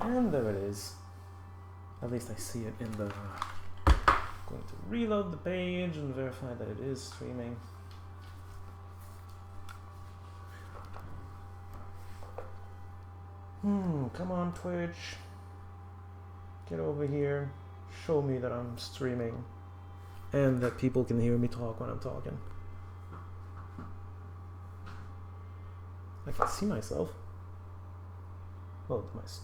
And there it is. At least I see it in the... Going to reload the page and verify that it is streaming. Come on, Twitch. Get over here. Show me that I'm streaming. And that people can hear me talk when I'm talking. I can see myself. Oh, it's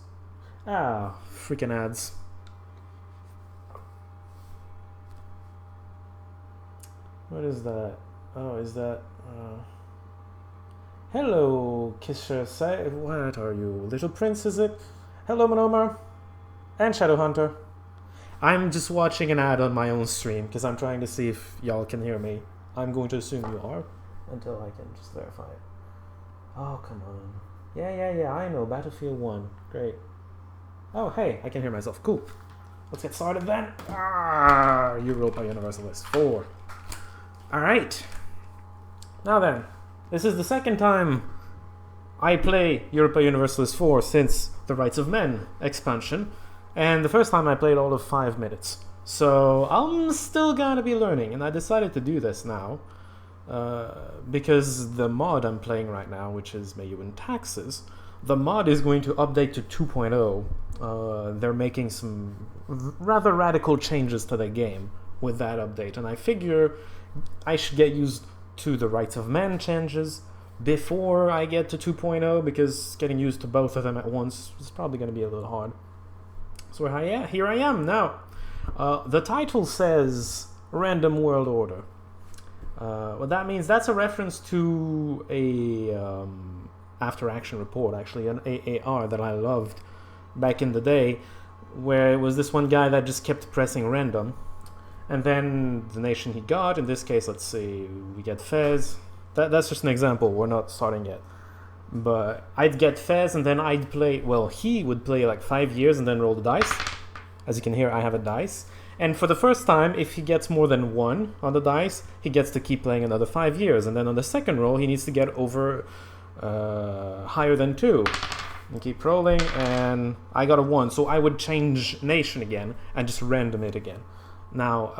my... freaking ads. What is that? Oh, is that... Hello, Kisha. What are you? Little Prince, is it? Hello, Monomar. And Shadowhunter. I'm just watching an ad on my own stream because I'm trying to see if y'all can hear me. I'm going to assume you are until I can just verify it. Oh, come on. Yeah, I know. Battlefield 1. Great. Oh, hey, I can hear myself. Cool. Let's get started then. Europa Universalis IV. Alright. Now then, this is the second time I play Europa Universalis IV since the Rights of Men expansion. And the first time I played all of 5 minutes. So I'm still gonna be learning, and I decided to do this now. Because the mod I'm playing right now, which is Mayu and Taxes, the mod is going to update to 2.0. They're making some rather radical changes to the game with that update, and I figure I should get used to the Rights of Men changes before I get to 2.0, because getting used to both of them at once is probably going to be a little hard. So here I am now. The title says Random World Order. What that means, that's a reference to a after action report, actually, an AAR that I loved back in the day, where it was this one guy that just kept pressing random, and then the nation he got, in this case, let's see, we get Fez. That's just an example, we're not starting yet. But I'd get Fez, and then I'd play, well, he would play like 5 years and then roll the dice. As you can hear, I have a dice. And for the first time, if he gets more than 1 on the dice, he gets to keep playing another 5 years. And then on the second roll, he needs to get over higher than 2. And keep rolling, and I got a 1. So I would change nation again and just random it again. Now,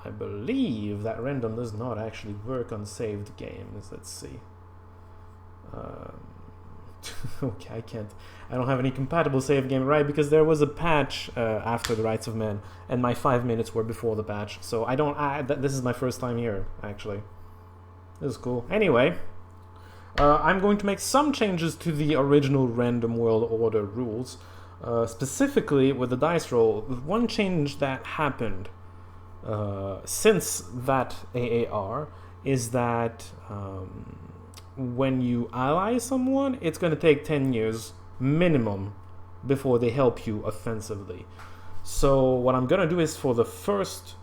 I believe that random does not actually work on saved games. Let's see. Okay, I don't have any compatible save game, right? Because there was a patch after the Rights of Men, and my 5 minutes were before the patch. So this is my first time here, actually. This is cool. Anyway, I'm going to make some changes to the original Random World Order rules. Specifically with the dice roll. One change that happened since that AAR is that when you ally someone, it's going to take 10 years minimum before they help you offensively. So what I'm going to do is for the first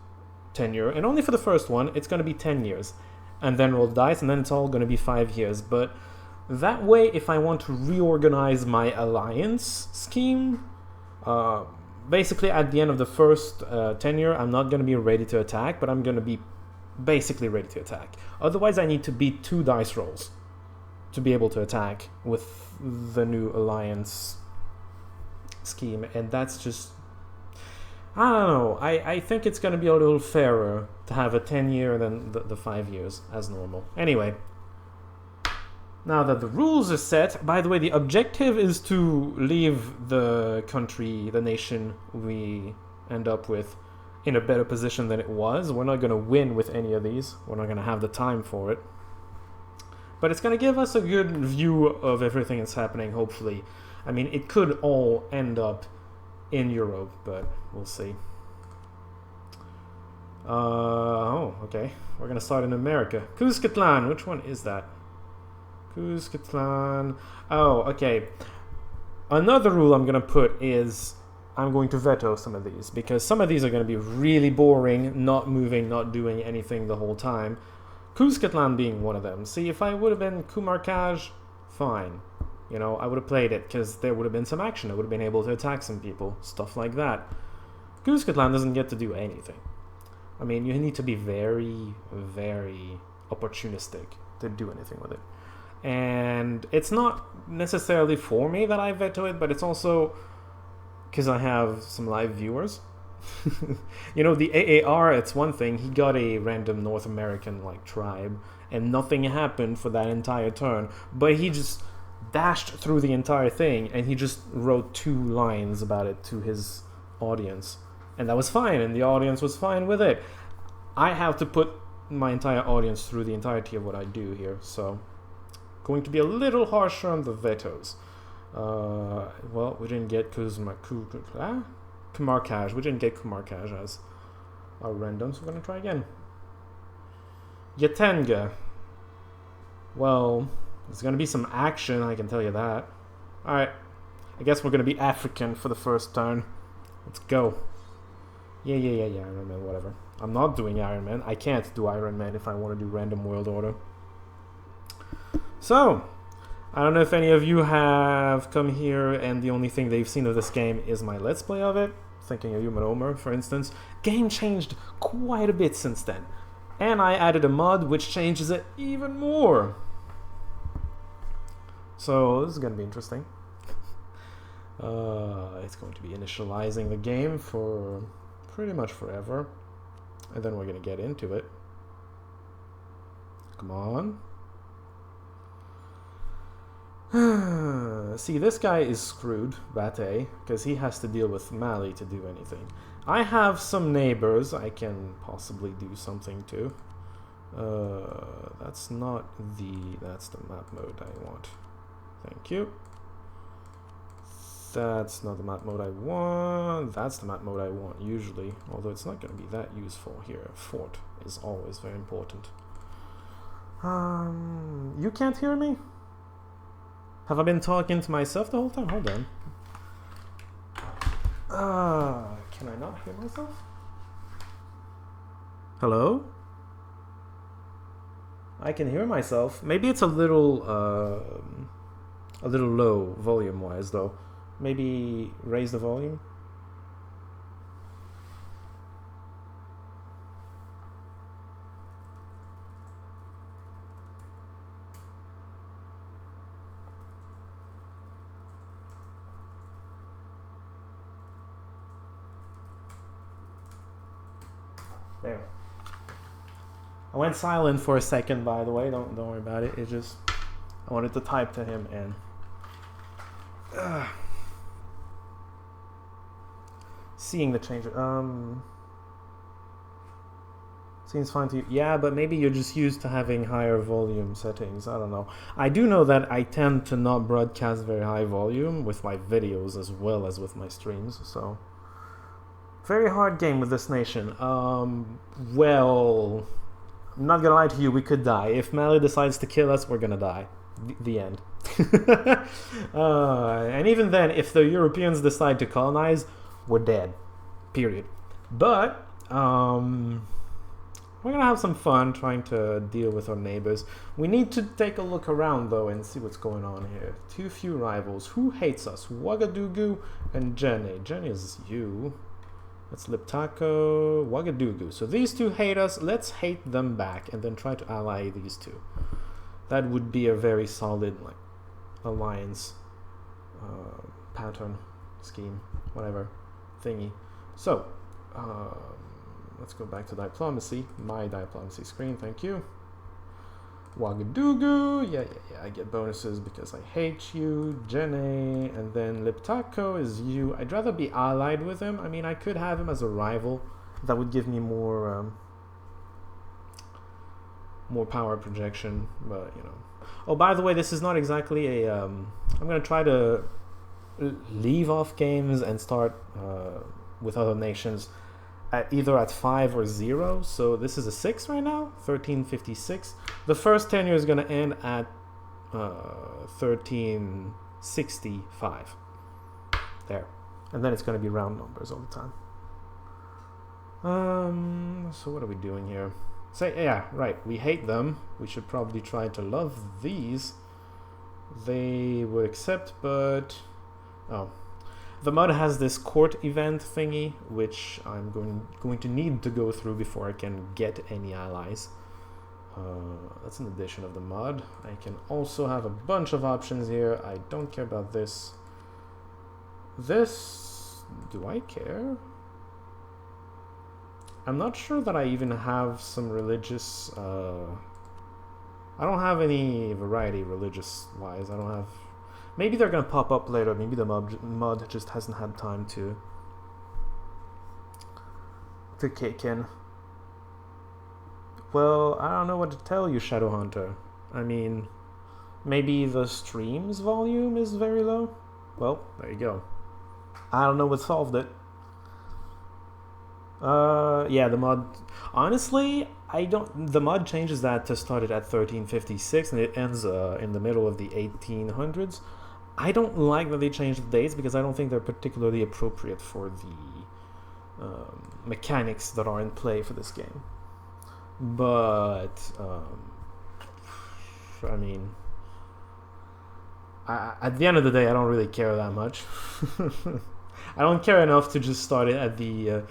tenure, and only for the first one, it's going to be 10 years. And then roll the dice, and then it's all going to be 5 years. But that way, if I want to reorganize my alliance scheme, basically at the end of the first tenure, I'm not going to be ready to attack, but I'm going to be basically ready to attack. Otherwise, I need to beat 2 dice rolls to be able to attack with the new alliance scheme, and that's just... I don't know, I think it's going to be a little fairer to have a 10-year than the 5 years as normal. Anyway, now that the rules are set, by the way, the objective is to leave the country, the nation we end up with, in a better position than it was. We're not going to win with any of these. We're not going to have the time for it. But it's going to give us a good view of everything that's happening, hopefully. I mean, it could all end up in Europe, but we'll see. Okay. We're going to start in America. Cuscatlan, which one is that? Cuscatlan. Oh, okay. Another rule I'm going to put is I'm going to veto some of these, because some of these are going to be really boring, not moving, not doing anything the whole time. Cuscatlan being one of them. See, if I would have been Kumarkaj, fine. You know, I would have played it, because there would have been some action. I would have been able to attack some people, stuff like that. Cuscatlan doesn't get to do anything. I mean, you need to be very, very opportunistic to do anything with it. And it's not necessarily for me that I veto it, but it's also because I have some live viewers. You know, the AAR, it's one thing. He got a random North American like tribe, and nothing happened for that entire turn. But he just dashed through the entire thing, and he just wrote 2 lines about it to his audience, and that was fine, and the audience was fine with it. I have to put my entire audience through the entirety of what I do here, so going to be a little harsher on the vetoes. Well, we didn't get Kumarkaj. We didn't get Kumarkaj as our random, so we're gonna try again. Yatenga. Well, there's gonna be some action, I can tell you that. Alright, I guess we're gonna be African for the first turn. Let's go. Yeah, Iron Man, whatever. I'm not doing Iron Man. I can't do Iron Man if I want to do Random World Order. So, I don't know if any of you have come here and the only thing they've seen of this game is my Let's Play of it. Thinking of Human Omer, for instance. Game changed quite a bit since then. And I added a mod which changes it even more. So, this is going to be interesting. It's going to be initializing the game for pretty much forever. And then we're going to get into it. Come on. See, this guy is screwed, Bate, because he has to deal with Mali to do anything. I have some neighbors I can possibly do something to. That's not that's the map mode I want. Thank you. That's not the map mode I want. That's the map mode I want, usually. Although it's not going to be that useful here. Fort is always very important. You can't hear me? Have I been talking to myself the whole time? Hold on. Can I not hear myself? Hello? I can hear myself. Maybe it's a little low volume-wise, though. Maybe raise the volume. There. I went silent for a second, by the way. Don't worry about it. It just, I wanted to type to him and seeing the change. Seems fine to you. Yeah, but maybe you're just used to having higher volume settings. I don't know. I do know that I tend to not broadcast very high volume with my videos as well as with my streams, so very hard game with this nation. Well, I'm not gonna lie to you, we could die. If Mali decides to kill us, we're gonna die. The end. And even then, if the Europeans decide to colonize, we're dead. Period. But, we're gonna have some fun trying to deal with our neighbors. We need to take a look around, though, and see what's going on here. Too few rivals. Who hates us? Ouagadougou and Jenny. Jenny is you. That's Liptako, Ouagadougou. So these two hate us. Let's hate them back and then try to ally these two. That would be a very solid like alliance pattern, scheme, whatever, thingy. So, let's go back to diplomacy. My diplomacy screen, thank you. Ouagadougou, yeah, I get bonuses because I hate you. Jenny, and then Liptako is you. I'd rather be allied with him. I mean, I could have him as a rival. That would give me more power projection, but you know. Oh, by the way, this is not exactly a. I'm gonna try to leave off games and start with other nations. Either at 5 or 0, so this is a 6 right now, 1356. The first tenure is going to end at 1365. There. And then it's going to be round numbers all the time. So what are we doing here? Yeah, right, we hate them. We should probably try to love these. They would accept, but... Oh. The mod has this court event thingy, which I'm going to need to go through before I can get any allies. That's an addition of the mod. I can also have a bunch of options here. I don't care about this. This... do I care? I'm not sure that I even have some religious... I don't have any variety religious-wise. I don't have... Maybe they're gonna pop up later. Maybe the mod just hasn't had time to kick in. Well, I don't know what to tell you, Shadowhunter. I mean, maybe the stream's volume is very low? Well, there you go. I don't know what solved it. Yeah, the mod... Honestly, I don't... The mod changes that to start it at 1356 and it ends in the middle of the 1800s. I don't like that they changed the dates because I don't think they're particularly appropriate for the mechanics that are in play for this game. But, I mean... at the end of the day, I don't really care that much. I don't care enough to just start it at the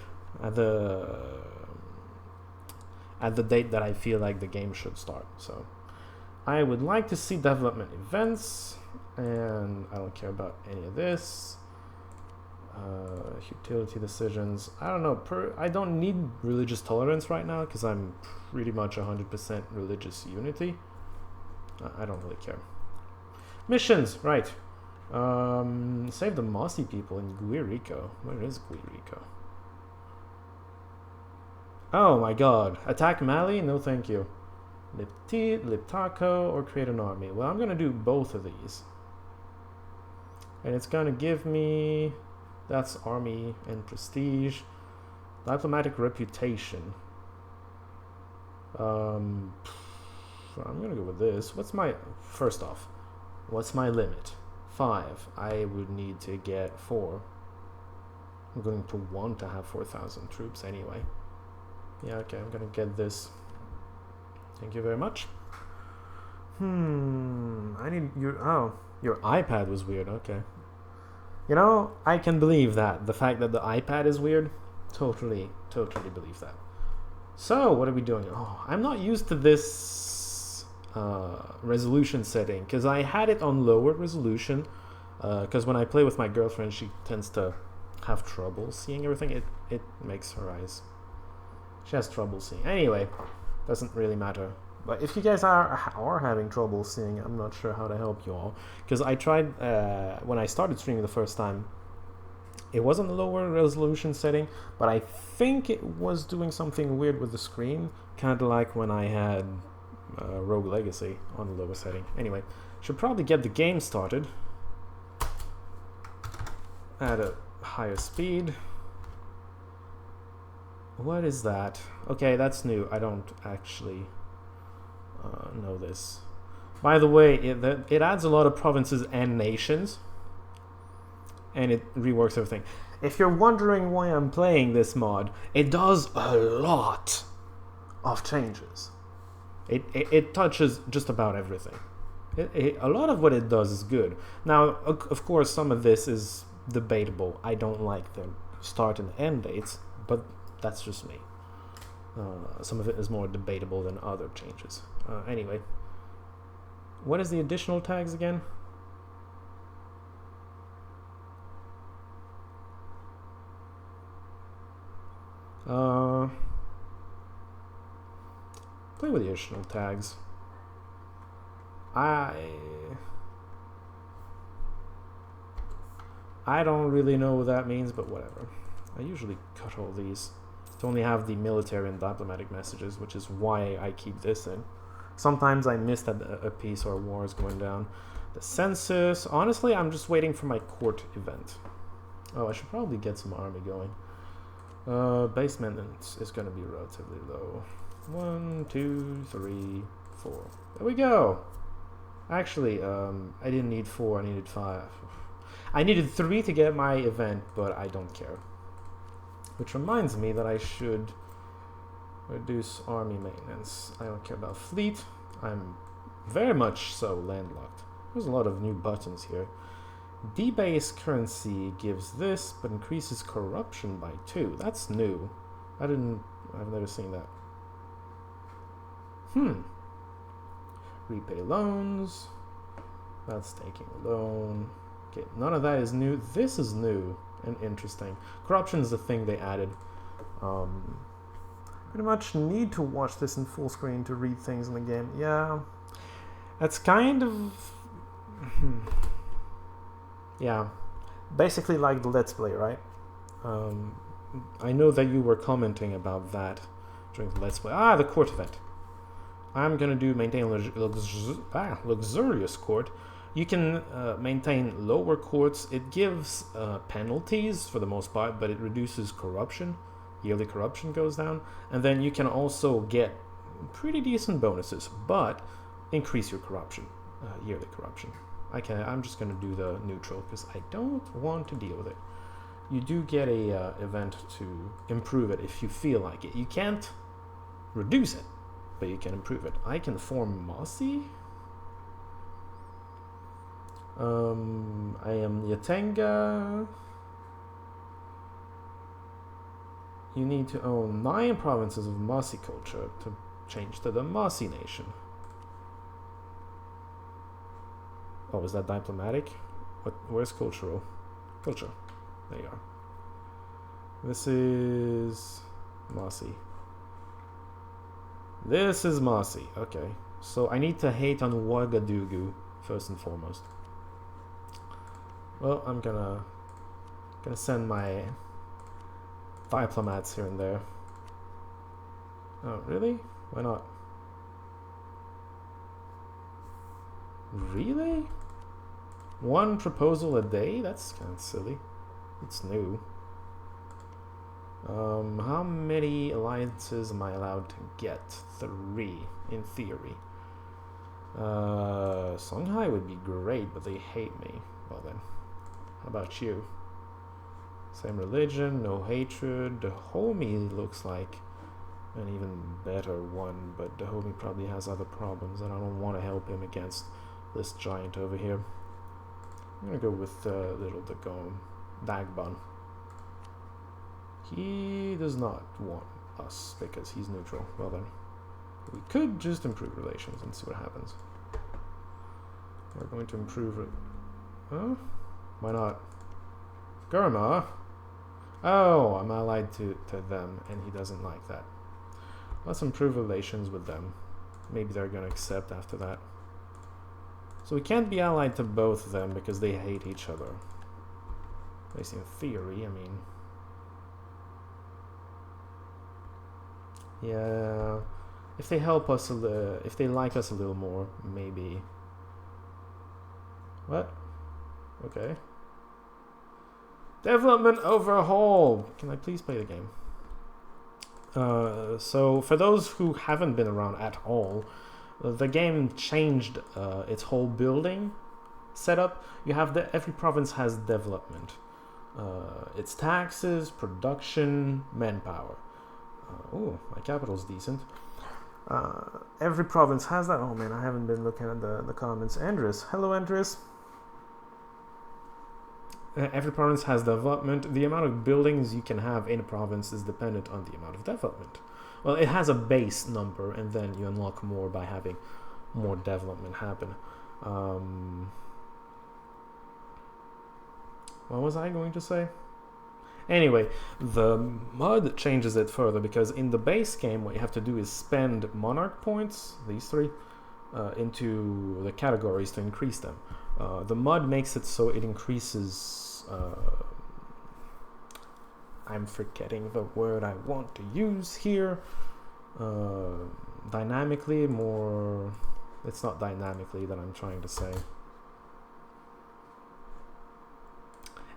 date that I feel like the game should start. So I would like to see development events, and I don't care about any of this. Utility decisions. I don't know. I don't need religious tolerance right now because I'm pretty much 100% religious unity. I don't really care. Missions, right. Save the mossy people in Guirico. Where is Guirico? Oh my god. Attack Mali? No thank you. Liptako, or create an army. Well, I'm gonna do both of these. And it's gonna give me... That's army and prestige. Diplomatic reputation. I'm gonna go with this. What's my... First off, what's my limit? 5. I would need to get 4. I'm going to want to have 4,000 troops anyway. Yeah, okay, I'm gonna get this. Thank you very much. I need your... Oh, your iPad was weird, okay. You know, I can believe that. The fact that the iPad is weird, totally believe that. So, what are we doing? Oh, I'm not used to this resolution setting, because I had it on lower resolution, because when I play with my girlfriend, she tends to have trouble seeing everything. It makes her eyes... She has trouble seeing. Anyway, doesn't really matter. But if you guys are having trouble seeing, I'm not sure how to help you all. Because I tried, when I started streaming the first time, it was on the lower resolution setting, but I think it was doing something weird with the screen, kind of like when I had Rogue Legacy on the lower setting. Anyway, should probably get the game started at a higher speed. What is that? Okay, that's new. I don't actually know this. By the way, it adds a lot of provinces and nations, and it reworks everything. If you're wondering why I'm playing this mod, it does a lot of changes. It touches just about everything. A lot of what it does is good. Now, of course, some of this is debatable. I don't like the start and end dates, but that's just me. Some of it is more debatable than other changes. Anyway, what is the additional tags again? Play with the additional tags. I don't really know what that means, but whatever. I usually cut all these to only have the military and diplomatic messages, which is why I keep this in. Sometimes I miss that a peace or a war is going down. The census. Honestly, I'm just waiting for my court event. Oh, I should probably get some army going. Base maintenance is going to be relatively low. 1, 2, 3, 4. There we go. Actually, I didn't need 4. I needed 5. I needed 3 to get my event, but I don't care. Which reminds me that I should reduce army maintenance. I don't care about fleet. I'm very much so landlocked. There's a lot of new buttons here. Debase currency gives this, but increases corruption by 2. That's new. I've never seen that. Repay loans. That's taking a loan. Okay, none of that is new. This is new and interesting. Corruption is the thing they added. Pretty much need to watch this in full screen to read things in the game. Yeah, that's kind of... yeah, basically like the Let's Play, right? I know that you were commenting about that during the Let's Play. Ah, the court event. I'm gonna do maintain luxurious court. You can maintain lower courts. It gives penalties for the most part, but it reduces corruption. Yearly corruption goes down. And then you can also get pretty decent bonuses, but increase your corruption, yearly corruption. I'm just gonna do the neutral because I don't want to deal with it. You do get a event to improve it if you feel like it. You can't reduce it, but you can improve it. I can form Mossy. I am Yatenga. You need to own 9 provinces of Mossy culture to change to the Mossy nation. Oh, is that diplomatic? Where's cultural? Culture. There you are. This is Mossy. This is Mossy. Okay. So I need to hate on Ouagadougou first and foremost. Well, I'm gonna send my diplomats here and there. Oh, really? Why not? Really? 1 proposal a day? That's kind of silly. It's new. How many alliances am I allowed to get? 3, in theory. Songhai would be great, but they hate me. Well then, how about you? Same religion, no hatred. Dahomey looks like an even better one, but Dahomey probably has other problems, and I don't want to help him against this giant over here. I'm gonna go with little Dagbon. He does not want us because he's neutral. Well then, we could just improve relations and see what happens. We're going to improve it. Huh? Why not? Gurma? Oh, I'm allied to them, and he doesn't like that. Let's improve relations with them. Maybe they're gonna accept after that. So we can't be allied to both of them because they hate each other. At least in theory, I mean. Yeah, if they help us if they like us a little more, maybe. What? Okay. Development overhaul. Can I please play the game? So for those who haven't been around at all, the game changed its whole building setup. You have every province has development. It's taxes, production, manpower. Oh, my capital's decent. Every province has that. Oh man, I haven't been looking at the comments. Andres, hello Andres. Every province has development. The amount of buildings you can have in a province is dependent on the amount of development. Well, it has a base number, and then you unlock more by having more development happen. What was I going to say? Anyway, the mod changes it further because in the base game, what you have to do is spend monarch points, these 3, into the categories to increase them. The mod makes it so it increases... I'm forgetting the word I want to use here. Dynamically, more... It's not dynamically that I'm trying to say.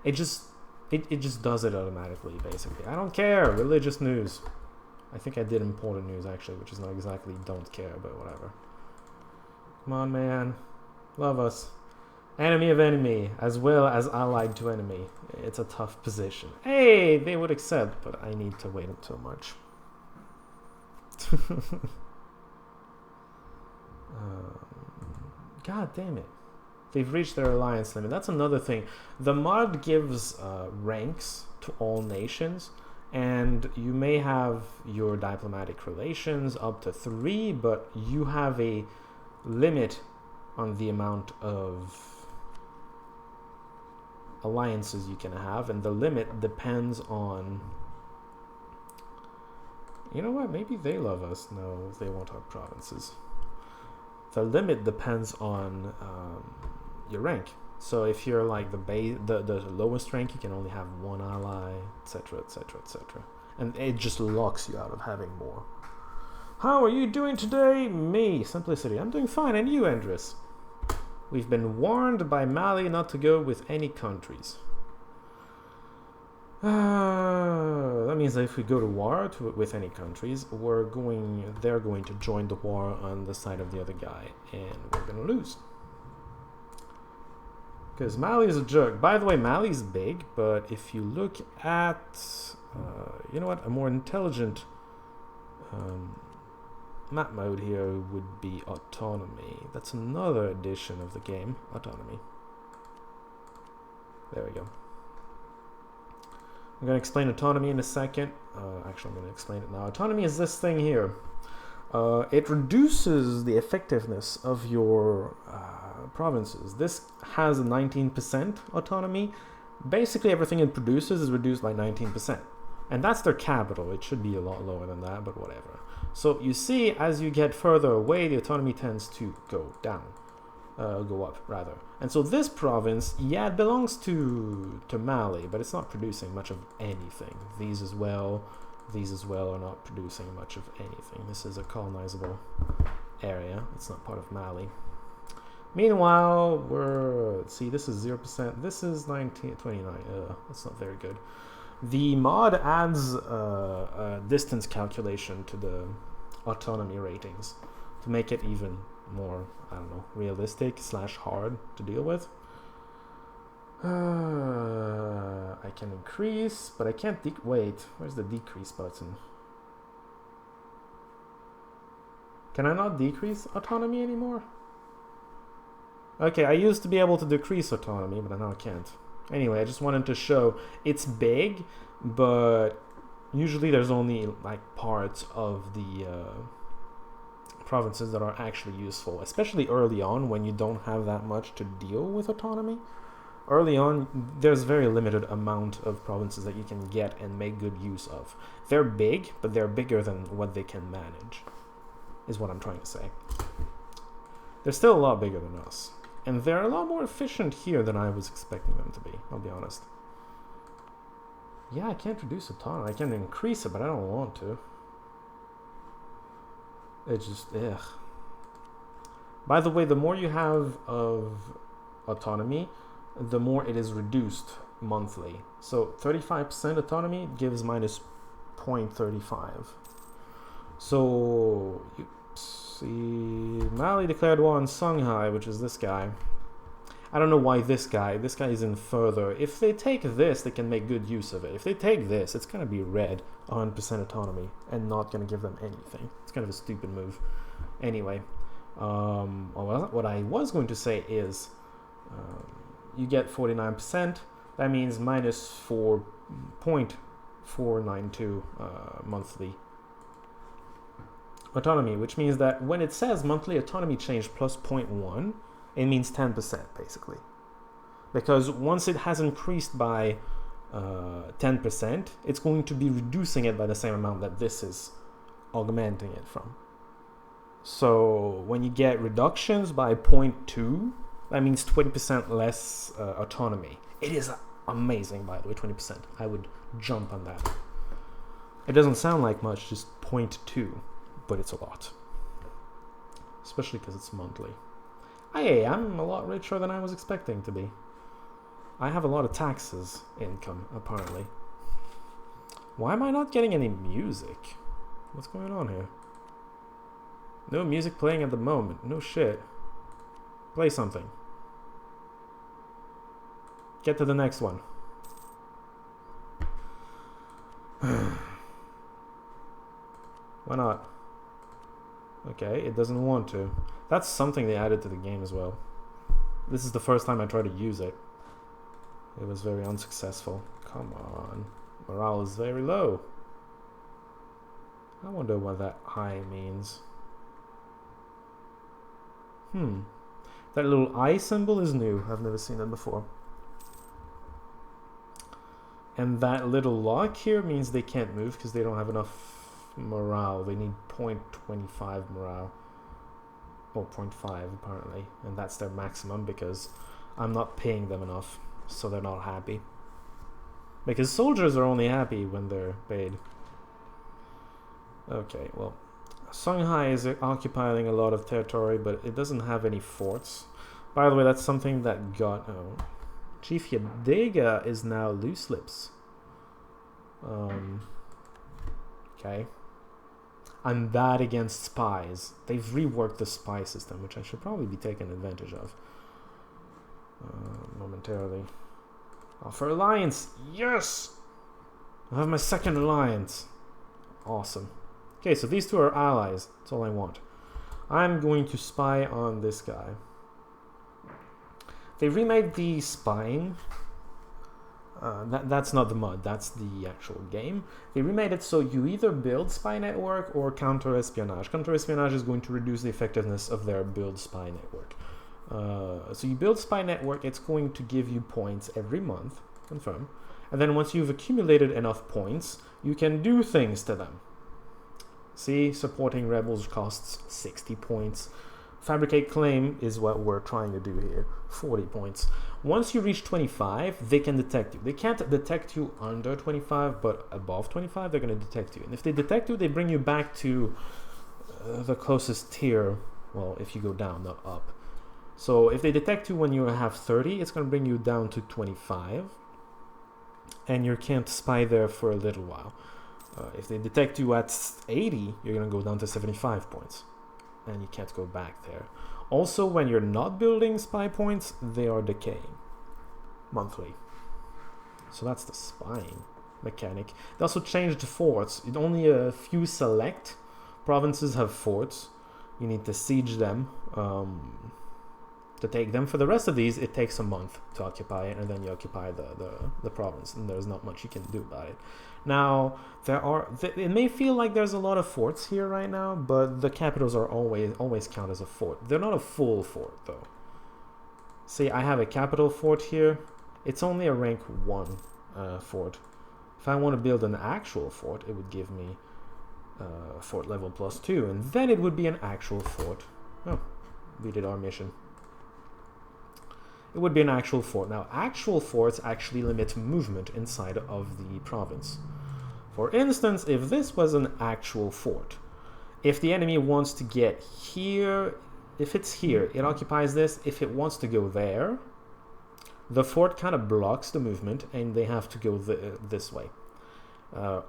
It just does it automatically, basically. I don't care. Religious news. I think I did important news, actually, which is not exactly don't care, but whatever. Come on, man. Love us. Enemy of enemy, as well as allied to enemy. It's a tough position. Hey, they would accept, but I need to wait until March. God damn it. They've reached their alliance limit. That's another thing. The mod gives ranks to all nations, and you may have your diplomatic relations up to 3, but you have a limit on the amount of alliances you can have, and the limit depends on... You know what? Maybe they love us. No, they want our provinces. The limit depends on your rank. So if you're like the lowest rank, you can only have one ally, etc., etc., etc. And it just locks you out of having more. How are you doing today? Me, Simplicity. I'm doing fine. And you, Andres? We've been warned by Mali not to go with any countries. That means that if we go to war with any countries, they're going to join the war on the side of the other guy, and we're gonna lose. Because Mali is a jerk. By the way, Mali's big, but if you look at, you know what, a more intelligent map mode here would be autonomy. That's another addition of the game, autonomy. There we go. I'm going to explain autonomy in a second. Actually, I'm going to explain it now. Autonomy is this thing here. It reduces the effectiveness of your provinces. This has a 19% autonomy. Basically, everything it produces is reduced by 19%. And that's their capital. It should be a lot lower than that, but whatever. So you see, as you get further away, the autonomy tends to go down. Go up, rather. And so this province, yeah, it belongs to Mali, but it's not producing much of anything. These as well are not producing much of anything. This is a colonizable area. It's not part of Mali. Meanwhile, see, this is 0%. This is 29. That's not very good. The mod adds a distance calculation to the autonomy ratings to make it even more, I don't know, realistic / hard to deal with. I can increase, but I can't wait, where's the decrease button? Can I not decrease autonomy anymore? Okay, I used to be able to decrease autonomy, but now I can't. Anyway, I just wanted to show it's big, but usually there's only like parts of the provinces that are actually useful, especially early on when you don't have that much to deal with autonomy. Early on, there's very limited amount of provinces that you can get and make good use of. They're big, but they're bigger than what they can manage, is what I'm trying to say. They're still a lot bigger than us. And they're a lot more efficient here than I was expecting them to be, I'll be honest. Yeah, I can't reduce autonomy. I can increase it, but I don't want to. It's just, ugh. By the way, the more you have of autonomy, the more it is reduced monthly. So 35% autonomy gives minus 0.35. So, see, Mali declared war on Songhai, which is this guy. I don't know why this guy is in further. If they take this, they can make good use of it. If they take this, it's going to be red, 100% autonomy, and not going to give them anything. It's kind of a stupid move. Anyway, what I was going to say is, you get 49%. That means minus 4.492 monthly autonomy, which means that when it says monthly autonomy change plus 0.1, it means 10% basically. Because once it has increased by 10%, it's going to be reducing it by the same amount that this is augmenting it from. So when you get reductions by 0.2, that means 20% less autonomy. It is amazing, by the way, 20%. I would jump on that. It doesn't sound like much, just 0.2, but it's a lot. Especially because it's monthly. Hey, I'm a lot richer than I was expecting to be. I have a lot of taxes income, apparently. Why am I not getting any music? What's going on here? No music playing at the moment. No shit. Play something. Get to the next one. Why not? Okay, it doesn't want to. That's something they added to the game as well. This is the first time I tried to use it. It was very unsuccessful. Come on. Morale is very low. I wonder what that high means. That little eye symbol is new. I've never seen that before. And that little lock here means they can't move because they don't have enough morale. They need 0.25 morale. Or 0.5 apparently. And that's their maximum because I'm not paying them enough. So they're not happy. Because soldiers are only happy when they're paid. Okay, well. Songhai is occupying a lot of territory, but it doesn't have any forts. By the way, that's something that got... Oh. Chief Yadega is now loose lips. Okay. I'm bad against spies. They've reworked the spy system, which I should probably be taking advantage of. Momentarily. Offer alliance! Yes! I have my second alliance. Awesome. Okay, so these two are allies. That's all I want. I'm going to spy on this guy. They remade the spying. That's not the mod, that's the actual game. They remade it so you either build spy network or counter-espionage. Counter-espionage is going to reduce the effectiveness of their build spy network. So you build spy network, it's going to give you points every month, confirm. And then once you've accumulated enough points, you can do things to them. See, supporting rebels costs 60 points. Fabricate claim is what we're trying to do here, 40 points. Once you reach 25, they can detect you. They can't detect you under 25, but above 25, they're going to detect you. And if they detect you, they bring you back to the closest tier. Well, if you go down, not up. So if they detect you when you have 30, it's going to bring you down to 25. And you can't spy there for a little while. If they detect you at 80, you're going to go down to 75 points. And you can't go back there. Also, when you're not building spy points, they are decaying monthly. So that's the spying mechanic. They also changed the forts. Only a few select provinces have forts. You need to siege them to take them. For the rest of these, it takes a month to occupy it, and then you occupy the province, and there's not much you can do about it. Now, it may feel like there's a lot of forts here right now, but the capitals are always count as a fort. They're not a full fort, though. See, I have a capital fort here. It's only a rank 1 fort. If I want to build an actual fort, it would give me fort level +2, and then it would be an actual fort. Oh, we did our mission. It would be an actual fort. Now, actual forts actually limit movement inside of the province. For instance, if this was an actual fort, if the enemy wants to get here, if it's here, it occupies this. If it wants to go there, the fort kind of blocks the movement and they have to go this way.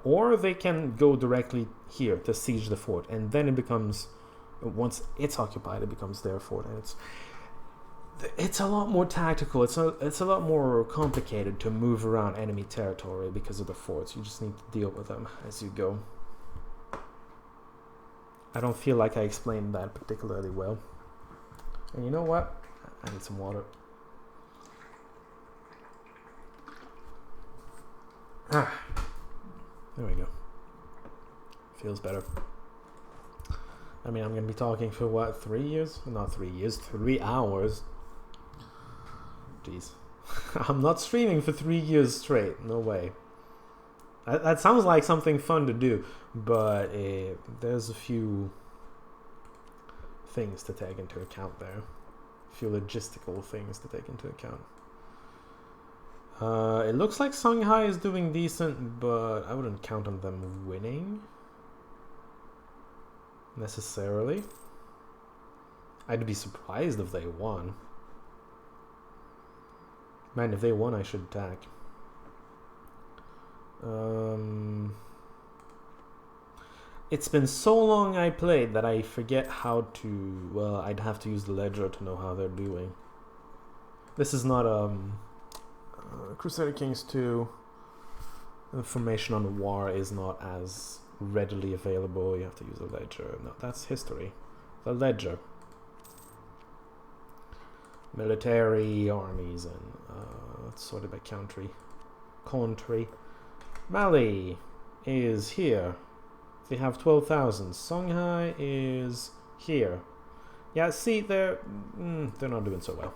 Or they can go directly here to siege the fort, and then it becomes, once it's occupied, it becomes their fort, and it's a lot more tactical. It's a lot more complicated to move around enemy territory because of the forts. You just need to deal with them as you go. I don't feel like I explained that particularly well. And you know what? I need some water. There we go. Feels better. I mean, I'm going to be talking for what, 3 years? Not 3 years, 3 hours. Jeez. I'm not streaming for 3 years straight. No way. That sounds like something fun to do, but there's a few things to take into account there. A few logistical things to take into account. It looks like Songhai is doing decent, but I wouldn't count on them winning necessarily. I'd be surprised if they won. Man, if they won, I should attack. It's been so long I played that I forget how to... Well, I'd have to use the ledger to know how they're doing. This is not Crusader Kings 2. Information on the war is not as readily available. You have to use a ledger. No, that's history. The ledger. Military, armies, and let's sort it by country. Country. Mali is here. They have 12,000. Songhai is here. Yeah, see, they're not doing so well.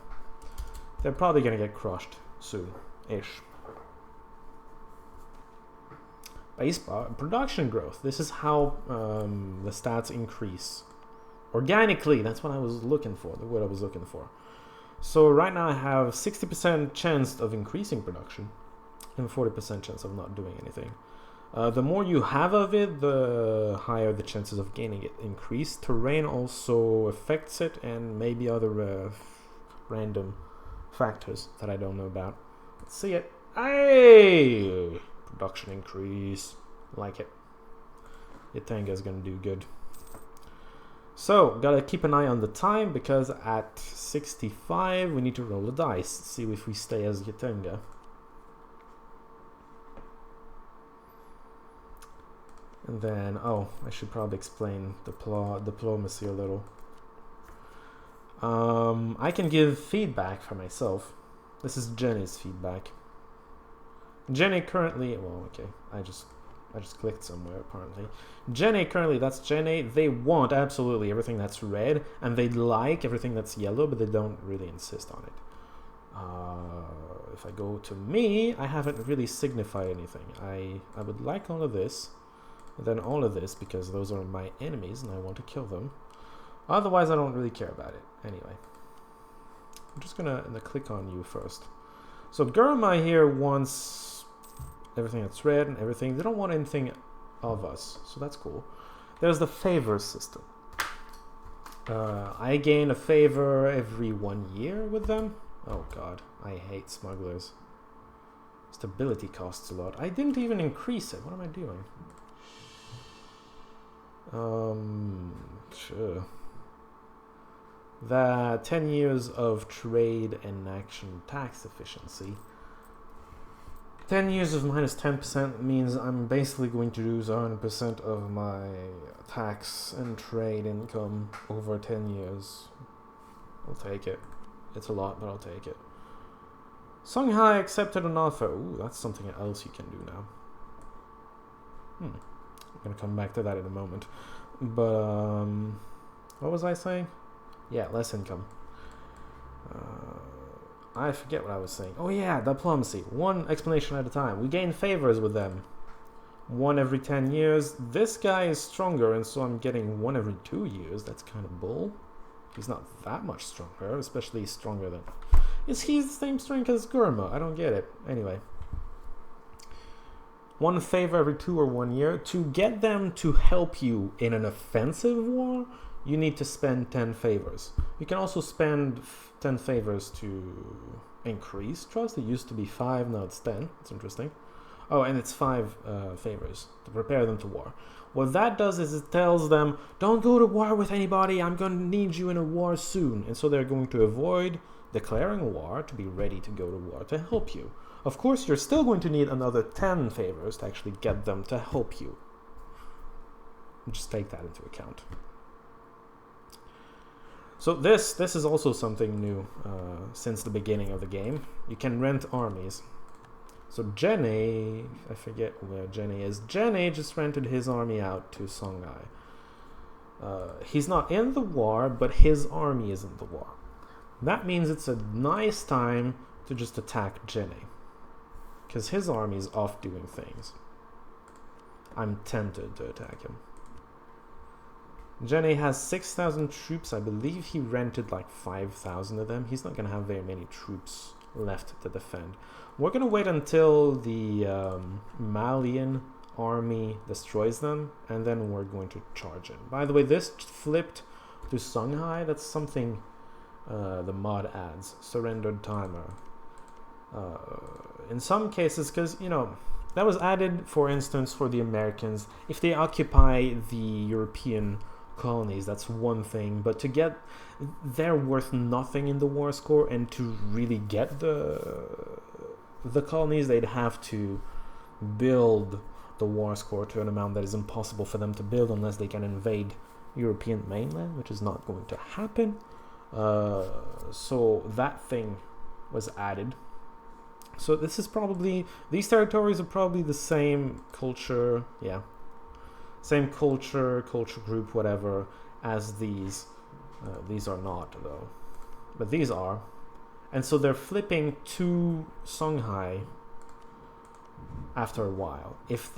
They're probably gonna get crushed soon-ish. Base production growth. This is how the stats increase. Organically, that's what I was looking for, the word I was looking for. So right now I have 60% chance of increasing production and 40% chance of not doing anything. The more you have of it, the higher the chances of gaining it increase. Terrain also affects it, and maybe other random factors that I don't know about. Let's see it. Hey! Production increase. Like it. Yatenga's gonna do good. So, gotta keep an eye on the time, because at 65 we need to roll a dice. See if we stay as Yatenga. And then, oh, I should probably explain diplomacy a little. I can give feedback for myself. This is Jenny's feedback. Jenny currently, well, okay, I just clicked somewhere apparently. Jenny currently, that's Jenny. They want absolutely everything that's red, and they like everything that's yellow, but they don't really insist on it. If I go to me, I haven't really signified anything. I would like all of this, and then all of this, because those are my enemies and I want to kill them. Otherwise, I don't really care about it. Anyway, I'm just gonna click on you first. So Gurma here wants everything that's red and everything. They don't want anything of us, so that's cool. There's the favor system. I gain a favor every 1 year with them. Oh god, I hate smugglers. Stability costs a lot. I didn't even increase it. What am I doing? Sure. That 10 years of trade and action tax efficiency. 10 years of minus 10% means I'm basically going to lose 100% of my tax and trade income over 10 years. I'll take it. It's a lot, but I'll take it. Songhai accepted an offer. Ooh, that's something else you can do now. I'm gonna come back to that in a moment. But, what was I saying? Yeah, less income. I forget what I was saying. Oh yeah, diplomacy. One explanation at a time. We gain favors with them. 1 every 10 years. This guy is stronger, and so I'm getting 1 every 2 years. That's kind of bull. He's not that much stronger, especially stronger than... Is he the same strength as Gurma? I don't get it. Anyway. 1 favor every 2 or 1 year. To get them to help you in an offensive war, you need to spend 10 favors. You can also spend 10 favors to increase trust. It used to be 5, now it's 10. It's interesting. Oh, and it's 5 favors to prepare them to war. What that does is it tells them, don't go to war with anybody, I'm going to need you in a war soon. And so they're going to avoid declaring a war to be ready to go to war to help you. Of course, you're still going to need another 10 favors to actually get them to help you. Just take that into account. So this is also something new since the beginning of the game. You can rent armies. So Jenny, I forget where Jenny is. Jenny just rented his army out to Songhai. He's not in the war, but his army is in the war. That means it's a nice time to just attack Jenny, because his army is off doing things. I'm tempted to attack him. Jenny has 6,000 troops. I believe he rented like 5,000 of them. He's not going to have very many troops left to defend. We're going to wait until the Malian army destroys them, and then we're going to charge in. By the way, this flipped to Songhai. That's something the mod adds. Surrendered timer. In some cases, because, you know, that was added, for instance, for the Americans. If they occupy the European colonies, that's one thing, but to get, they're worth nothing in the war score, and to really get the colonies, they'd have to build the war score to an amount that is impossible for them to build unless they can invade European mainland, which is not going to happen. So that thing was added. So this is probably, these territories are probably the same culture, yeah, same culture group, whatever, as these These are not, though. But these are. And so they're flipping to Songhai after a while. If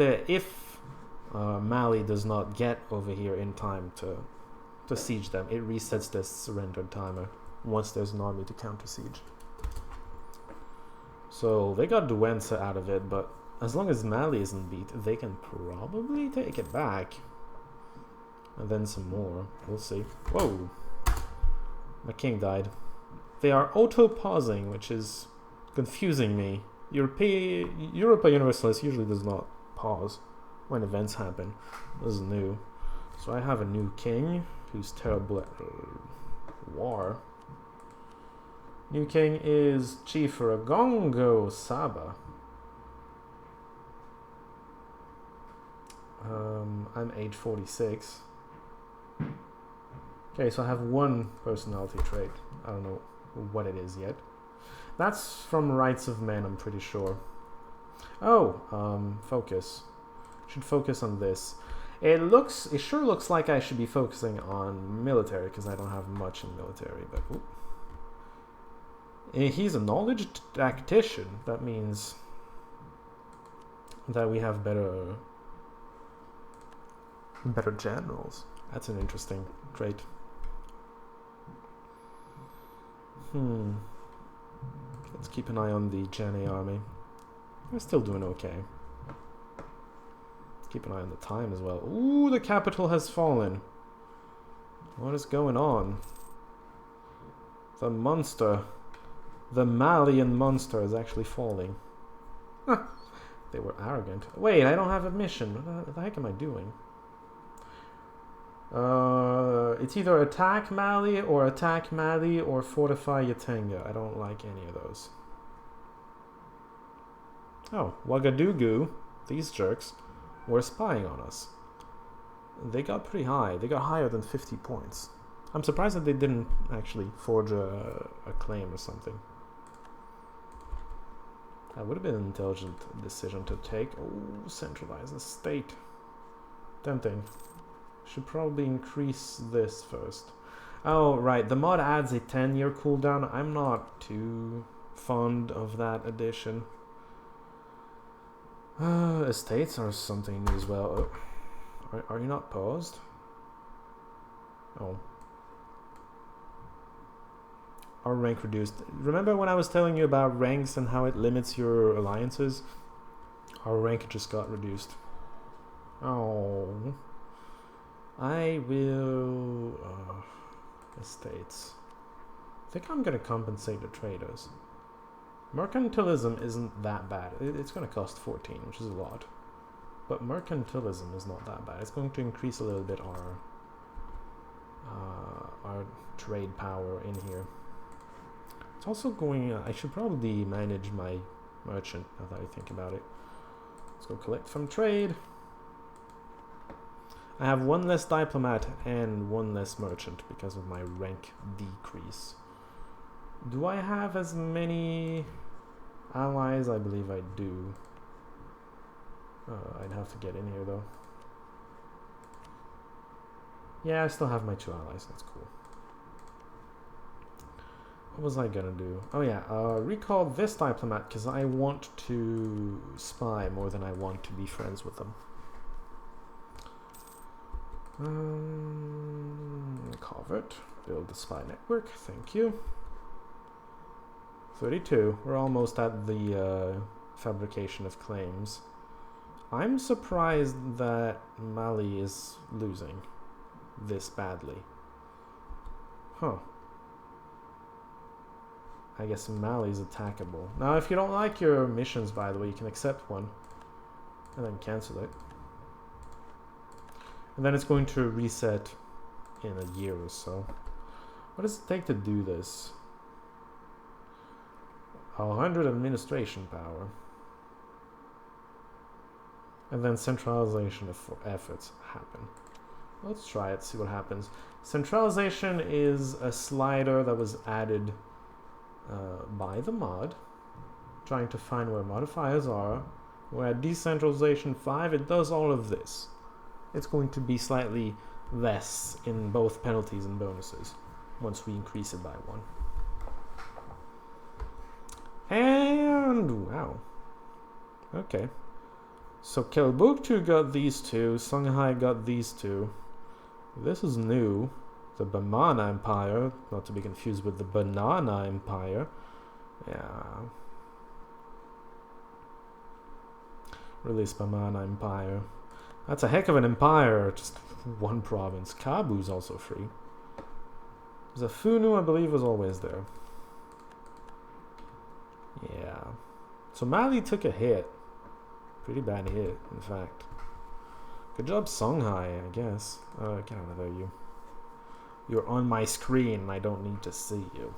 Mali does not get over here in time to siege them, it resets this surrender timer once there's an army to counter siege. So they got Duenza out of it, but as long as Mali isn't beat, they can probably take it back. And then some more. We'll see. Whoa! My king died. They are auto-pausing, which is confusing me. Europa Universalis usually does not pause when events happen. This is new. So I have a new king who's terrible at war. New king is Chief Ragongo Saba. I'm age 46. Okay, so I have one personality trait. I don't know what it is yet. That's from Rights of Men, I'm pretty sure. Oh, focus. Should focus on this. It sure looks like I should be focusing on military, because I don't have much in military, but ooh. He's a knowledge tactician. That means that we have better generals. That's an interesting trait. Let's keep an eye on the Jane army. We're still doing okay. Keep an eye on the time as well. Ooh, the capital has fallen. What is going on? The monster. The Malian monster is actually falling. Huh. They were arrogant. Wait, I don't have a mission. What the heck am I doing? It's either attack Mali or fortify Yatenga. I don't like any of those. Oh, Ouagadougou, these jerks, were spying on us. They got pretty high. They got higher than 50 points. I'm surprised that they didn't actually forge a claim or something. That would have been an intelligent decision to take. Oh, centralize the state. Tempting. Should probably increase this first. Oh, right. The mod adds a 10-year cooldown. I'm not too fond of that addition. Estates are something new as well. Oh. Are you not paused? Oh. Our rank reduced. Remember when I was telling you about ranks and how it limits your alliances? Our rank just got reduced. Oh. I will... estates. I think I'm going to compensate the traders. Mercantilism isn't that bad. It's going to cost 14, which is a lot. But mercantilism is not that bad. It's going to increase a little bit our trade power in here. It's also going... I should probably manage my merchant now that I think about it. Let's go collect from trade. I have one less diplomat and one less merchant because of my rank decrease. Do I have as many allies? I believe I do. I'd have to get in here though. Yeah, I still have my 2 allies. That's cool. What was I gonna do? Oh yeah, recall this diplomat because I want to spy more than I want to be friends with them. Covert, build the spy network, thank you. 32, we're almost at the fabrication of claims. I'm surprised that Mali is losing this badly. Huh. I guess Mali's attackable. Now if you don't like your missions, by the way, you can accept one and then cancel it. And then it's going to reset in a year or so. What does it take to do this? 100 administration power. And then centralization of efforts happen. Let's try it, see what happens. Centralization is a slider that was added by the mod. Trying to find where modifiers are. Where at decentralization 5 it does all of this. It's going to be slightly less in both penalties and bonuses. once we increase it by 1. And wow. Okay. So Kelbuktu got these 2, Songhai got these 2. This is new. The Bamana Empire, not to be confused with the Banana Empire. Yeah. Release Bamana Empire. That's a heck of an empire, just 1 province. Kabu's also free. Zafunu, I believe, was always there. Yeah. So Mali took a hit. Pretty bad hit, in fact. Good job, Songhai, I guess. Get out of there, you. You're on my screen, and I don't need to see you.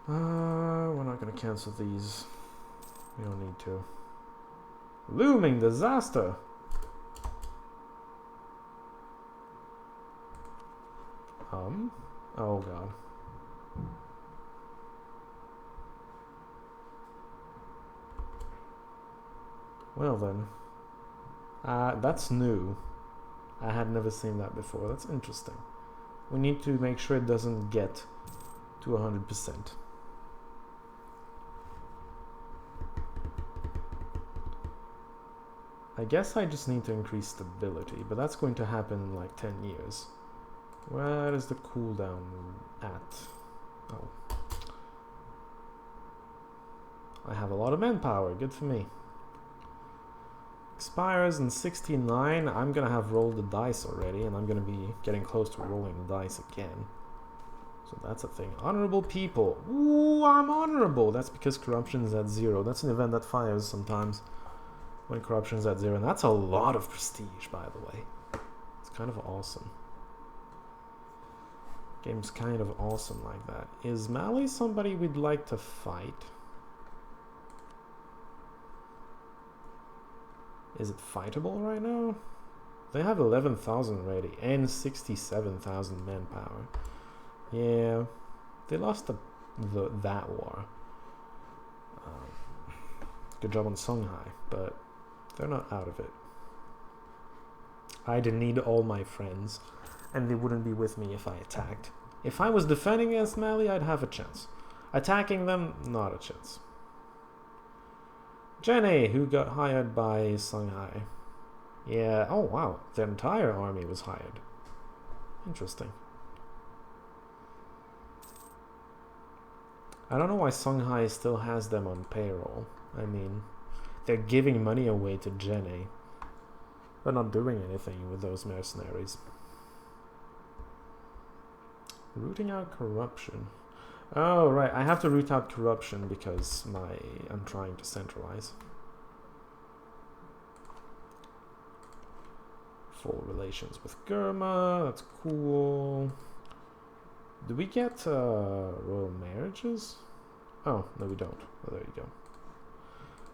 We're not gonna cancel these. We don't need to. Looming disaster! Oh god. Well then. That's new. I had never seen that before. That's interesting. We need to make sure it doesn't get to 100%. I guess I just need to increase stability, but that's going to happen in like 10 years. Where is the cooldown at? Oh. I have a lot of manpower, good for me. Expires in 69, I'm gonna have rolled the dice already, and I'm gonna be getting close to rolling the dice again. So that's a thing. Honorable people. Ooh, I'm honorable! That's because corruption's at 0. That's an event that fires sometimes when corruption's at 0, and that's a lot of prestige, by the way. It's kind of awesome. Game's kind of awesome like that. Is Mali somebody we'd like to fight? Is it fightable right now? They have 11,000 already and 67,000 manpower. Yeah, they lost that war. Good job on Songhai, but they're not out of it. I didn't need all my friends, and they wouldn't be with me if I attacked. If I was defending against Mali, I'd have a chance. Attacking them, not a chance. Jenny, who got hired by Songhai. Yeah, oh wow, the entire army was hired. Interesting. I don't know why Songhai still has them on payroll. I mean, they're giving money away to Jenny. They're not doing anything with those mercenaries. Rooting out corruption. Oh, right. I have to root out corruption because I'm trying to centralize. Full relations with Gurma. That's cool. Do we get royal marriages? Oh, no we don't. Oh, there you go.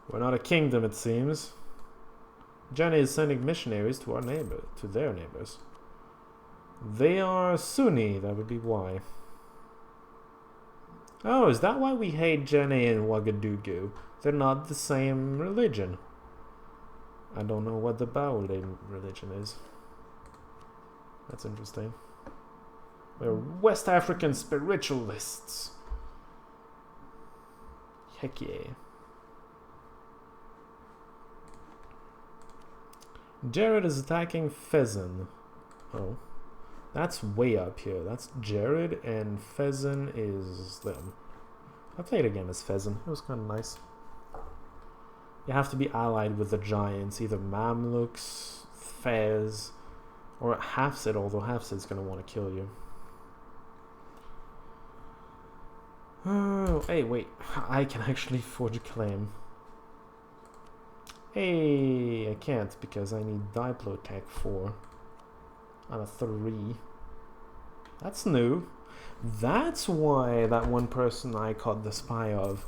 We're not a kingdom, it seems. Jenny is sending missionaries to their neighbors. They are Sunni, that would be why. Oh, is that why we hate Jenny and Ouagadougou? They're not the same religion. I don't know what the Baoulé religion is. That's interesting. We're West African spiritualists. Heck yeah. Jared is attacking Fezzen. Oh. That's way up here. That's Jared, and Fezzen is them. I played a game as Fezzen. It was kind of nice. You have to be allied with the giants, either Mamluks, Fez, or Hafsid, although Hafsid's going to want to kill you. Oh, hey, wait. I can actually forge a claim. Hey, I can't because I need Diplotech 4. I'm a 3. That's new. That's why that one person I caught the spy of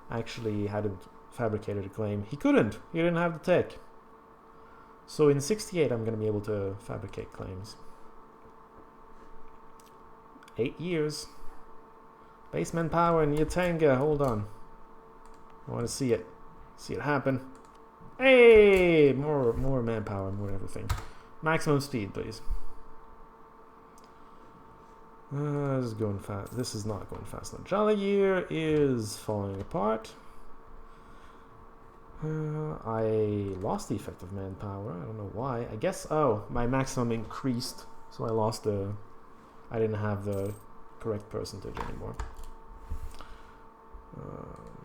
actually hadn't fabricated a claim. He couldn't. He didn't have the tech. So in 68 I'm going to be able to fabricate claims. 8 years. Basement power in Yatanga. Hold on. I want to see it. See it happen. Hey! More manpower, more everything. Maximum speed, please. This is going fast. This is not going fast enough. Jolly Gear is falling apart. I lost the effective manpower. I don't know why. I guess, oh, my maximum increased. So I lost the... I didn't have the correct percentage anymore.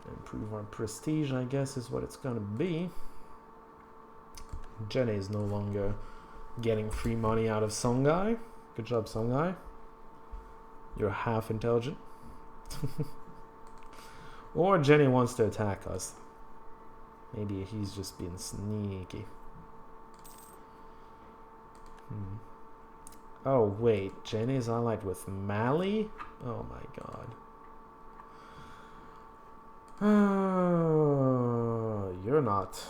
Improve our prestige, I guess, is what it's gonna be. Jenny is no longer getting free money out of Songhai. Good job, Songhai. You're half intelligent. Or Jenny wants to attack us. Maybe he's just being sneaky. Oh wait, Jenny's allied with Mali? Oh my god. You're not.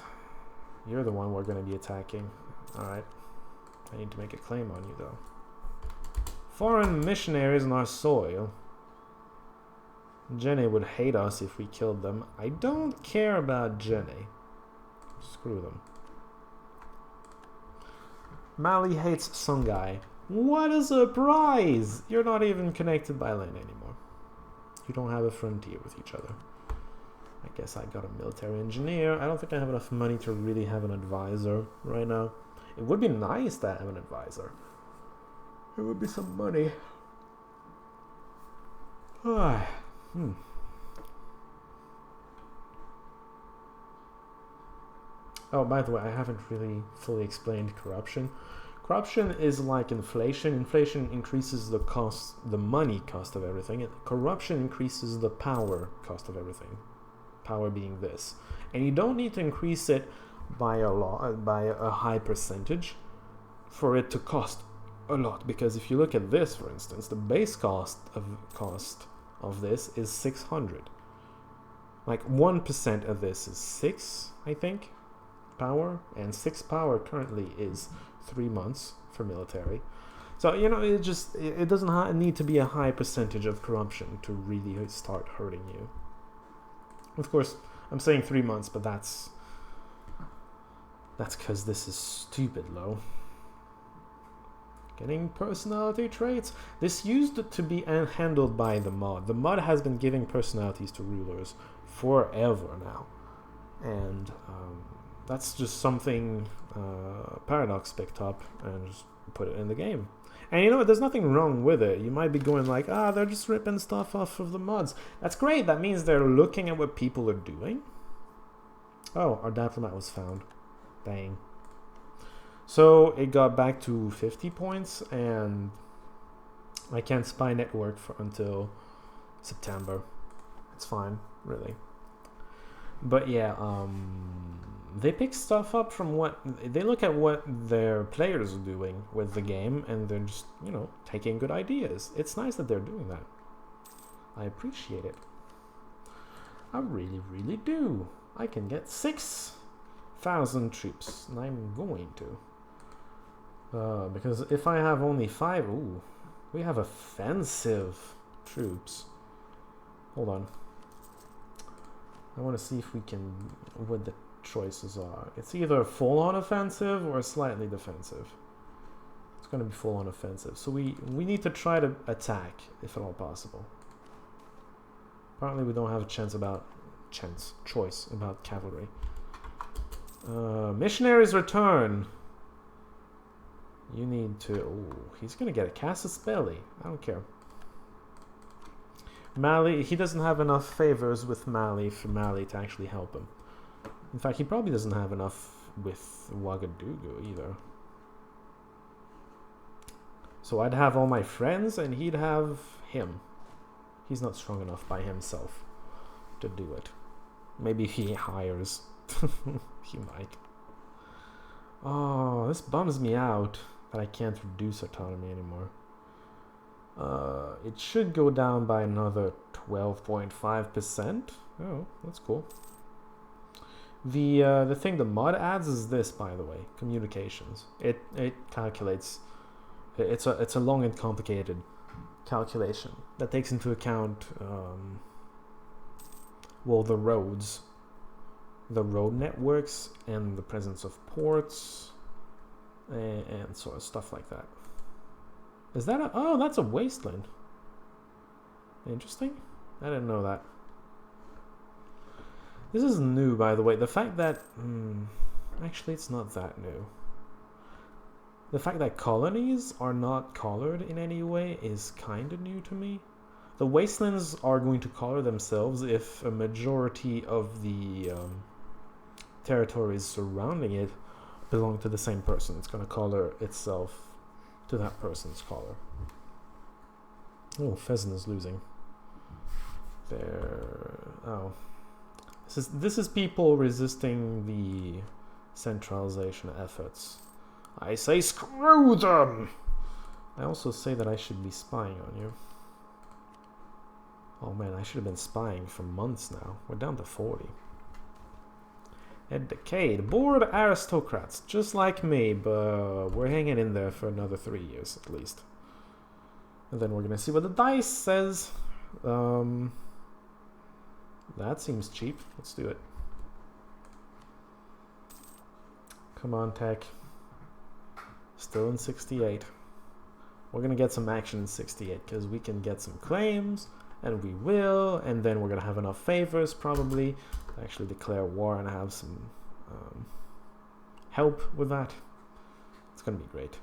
You're the one we're going to be attacking. Alright. I need to make a claim on you though. Foreign missionaries on our soil. Jenny would hate us if we killed them. I don't care about Jenny. Screw them. Mali hates Songhai. What a surprise! You're not even connected by land anymore. You don't have a frontier with each other. I guess I got a military engineer. I don't think I have enough money to really have an advisor right now. It would be nice to have an advisor. It would be some money. Oh, by the way, I haven't really fully explained corruption. Corruption is like inflation. Inflation increases the cost, the money cost of everything. Corruption increases the power cost of everything. Power being this. And you don't need to increase it by a high percentage for it to cost a lot. Because if you look at this, for instance, the base cost of this is 600. Like 1% of this is 6, I think, power, and 6 power currently is 3 months for military. So, you know, it doesn't need to be a high percentage of corruption to really start hurting you. Of course, I'm saying 3 months, but that's because this is stupid low. Getting personality traits. This used to be handled by the mod. The mod has been giving personalities to rulers forever now. And that's just something Paradox picked up and just put it in the game. And you know what, there's nothing wrong with it. You might be going like, they're just ripping stuff off of the mods. That's great, that means they're looking at what people are doing. Oh, our diplomat was found. Dang. So it got back to 50 points, and I can't spy network until September. It's fine, really. But yeah, they pick stuff up from what they look at what their players are doing with the game, and they're just, you know, taking good ideas. It's nice that they're doing that. I appreciate it. I really, really do. I can get 6,000 troops, and I'm going to. Because if I have only 5, ooh, we have offensive troops. Hold on. I want to see if we can, what the choices are. It's either full-on offensive or slightly defensive. It's going to be full-on offensive. So we need to try to attack, if at all possible. Apparently we don't have a choice about cavalry. Missionaries return. You need to... Oh, he's going to get a casus belli. I don't care. Mali, he doesn't have enough favors with Mali for Mali to actually help him. In fact, he probably doesn't have enough with Ouagadougou either. So I'd have all my friends and he'd have him. He's not strong enough by himself to do it. Maybe he hires. He might. Oh, this bums me out that I can't reduce autonomy anymore. It should go down by another 12.5%. Oh, that's cool. The thing the mod adds is this, by the way, communications. It calculates. It's a long and complicated calculation that takes into account well, the roads, the road networks, and the presence of ports, and sort of stuff like that. Is that a... Oh, that's a wasteland. Interesting. I didn't know that. This is new, by the way. The fact that... actually, it's not that new. The fact that colonies are not colored in any way is kind of new to me. The wastelands are going to color themselves if a majority of the territories surrounding it belong to the same person. It's going to color itself to that person's color. Oh, Pheasant is losing. There. Oh. This is people resisting the centralization efforts. I say screw them! I also say that I should be spying on you. Oh man, I should have been spying for months now. We're down to 40. At Decade, bored aristocrats, just like me, but we're hanging in there for another 3 years at least. And then we're gonna see what the dice says. That seems cheap. Let's do it. Come on, tech. Still in 68. We're gonna get some action in 68 because we can get some claims, and we will, and then we're gonna have enough favors probably to actually declare war and have some help with that. It's gonna be great.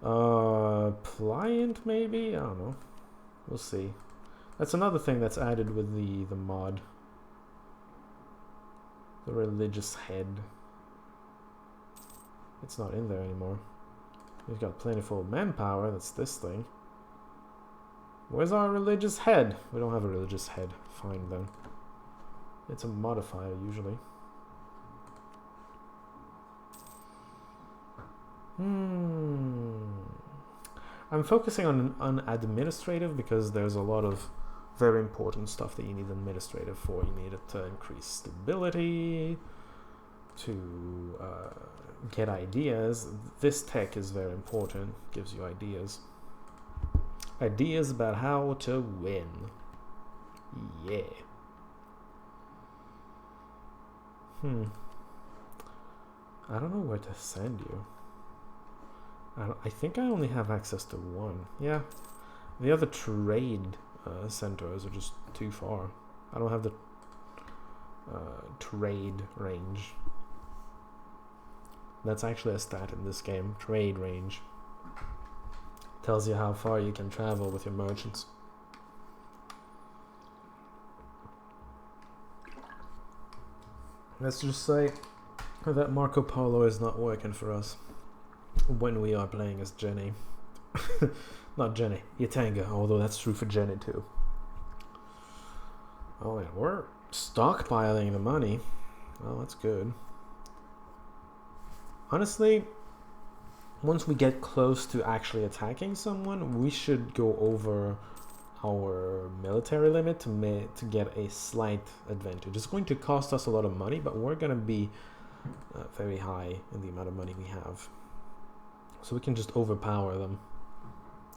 Pliant maybe? I don't know. We'll see. That's another thing that's added with the mod. The religious head. It's not in there anymore. We've got plentiful manpower, that's this thing. Where's our religious head? We don't have a religious head. Fine then. It's a modifier usually. I'm focusing on administrative because there's a lot of very important stuff that you need administrative for. You need it to increase stability, to get ideas. This tech is very important. Gives you ideas. Ideas about how to win. Yeah. I don't know where to send you. I think I only have access to one. Yeah. The other trade centers are just too far. I don't have the trade range. That's actually a stat in this game. Trade range. Tells you how far you can travel with your merchants. Let's just say that Marco Polo is not working for us when we are playing as Jenny. Not Jenny, Yatanga, although that's true for Jenny too. Oh yeah, we're stockpiling the money. Well, that's good. Honestly, once we get close to actually attacking someone, we should go over our military limit to get a slight advantage. It's going to cost us a lot of money, but we're going to be very high in the amount of money we have. So we can just overpower them.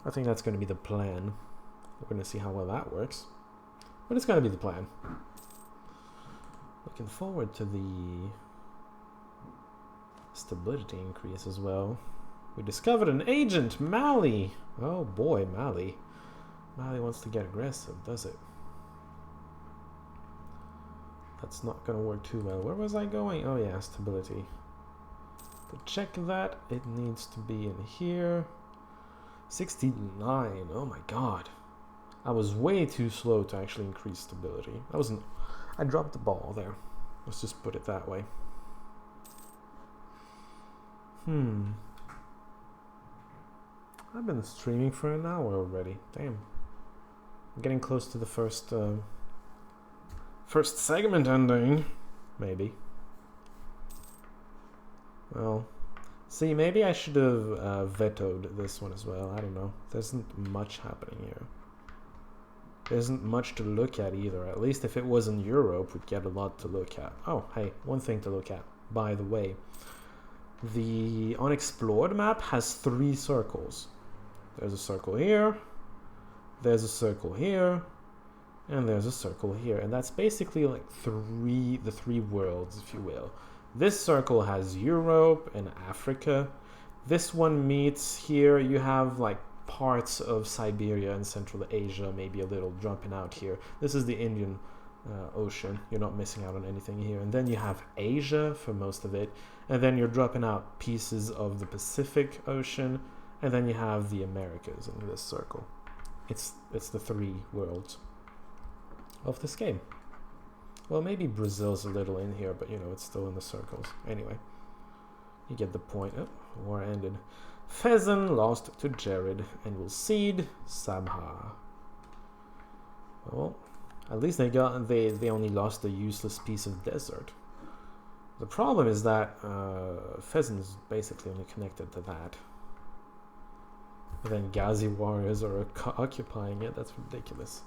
I think that's going to be the plan. We're going to see how well that works. But it's going to be the plan. Looking forward to the stability increase as well. We discovered an agent, Mali. Oh boy, Mali. Mali wants to get aggressive, does it? That's not going to work too well. Where was I going? Oh yeah, stability. To check that, it needs to be in here. 69. Oh my god. I was way too slow to actually increase stability. I dropped the ball there. Let's just put it that way. I've been streaming for an hour already. Damn. I'm getting close to the first segment ending. Maybe. Well, see, maybe I should have vetoed this one as well. I don't know. There isn't much happening here. There isn't much to look at either. At least if it was in Europe, we'd get a lot to look at. Oh, hey, one thing to look at, by the way. The unexplored map has 3 circles. There's a circle here, there's a circle here, and there's a circle here. And that's basically like the three worlds, if you will. This circle has Europe and Africa. This one meets here. You have like parts of Siberia and Central Asia, maybe a little dropping out here. This is the Indian Ocean. You're not missing out on anything here. And then you have Asia for most of it, and then you're dropping out pieces of the Pacific Ocean, and then you have the Americas in this circle. It's the 3 worlds of this game. Well, maybe Brazil's a little in here, but you know, it's still in the circles. Anyway, you get the point. Oh, war ended. Fezzan lost to Jared and will cede Sabha. Well, at least they only lost a useless piece of desert. The problem is that Fezzan's basically only connected to that. And then Ghazi warriors are occupying it. That's ridiculous.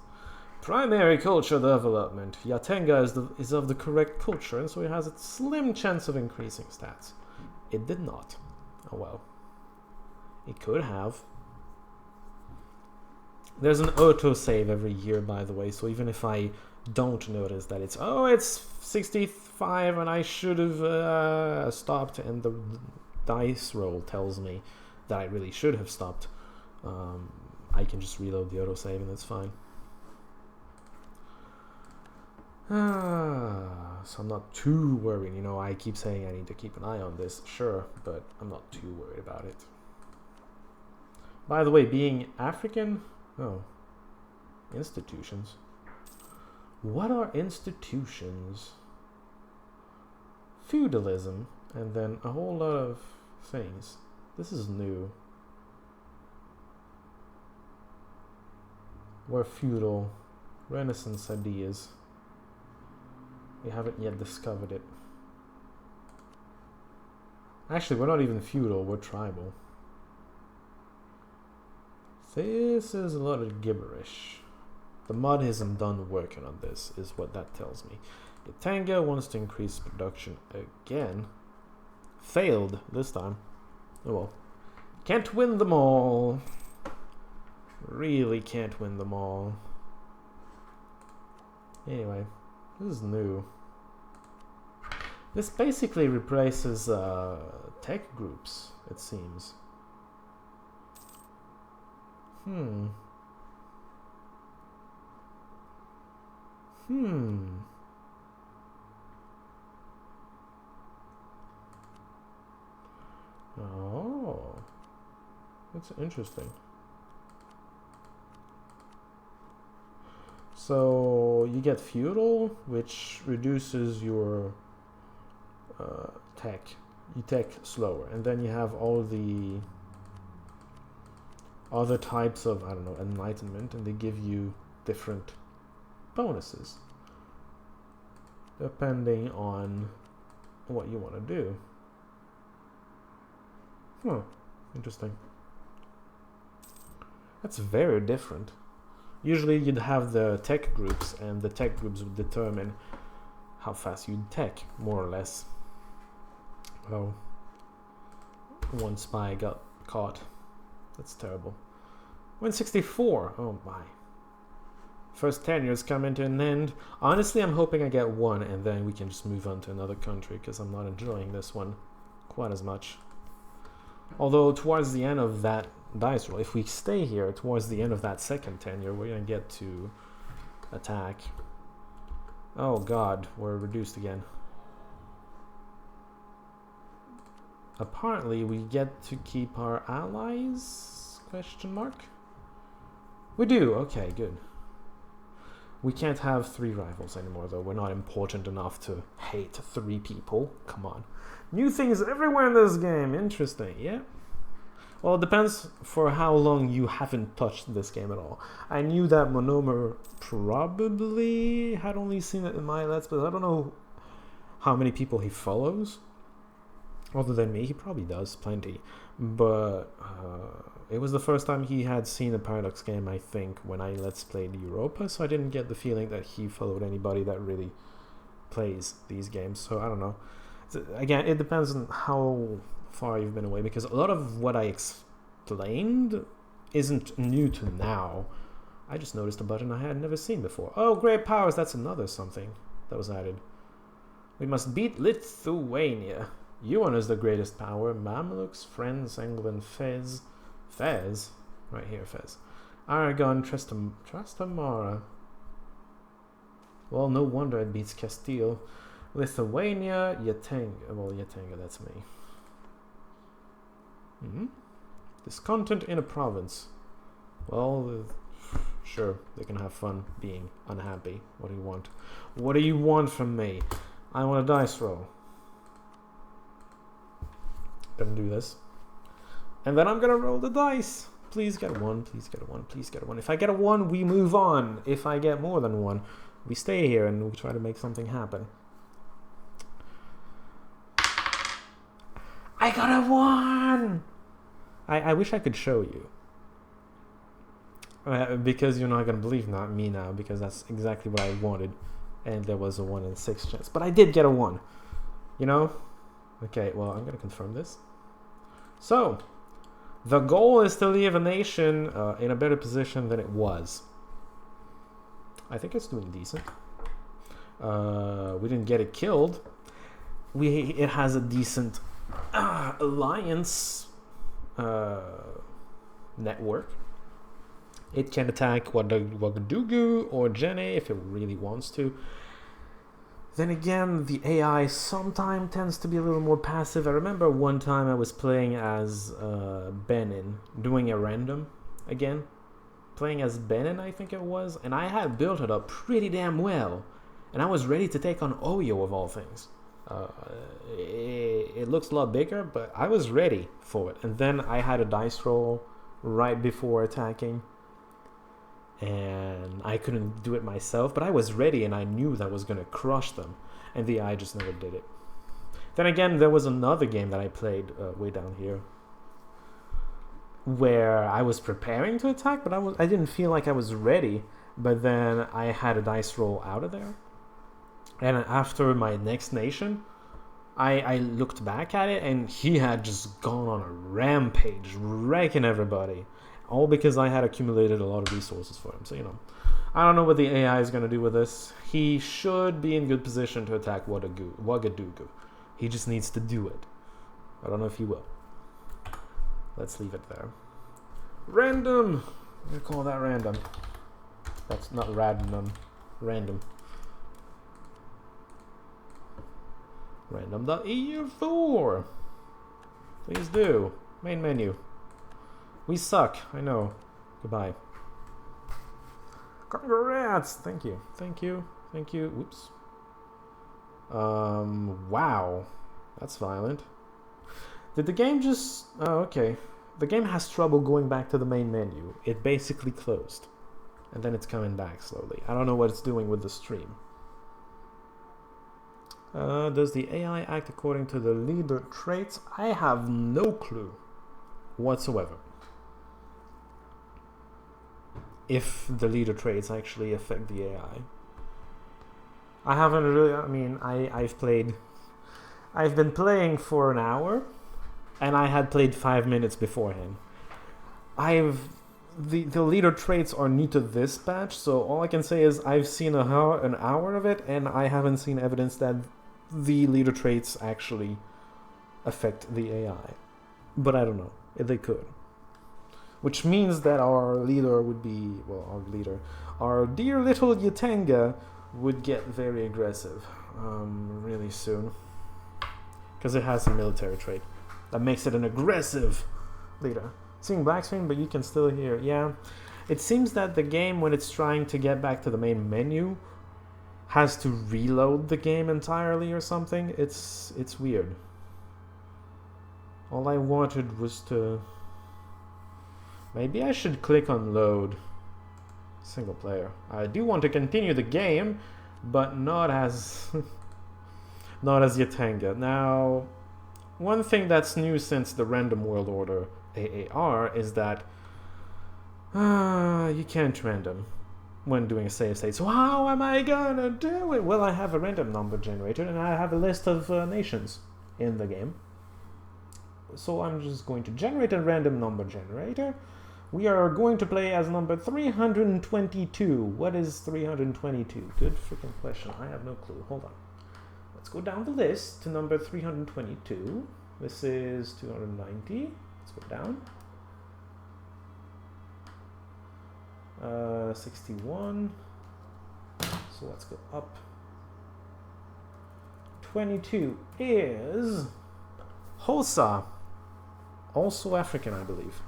Primary culture development. Yatenga is of the correct culture, and so it has a slim chance of increasing stats. It did not. Oh well. It could have. There's an autosave every year, by the way, so even if I don't notice that it's 65 and I should have stopped, and the dice roll tells me that I really should have stopped, I can just reload the autosave and it's fine. So I'm not too worried. You know, I keep saying I need to keep an eye on this, sure, but I'm not too worried about it. By the way, being African, institutions. What are institutions? Feudalism, and then a whole lot of things. This is new. We're feudal. Renaissance ideas. We haven't yet discovered it. Actually, we're not even feudal, we're tribal. This is a lot of gibberish. The mod isn't done working on this, is what that tells me. Yatanga wants to increase production again. Failed this time. Oh well. Can't win them all. Really can't win them all. Anyway, this is new. This basically replaces tech groups, it seems. Oh, that's interesting. So you get feudal, which reduces your tech. You tech slower, and then you have all the other types of, I don't know, enlightenment, and they give you different bonuses depending on what you want to do. Interesting. That's very different. Usually you'd have the tech groups, and the tech groups would determine how fast you'd tech, more or less. Oh, one spy got caught. That's terrible. 164. Oh my. First tenure's coming to an end. Honestly, I'm hoping I get one, and then we can just move on to another country, because I'm not enjoying this one quite as much. Although towards the end of that dice roll, if we stay here, towards the end of that second tenure, we're going to get to attack. Oh god, we're reduced again. Apparently, we get to keep our allies? Question mark? We do, okay, good. We can't have 3 rivals anymore, though. We're not important enough to hate 3 people. Come on. New things everywhere in this game. Interesting, yeah? Well, it depends for how long you haven't touched this game at all. I knew that Monomer probably had only seen it in my Let's Plays. I don't know how many people he follows. Other than me, he probably does, plenty. But it was the first time he had seen a Paradox game, I think, when I Let's Played Europa, so I didn't get the feeling that he followed anybody that really plays these games, so I don't know. Again, it depends on how far you've been away, because a lot of what I explained isn't new to now. I just noticed a button I had never seen before. Oh, great powers, that's another something that was added. We must beat Lithuania. Yuan is the greatest power. Mamluks, friends, England, Fez. Fez? Right here, Fez. Aragon, Trastamara. Well, no wonder it beats Castile. Lithuania, Yatanga. Well, Yatanga, that's me. Discontent in a province. Well, sure, they can have fun being unhappy. What do you want? What do you want from me? I want a dice roll. Gonna do this. And then I'm gonna roll the dice. Please get a 1, please get a 1, please get a 1. If I get a 1, we move on. If I get more than 1, we stay here and we try to make something happen. I got a 1! I wish I could show you. Because you're not gonna believe me now, because that's exactly what I wanted. And there was a 1 in 6 chance. But I did get a 1. You know? Okay, well, I'm gonna confirm this. So, the goal is to leave a nation in a better position than it was. I think it's doing decent. We didn't get it killed. It has a decent alliance network. It can attack Ouagadougou or Djenné if it really wants to. Then again, the AI sometimes tends to be a little more passive. I remember one time I was playing as Benin, doing a random again. Playing as Benin, I think it was, and I had built it up pretty damn well. And I was ready to take on Oyo of all things. It looks a lot bigger, but I was ready for it. And then I had a dice roll right before attacking. And I couldn't do it myself, but I was ready and I knew that I was going to crush them. And the AI just never did it. Then again, there was another game that I played way down here, where I was preparing to attack, but I didn't feel like I was ready. But then I had a dice roll out of there. And after my next nation, I looked back at it and he had just gone on a rampage, wrecking everybody. All because I had accumulated a lot of resources for him. So, you know, I don't know what the AI is going to do with this. He should be in good position to attack Ouagadougou. He just needs to do it. I don't know if he will. Let's leave it there. Random! I'm going to call that random. That's not random. Random. Random.eu4. Please do. Main menu. We suck. I know. Goodbye. Congrats! Thank you. Thank you. Thank you. Oops. Wow. That's violent. Did the game just... Oh, okay. The game has trouble going back to the main menu. It basically closed. And then it's coming back slowly. I don't know what it's doing with the stream. Does the AI act according to the leader traits? I have no clue whatsoever. If the leader traits actually affect the AI. I haven't really... I mean, I've been playing for an hour, and I had played 5 minutes beforehand. The leader traits are new to this patch, so all I can say is I've seen an hour of it, and I haven't seen evidence that the leader traits actually affect the AI. But I don't know. They could. Which means that our leader would be... Well, our dear little Yatanga would get very aggressive really soon. Because it has a military trait. That makes it an aggressive leader. Seeing black screen, but you can still hear. Yeah. It seems that the game, when it's trying to get back to the main menu, has to reload the game entirely or something. It's weird. All I wanted was to... Maybe I should click on load single player. I do want to continue the game, but not as not as Yatanga. Now, one thing that's new since the Random World Order AAR is that you can't random when doing a save state. So how am I gonna do it? Well, I have a random number generator and I have a list of nations in the game. So I'm just going to generate a random number generator. We are going to play as number 322. What is 322? Good freaking question. I have no clue. Hold on. Let's go down the list to number 322. This is 290. Let's go down. 61. So let's go up. 22 is Hosa. Also African, I believe.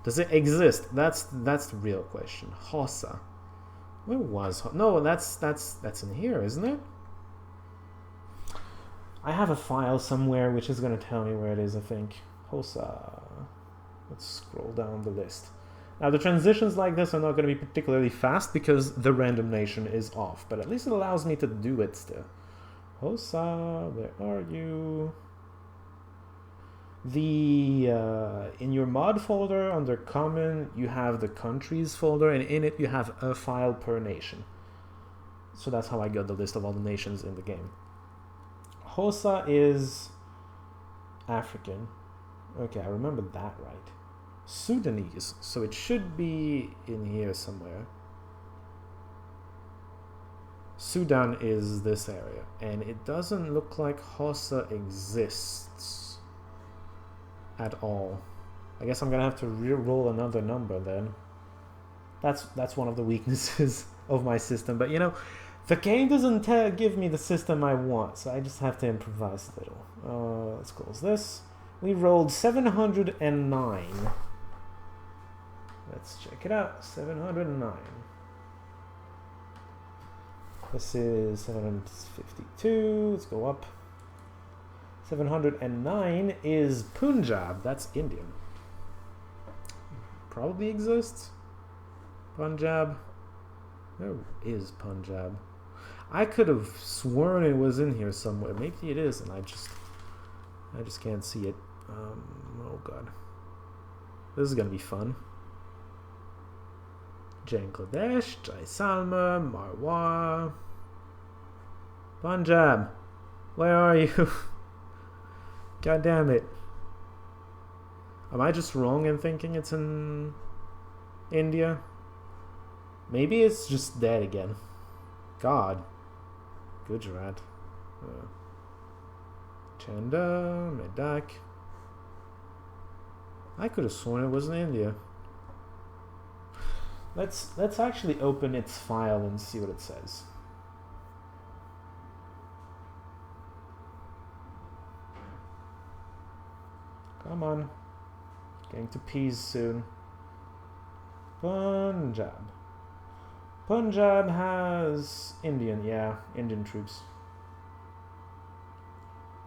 Does it exist? That's the real question. Hosa. Where was no? That's in here, isn't it? I have a file somewhere which is going to tell me where it is, I think. Hosa. Let's scroll down the list. Now, the transitions like this are not going to be particularly fast because the random nation is off, but at least it allows me to do it still. Hosa, where are you? In your mod folder under common, you have the countries folder, and in it you have a file per nation. So that's how I got the list of all the nations in the game. Hosa is African. Okay, I remember that right. Sudanese, so it should be in here somewhere. Sudan is this area, and it doesn't look like Hosa exists at all. I guess I'm gonna have to re-roll another number then. That's one of the weaknesses of my system, but you know, the game doesn't give me the system I want, so I just have to improvise a little. Let's close this. We rolled 709. Let's check it out. 709. This is 752. Let's go up. 709 is Punjab. That's Indian. Probably exists. Punjab. Where is Punjab? I could have sworn it was in here somewhere. Maybe it is, and I just can't see it. Oh god. This is gonna be fun. Bangladesh, Jaisalmer, Marwa, Punjab. Where are you? God damn it. Am I just wrong in thinking it's in India? Maybe it's just dead again. God. Gujarat. Chanda, Medak. I could have sworn it was in India. Let's actually open its file and see what it says. Come on. Getting to P's soon. Punjab. Punjab has Indian troops.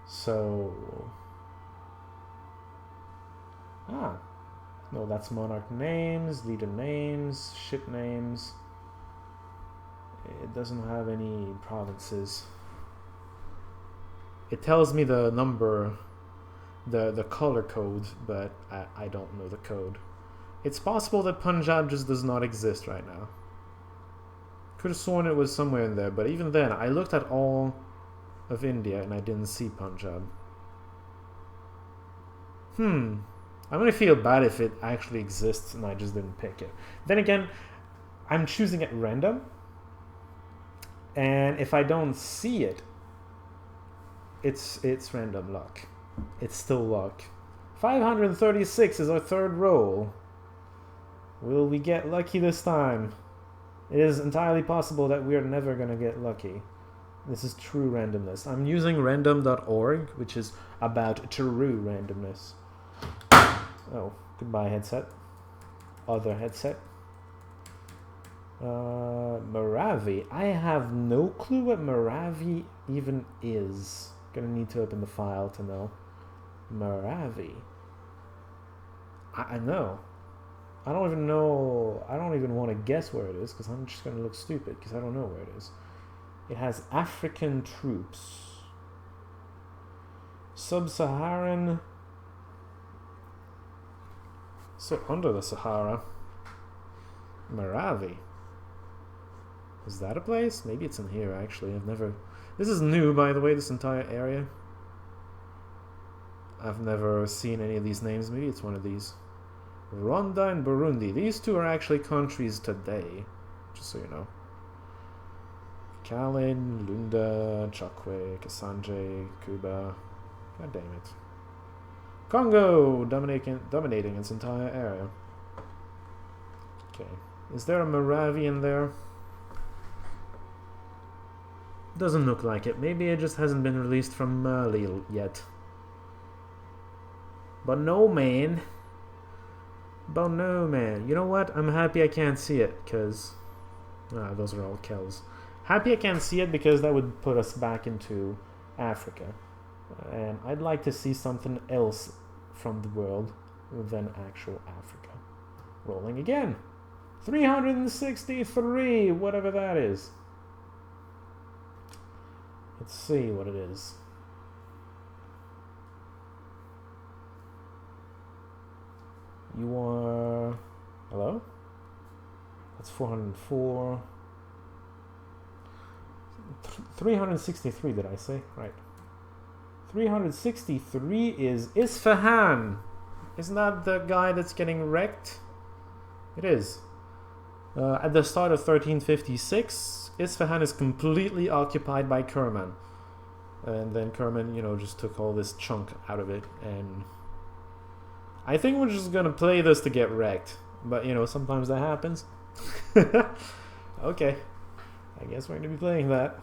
So... no, that's monarch names, leader names, ship names. It doesn't have any provinces. It tells me the number, the color code, but I don't know the code. It's possible that Punjab just does not exist right now. Could have sworn it was somewhere in there, but even then, I looked at all of India and I didn't see Punjab. I'm gonna feel bad if it actually exists and I just didn't pick it. Then again, I'm choosing at random, and if I don't see it, it's random luck. It's still luck. 536 is our third roll. Will we get lucky this time? It is entirely possible that we are never gonna get lucky. This is true randomness. I'm using random.org, which is about true randomness. Oh, goodbye headset. Other headset. Moravi. I have no clue what Moravi even is. Gonna need to open the file to know. Moravi. I know. I don't even know. I don't even want to guess where it is because I'm just gonna look stupid because I don't know where it is. It has African troops. Sub-Saharan. So under the Sahara. Moravi. Is that a place? Maybe it's in here actually. I've never... This is new, by the way, this entire area. I've never seen any of these names. Maybe it's one of these. Rwanda and Burundi. These two are actually countries today. Just so you know. Kalin, Lunda, Chokwe, Kasanje, Cuba. God damn it. Congo! Dominating its entire area. Okay. Is there a Moravian there? Doesn't look like it. Maybe it just hasn't been released from Mali yet. But no, man. But no, man. You know what? I'm happy I can't see it, because... those are all Kells. Happy I can't see it because that would put us back into Africa. And I'd like to see something else from the world than actual Africa. Rolling again. 363, whatever that is. Let's see what it is. You are... Hello? That's 404. 363, did I say? Right. 363 is Isfahan. Isn't that the guy that's getting wrecked? It is. At the start of 1356, Isfahan is completely occupied by Kerman. And then Kerman, you know, just took all this chunk out of it. And I think we're just gonna play this to get wrecked. But, you know, sometimes that happens. Okay. I guess we're gonna be playing that.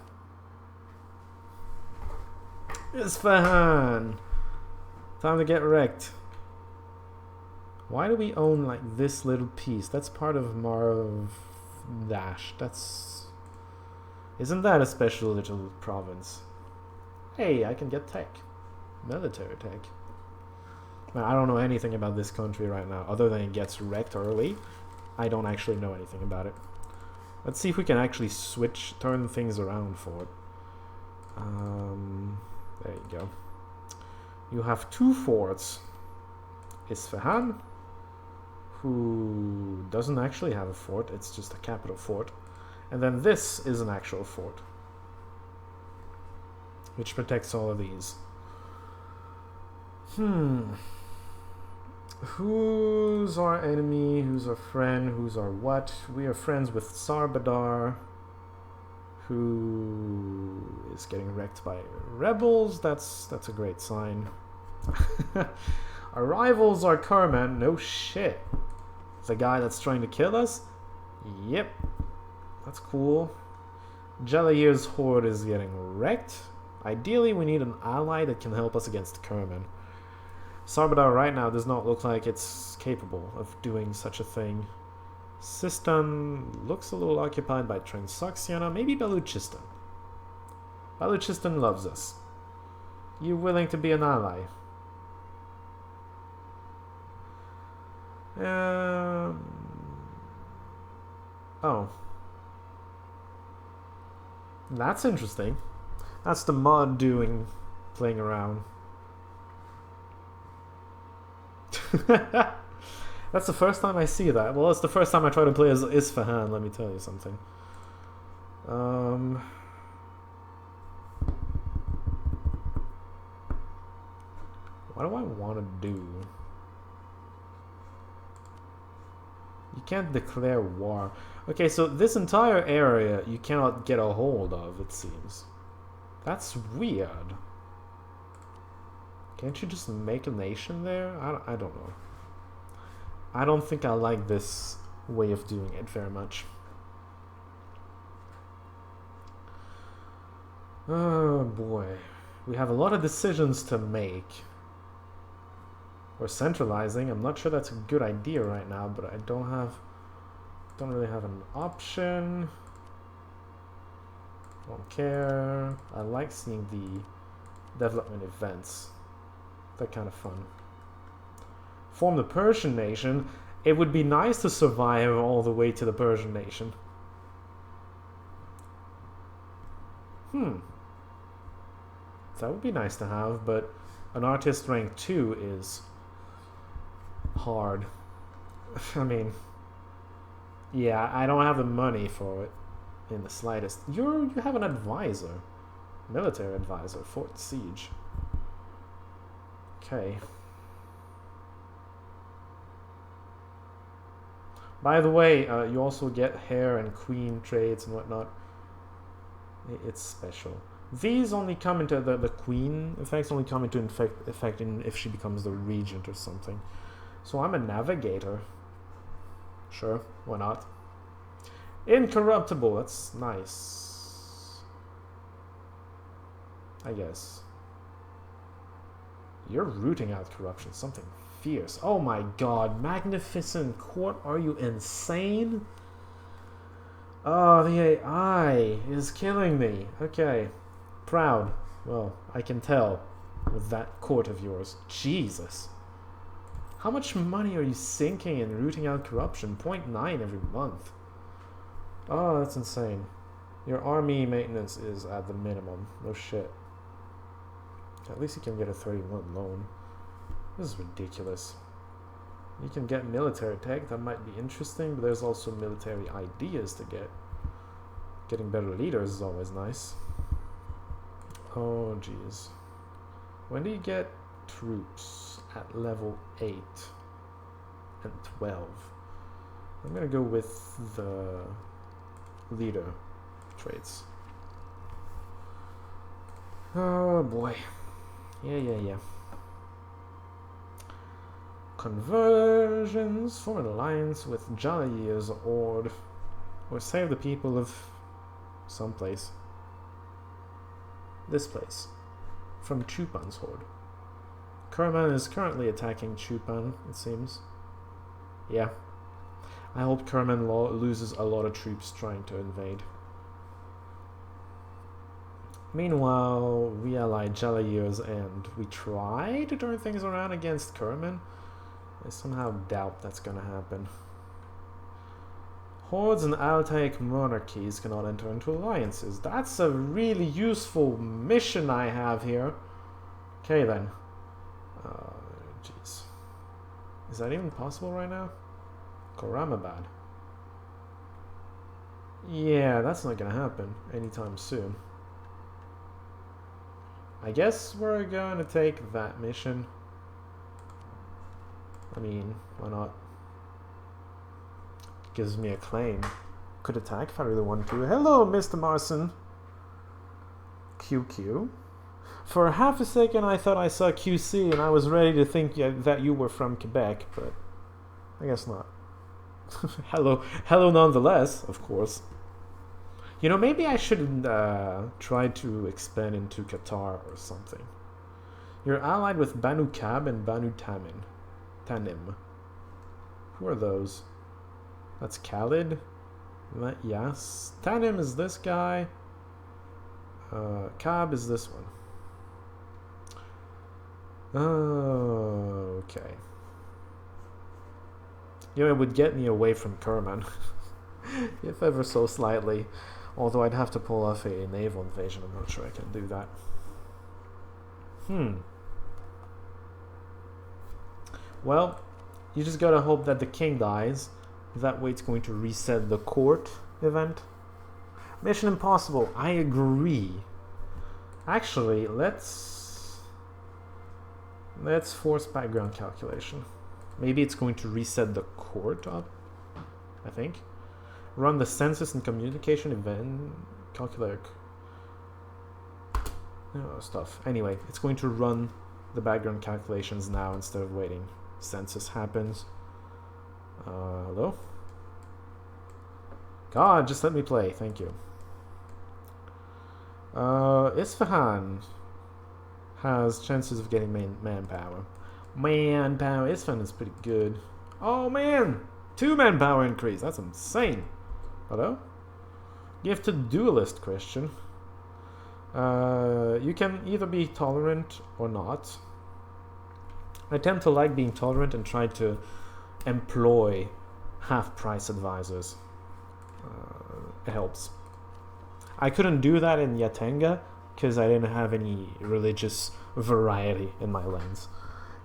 Isfahan! Time to get wrecked. Why do we own, like, this little piece? That's part of Marv Dash. That's... Isn't that a special little province? Hey, I can get tech. Military tech. Man, I don't know anything about this country right now, other than it gets wrecked early. I don't actually know anything about it. Let's see if we can actually turn things around for it. There you go. You have two forts. Isfahan, who doesn't actually have a fort, it's just a capital fort. And then this is an actual fort, which protects all of these. Who's our enemy? Who's our friend? Who's our what? We are friends with Sarbadar, who is getting wrecked by rebels. That's a great sign. Our rivals are Kerman. No shit. The guy that's trying to kill us? Yep. That's cool. Jalair's horde is getting wrecked. Ideally, we need an ally that can help us against Kerman. Sarbadar right now does not look like it's capable of doing such a thing. Sistan looks a little occupied by Transoxiana. Maybe Baluchistan. Baluchistan loves us. You willing to be an ally? Oh. That's interesting. That's the mod playing around. That's the first time I see that. Well, it's the first time I try to play as Isfahan, let me tell you something. What do I want to do? You can't declare war. Okay, so this entire area you cannot get a hold of, it seems. That's weird. Can't you just make a nation there? I don't know. I don't think I like this way of doing it very much. Oh boy. We have a lot of decisions to make. We're centralizing. I'm not sure that's a good idea right now, but I don't really have an option. Don't care. I like seeing the development events. They're kind of fun. Form the Persian nation. It would be nice to survive all the way to the Persian nation. That would be nice to have, but an artist rank 2 is hard. I mean, yeah, I don't have the money for it in the slightest. You have an advisor. Military advisor. Fort Siege. Okay. By the way, you also get hair and queen traits and whatnot. It's special. These only come into the queen effects only come into effect if she becomes the regent or something. So I'm a navigator. Sure, why not? Incorruptible, that's nice. I guess. You're rooting out corruption, something fierce. Oh my god, Magnificent Court, are you insane? Oh, the AI is killing me. Okay, proud. Well, I can tell with that court of yours. Jesus. How much money are you sinking in rooting out corruption? 0.9 every month. Oh, that's insane. Your army maintenance is at the minimum. No shit. At least you can get a 31 loan. This is ridiculous. You can get military tech, that might be interesting, but there's also military ideas to get. Getting better leaders is always nice. Oh jeez. When do you get troops at level 8 and 12? I'm gonna go with the leader traits. Oh boy. Yeah. Conversions, form an alliance with Jalayir's Ord, or save the people of someplace. This place. From Chupan's horde. Kerman is currently attacking Chupan, it seems. Yeah. I hope Kerman loses a lot of troops trying to invade. Meanwhile, we ally Jalayir's and we try to turn things around against Kerman. I somehow doubt that's gonna happen. Hordes and Altaic monarchies cannot enter into alliances. That's a really useful mission I have here. Okay then. Jeez. Is that even possible right now? Koramabad. Yeah, that's not gonna happen anytime soon. I guess we're going to take that mission. I mean, why not? Gives me a claim. Could attack if I really want to. Hello, Mr. Marson. QQ. For half a second I thought I saw QC and I was ready to think that you were from Quebec, but I guess not. Hello nonetheless, of course. You know, maybe I should try to expand into Qatar or something. You're allied with Banu Kab and Banu Tanim. Who are those? That's Khalid? Yes. Tanim is this guy. Kab is this one. Oh, okay. You know, it would get me away from Kerman. If ever so slightly. Although I'd have to pull off a naval invasion. I'm not sure I can do that. Well, you just gotta hope that the king dies. That way it's going to reset the court event. Mission Impossible. I agree. Actually, let's force background calculation. Maybe it's going to reset the court up, I think. Run the census and communication event. Calculate stuff. Anyway, it's going to run the background calculations now instead of waiting. Census happens. Hello? God, just let me play. Thank you. Isfahan has chances of getting manpower. Isfahan is pretty good. Oh man! 2 manpower increase. That's insane. Hello? Gifted duelist, Christian. You can either be tolerant or not. I tend to like being tolerant and try to employ half-price advisors. It helps. I couldn't do that in Yatenga because I didn't have any religious variety in my lens.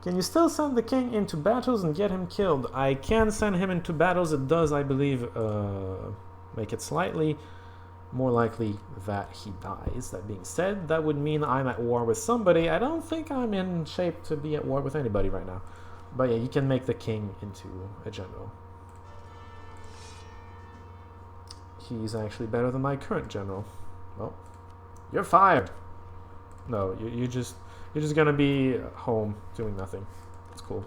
Can you still send the king into battles and get him killed? I can send him into battles. It does, I believe, make it slightly more likely that he dies. That being said, that would mean I'm at war with somebody. I don't think I'm in shape to be at war with anybody right now. But yeah, you can make the king into a general. He's actually better than my current general. Well, you're fired. No, you're just gonna be home doing nothing. That's cool.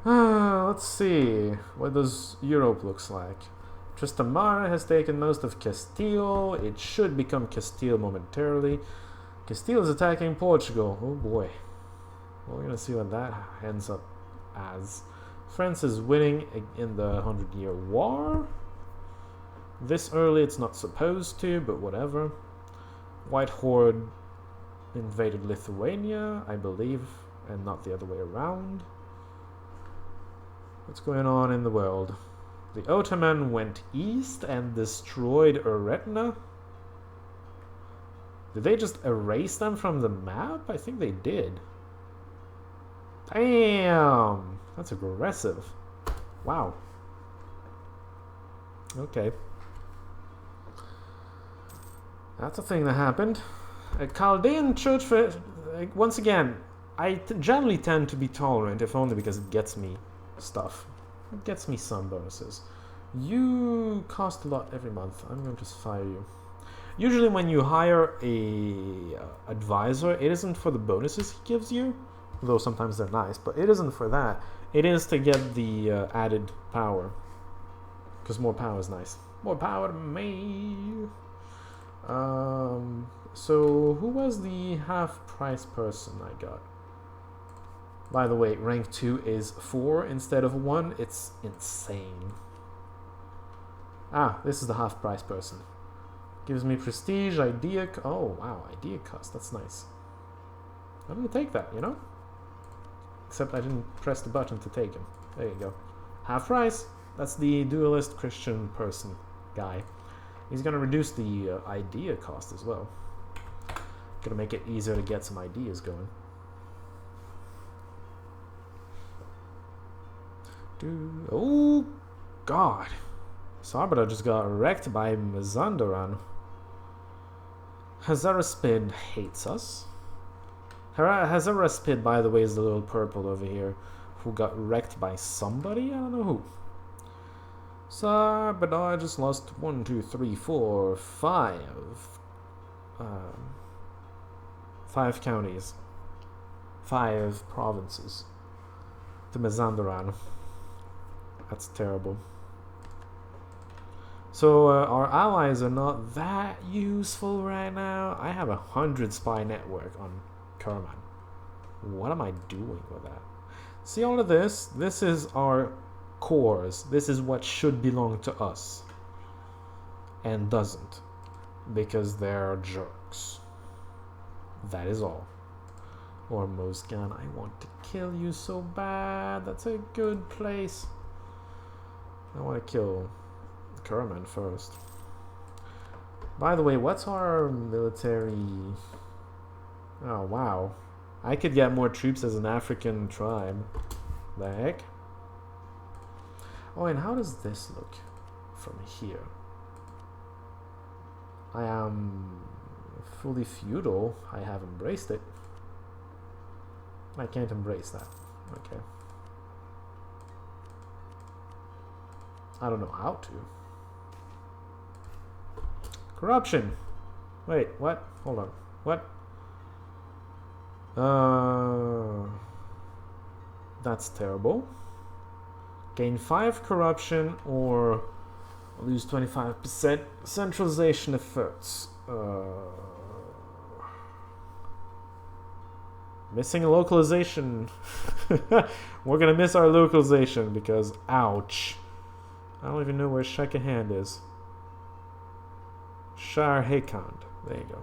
Let's see what does Europe looks like. Trastamara has taken most of Castile. It should become Castile momentarily. Castile is attacking Portugal. Oh boy. Well, we're gonna see what that ends up as. France is winning in the 100-Year War. This early it's not supposed to, but whatever. White Horde invaded Lithuania, I believe, and not the other way around. What's going on in the world? The Ottoman went east and destroyed Eretna. Did they just erase them from the map? I think they did. Damn! That's aggressive. Wow. Okay. That's a thing that happened. A Chaldean church for... once again, I generally tend to be tolerant, if only because it gets me stuff. It gets me some bonuses. You cost a lot every month. I'm going to fire you. Usually when you hire a advisor, it isn't for the bonuses he gives you, though sometimes they're nice, but it isn't for that. It is to get the added power. Because more power is nice. More power to me! So who was the half-price person I got? By the way, rank 2 is 4 instead of 1. It's insane. Ah, this is the half-price person. Gives me prestige, idea... oh, wow, idea cost. That's nice. I'm gonna take that, you know? Except I didn't press the button to take him. There you go. Half price. That's the dualist Christian person guy. He's gonna reduce the idea cost as well. Gonna make it easier to get some ideas going. Oh, God. Sabra just got wrecked by Mazandaran. Hazaraspid hates us. Hazaraspid, by the way, is the little purple over here who got wrecked by somebody? I don't know who. But I just lost 1, 2, 3, 4, 5. 5 counties. 5 provinces. To Mazandaran. That's terrible. So our allies are not that useful right now. I have 100 spy network on Kerman. What am I doing with that? See all of this? This is our cores. This is what should belong to us. And doesn't. Because they're jerks. That is all. Or Mosgan, I want to kill you so bad. That's a good place. I want to kill Kerman first. By the way, what's our military... oh, wow. I could get more troops as an African tribe. The heck? Oh, and how does this look from here? I am fully feudal. I have embraced it. I can't embrace that. Okay. I don't know how to. Corruption. Wait, what? Hold on. What? That's terrible. Gain 5 corruption or lose 25% centralization efforts. Missing localization. We're gonna miss our localization because ouch. I don't even know where Shekahand is. Shar Hakand. There you go.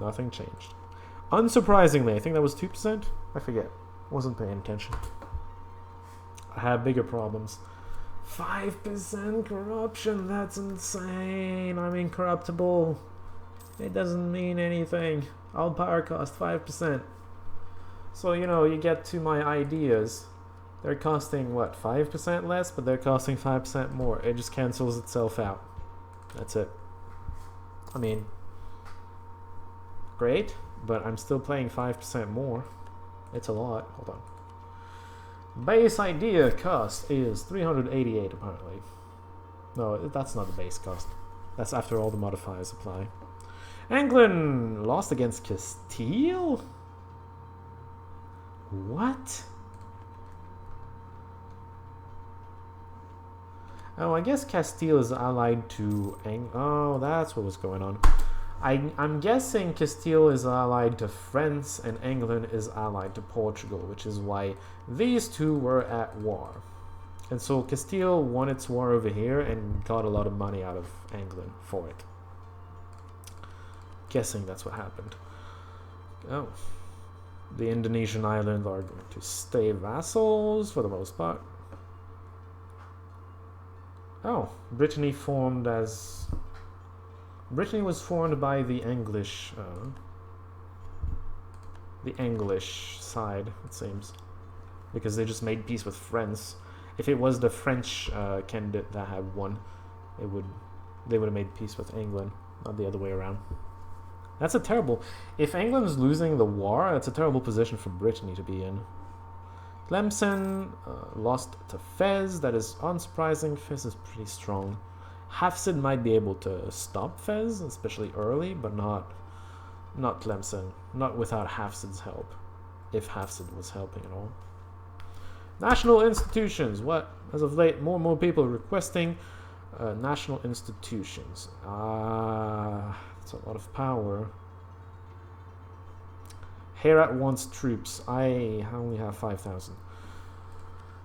Nothing changed. Unsurprisingly, I think that was 2%? I forget. Wasn't paying attention. I had bigger problems. 5% corruption, that's insane. I'm incorruptible. It doesn't mean anything. All power cost 5%. So, you know, you get to my ideas. They're costing, what, 5% less? But they're costing 5% more. It just cancels itself out. That's it. I mean, great, but I'm still paying 5% more. It's a lot. Hold on. Base idea cost is 388 apparently. No, that's not the base cost. That's after all the modifiers apply. England lost against Castile? What? Oh, I guess Castile is allied to oh, that's what was going on. I'm guessing Castile is allied to France and England is allied to Portugal, which is why these two were at war. And so Castile won its war over here and got a lot of money out of England for it. Guessing that's what happened. Oh. The Indonesian islands are going to stay vassals for the most part. Oh, Brittany was formed by the English side, it seems, because they just made peace with France. If it was the French candidate that had won, they would have made peace with England, not the other way around. That's a terrible... If England's losing the war, that's a terrible position for Brittany to be in. Tlemcen lost to Fez. That is unsurprising. Fez is pretty strong. Hafsid might be able to stop Fez, especially early, but not Tlemcen. Not without Hafsid's help. If Hafsid was helping at all. National institutions. What? As of late, more and more people are requesting national institutions. It's a lot of power. Herat wants troops. I only have 5,000.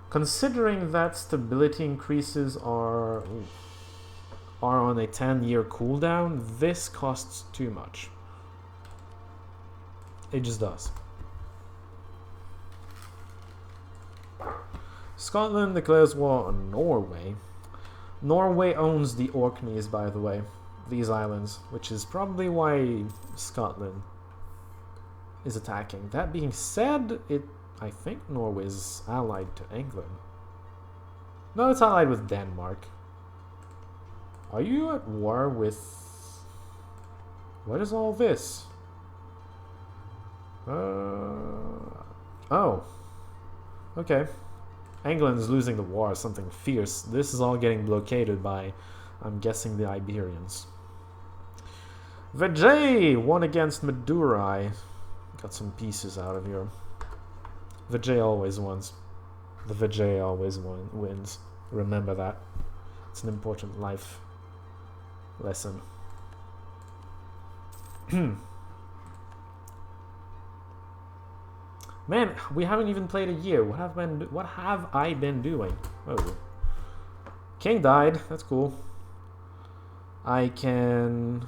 Considering that stability increases are on a 10-year cooldown, this costs too much. It just does. Scotland declares war on Norway. Norway owns the Orkneys, by the way. These islands, which is probably why Scotland is attacking. That being said, I think Norway is allied to England. No, it's allied with Denmark. Are you at war with... What is all this? Oh. Okay. England is losing the war, something fierce. This is all getting blockaded by, I'm guessing, the Iberians. Vijay won against Madurai. Got some pieces out of here. Vijay always wins. The Vijay always wins. Remember that. It's an important life lesson. Man, we haven't even played a year. What have I been doing? Oh. King died. That's cool. I can...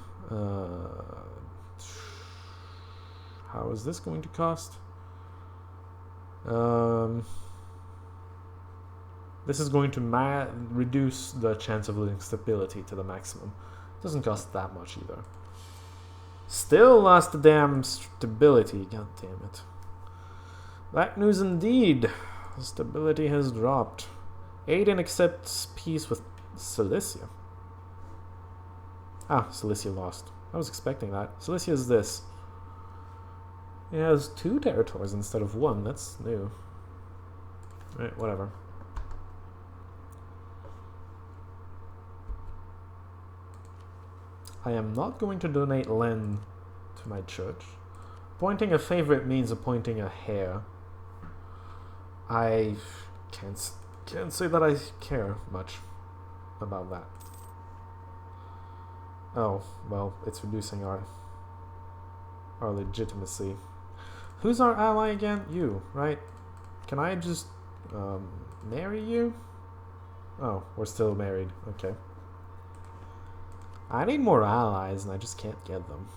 how is this going to cost? This is going to reduce the chance of losing stability to the maximum. Doesn't cost that much either. Still lost the damn stability. God damn it. Bad news indeed. Stability has dropped. Aden accepts peace with Cilicia. Ah, Cilicia lost. I was expecting that. Cilicia is this. It has 2 territories instead of 1. That's new. Alright, whatever. I am not going to donate land to my church. Appointing a favorite means appointing a heir. I can't say that I care much about that. Oh, well, it's reducing our legitimacy. Who's our ally again? You, right? Can I just marry you? Oh, we're still married. Okay. I need more allies and I just can't get them.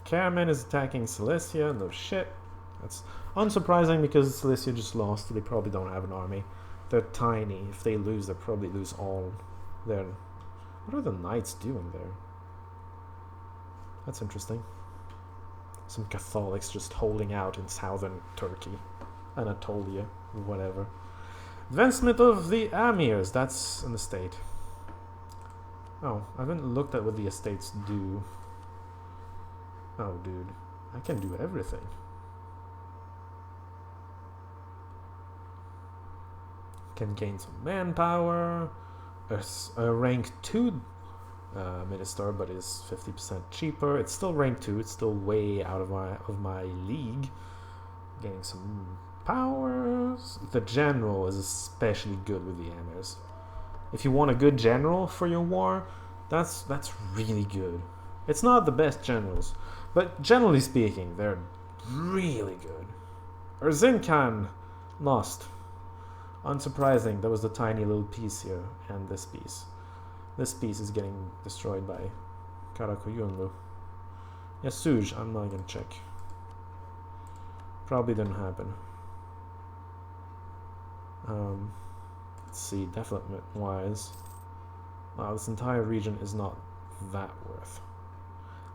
Caraman is attacking Cilicia. No shit. That's unsurprising because Cilicia just lost. They probably don't have an army. They're tiny. If they lose, they'll probably lose all their... What are the knights doing there? That's interesting. Some Catholics just holding out in southern Turkey. Anatolia. Whatever. Advancement of the Amirs. That's an estate. Oh, I haven't looked at what the estates do. Oh, dude. I can do everything. Can gain some manpower. A rank 2 minister, but is 50% cheaper. It's still rank 2. It's still way out of my league. Getting some powers. The general is especially good with the emirs. If you want a good general for your war, that's really good. It's not the best generals, but generally speaking, they're really good. Erzincan lost. Unsurprising, there was the tiny little piece here, and this piece. This piece is getting destroyed by Karakoyunlu. Yasuj, I'm not gonna check. Probably didn't happen. Let's see, development wise. Wow, this entire region is not that worth.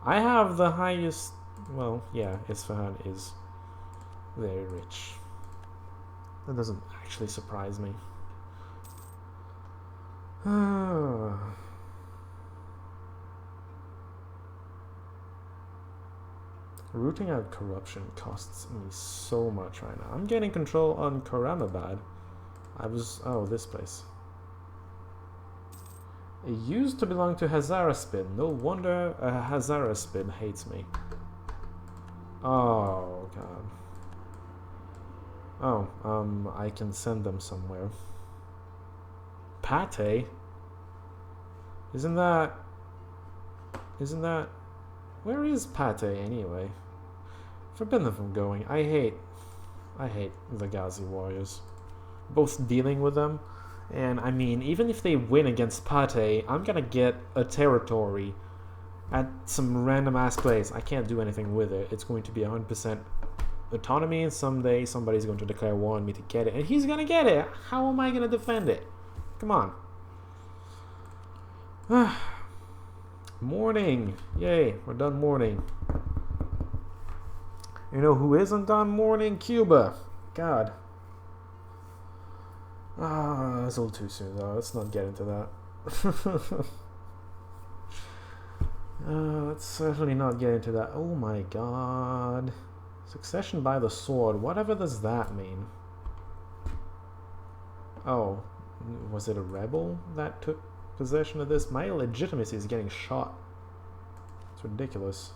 I have the highest. Well, yeah, Isfahan is very rich. That doesn't actually surprise me. Rooting out corruption costs me so much right now. I'm getting control on Karamabad. Oh, this place. It used to belong to Hazaraspin. No wonder Hazaraspin hates me. Oh, God. Oh, I can send them somewhere. Pate? Isn't that... Where is Pate, anyway? Forbidden them from going. I hate the Ghazi warriors. Both dealing with them, and I mean, even if they win against Pate, I'm gonna get a territory at some random ass place. I can't do anything with it. It's going to be 100% autonomy, and someday somebody's going to declare war on me to get it, and he's gonna get it. How am I gonna defend it? Come on. Mourning. Yay, we're done mourning. You know who isn't done mourning? Cuba. God. It's a little too soon though. Let's not get into that. Let's certainly not get into that. Oh my God. Succession by the sword. Whatever does that mean? Oh, was it a rebel that took possession of this? My legitimacy is getting shot. It's ridiculous.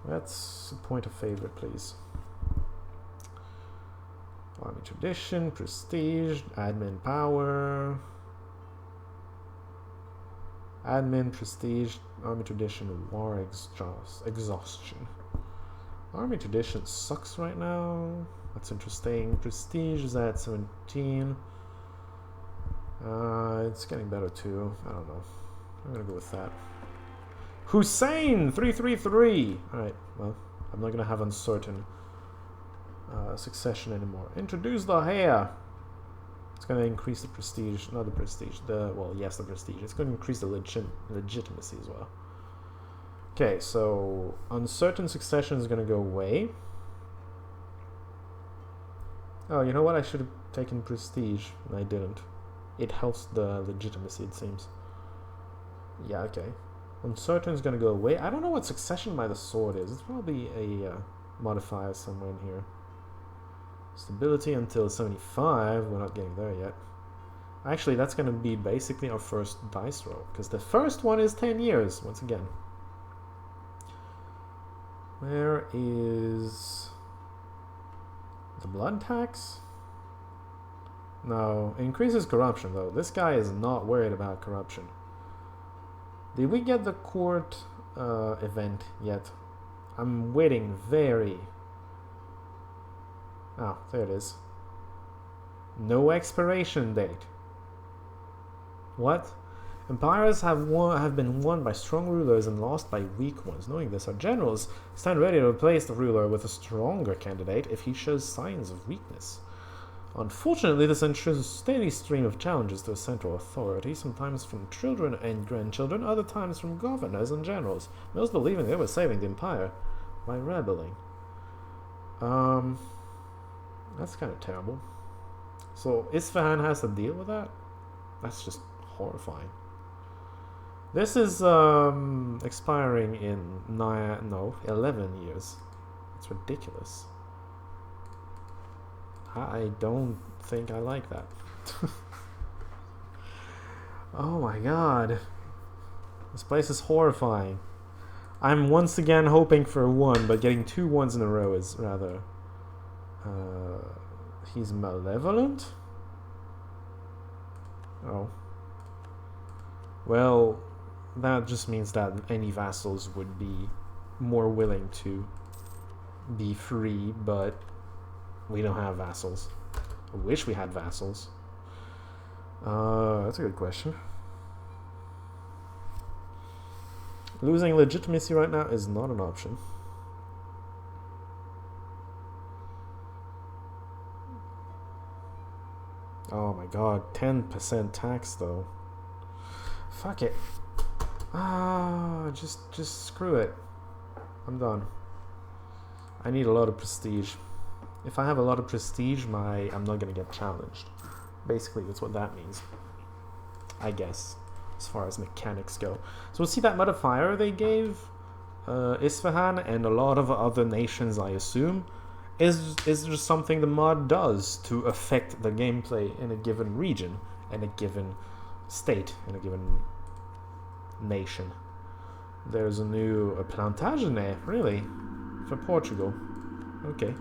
That's a point of favorite, please. Army tradition, prestige, admin power. Admin, prestige, army tradition, war exhaustion. Army tradition sucks right now. That's interesting. Prestige is at 17. It's getting better too. I don't know. I'm gonna go with that. Hussein 333. All right. Well, I'm not gonna have uncertain succession anymore. Introduce the heir. It's gonna increase the prestige, not the prestige. The prestige. It's gonna increase the legitimacy as well. Okay, so uncertain succession is gonna go away. Oh, you know what? I should have taken prestige, and I didn't. It helps the legitimacy, it seems. Yeah, okay. Uncertain is gonna go away. I don't know what succession by the sword is. It's probably a modifier somewhere in here. Stability until 75. We're not getting there yet. Actually, that's gonna be basically our first dice roll, because the first one is 10 years, once again. Where is the blood tax? No, increases corruption though. This guy is not worried about corruption. Did we get the court event yet? I'm waiting very... Oh, there it is. No expiration date. What? Empires have been won by strong rulers and lost by weak ones. Knowing this, our generals stand ready to replace the ruler with a stronger candidate if he shows signs of weakness. Unfortunately, this ensures a steady stream of challenges to a central authority, sometimes from children and grandchildren, other times from governors and generals, most believing they were saving the empire by rebelling. That's kind of terrible. So Isfahan has to deal with that? That's just horrifying. This is expiring in 11 years. It's ridiculous. I don't think I like that. Oh my God. This place is horrifying. I'm once again hoping for a 1, but getting 2 1s in a row is rather... he's malevolent? Oh. Well, that just means that any vassals would be more willing to be free, but we don't have vassals. I wish we had vassals. That's a good question. Losing legitimacy right now is not an option. Oh my god, 10% tax though. Fuck it. Just screw it. I'm done. I need a lot of prestige. If I have a lot of prestige, I'm not gonna get challenged. Basically, that's what that means. I guess, as far as mechanics go. So we'll see that modifier they gave Isfahan and a lot of other nations, I assume, is just something the mod does to affect the gameplay in a given region, in a given state, in a given nation. There's a new Plantagene, really, for Portugal. Okay.